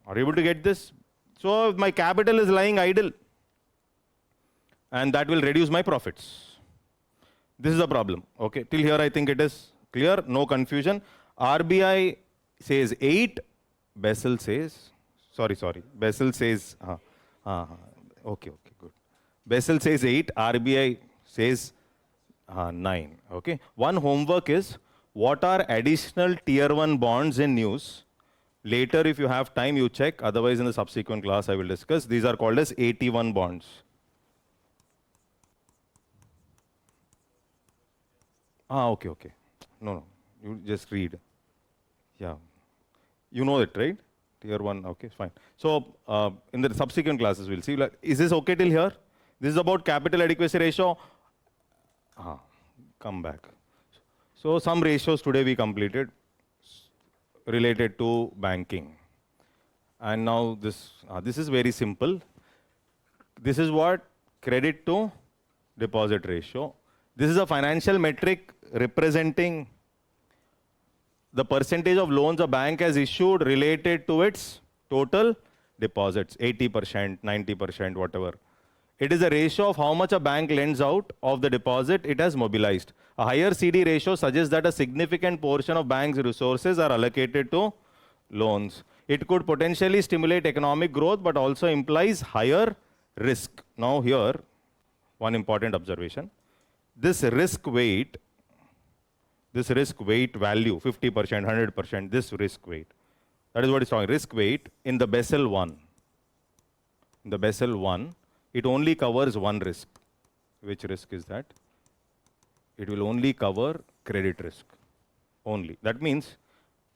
Are you able to get this? So my capital is lying idle. And that will reduce my profits. This is the problem. Okay, till here I think it is clear, no confusion. RBI says 8, Basel says, Basel says, okay, good. Basel says 8, RBI says 9. Okay. One homework is, what are additional tier 1 bonds in news? Later, if you have time, you check. Otherwise, in the subsequent class, I will discuss. These are called as AT1 bonds. Okay. No, you just read. Yeah. You know it, right? Tier 1, okay, fine. So, in the subsequent classes, we'll see. Like, is this okay till here? This is about capital adequacy ratio. Come back. So, some ratios today we completed related to banking. And now this is very simple. This is what? Credit to deposit ratio. This is a financial metric representing the percentage of loans a bank has issued related to its total deposits, 80%, 90%, whatever. It is a ratio of how much a bank lends out of the deposit it has mobilized. A higher CD ratio suggests that a significant portion of bank's resources are allocated to loans, it could potentially stimulate economic growth, but also implies higher risk. Now here, one important observation. This risk weight value, 50%, 100%, this risk weight, that is what is talking, risk weight in the Basel 1. In the Basel 1, it only covers one risk. Which risk is that? It will only cover credit risk only. That means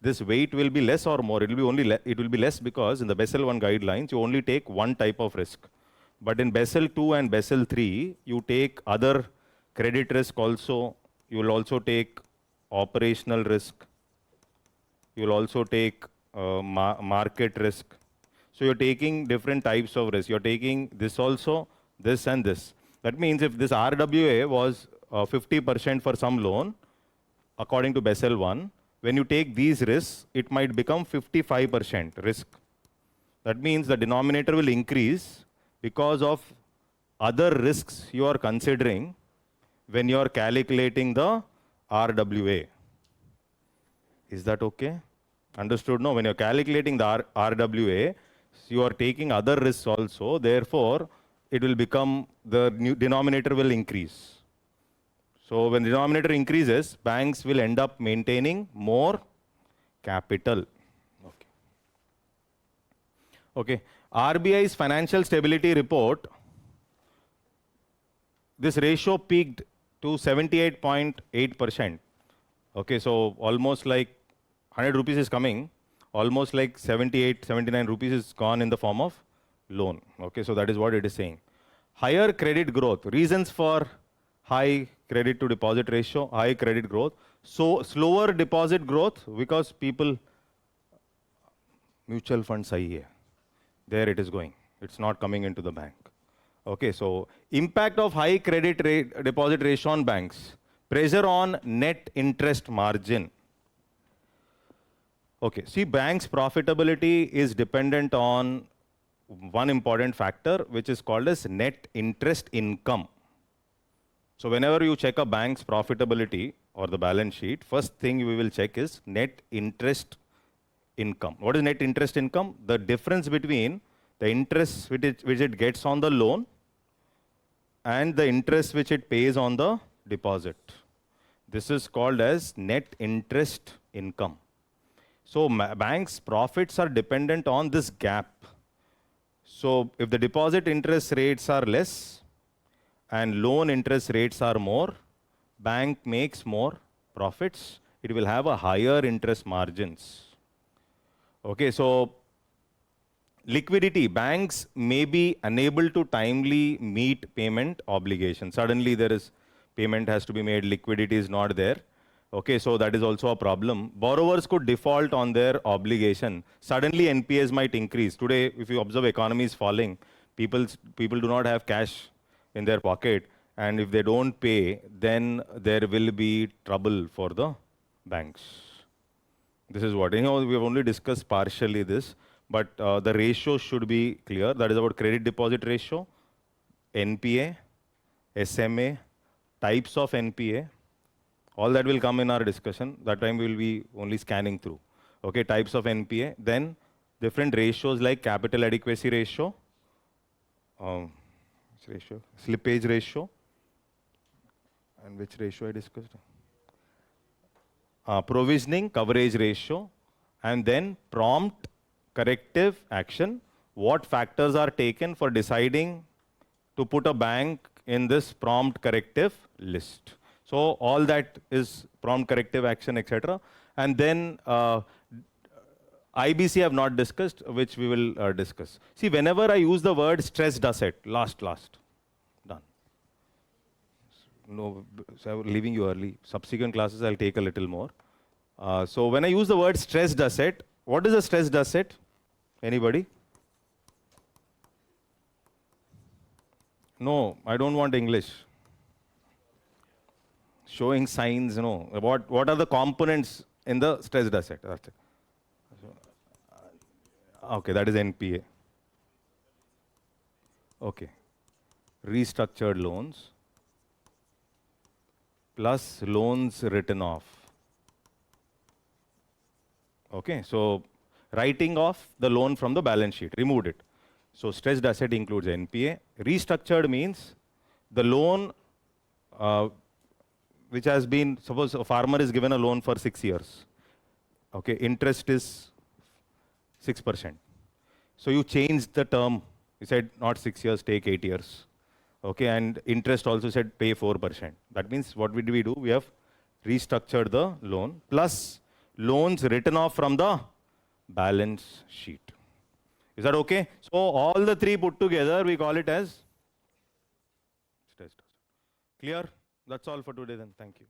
this weight will be less or more. It will be less because in the Basel 1 guidelines, you only take one type of risk. But in Basel 2 and Basel 3, you take other credit risk also. You will also take operational risk. You will also take market risk. So you're taking different types of risk. You're taking this also, this and this. That means if this RWA was 50% for some loan, according to Basel 1, when you take these risks, it might become 55% risk. That means the denominator will increase because of other risks you are considering when you are calculating the RWA. Is that okay? Understood? No, when you're calculating the RWA, you are taking other risks also. Therefore, it will become, the new denominator will increase. So when the denominator increases, banks will end up maintaining more capital. Okay. RBI's financial stability report, this ratio peaked to 78.8%. Okay, so almost like 100 rupees is coming, almost like 78, 79 rupees is gone in the form of loan. Okay, so that is what it is saying. Higher credit growth, reasons for high credit to deposit ratio, high credit growth. So slower deposit growth because people, mutual funds sahi hai. There it is going. It's not coming into the bank. Okay, so impact of high credit rate, deposit ratio on banks. Pressure on net interest margin. Okay, see, banks' profitability is dependent on one important factor, which is called as net interest income. So whenever you check a bank's profitability or the balance sheet, first thing we will check is net interest income. What is net interest income? The difference between the interest which it gets on the loan and the interest which it pays on the deposit. This is called as net interest income. So banks' profits are dependent on this gap. So if the deposit interest rates are less and loan interest rates are more, bank makes more profits. It will have a higher interest margins. Okay, so liquidity, banks may be unable to timely meet payment obligations. Suddenly there is payment has to be made, liquidity is not there. Okay, so that is also a problem. Borrowers could default on their obligation. Suddenly NPAs might increase. Today, if you observe economy is falling, people do not have cash in their pocket, and if they don't pay, then there will be trouble for the banks. This is what, we have only discussed partially this, but the ratio should be clear. That is about credit deposit ratio, NPA, SMA, types of NPA. All that will come in our discussion. That time we will be only scanning through. Okay, types of NPA. Then different ratios like capital adequacy ratio, slippage ratio, and which ratio I discussed? Provisioning coverage ratio, and then prompt corrective action. What factors are taken for deciding to put a bank in this prompt corrective list? So all that is prompt corrective action, etc. And then IBC I have not discussed, which we will discuss. See, whenever I use the word stressed asset, last, done. No, so I'm leaving you early. Subsequent classes I'll take a little more. So when I use the word stressed asset, what is a stressed asset? Anybody? No, I don't want English. Showing signs, no. What are the components in the stressed asset? Okay, that is NPA. Okay. Restructured loans plus loans written off. Okay, so writing off the loan from the balance sheet, removed it. So stressed asset includes NPA. Restructured means the loan which has been, suppose a farmer is given a loan for 6 years. Okay, interest is 6%. So you changed the term. You said not 6 years, take 8 years. Okay, and interest also said pay 4%. That means what did we do? We have restructured the loan plus loans written off from the balance sheet. Is that okay? So all the three put together, we call it as stressed asset. Clear? That's all for today then. Thank you.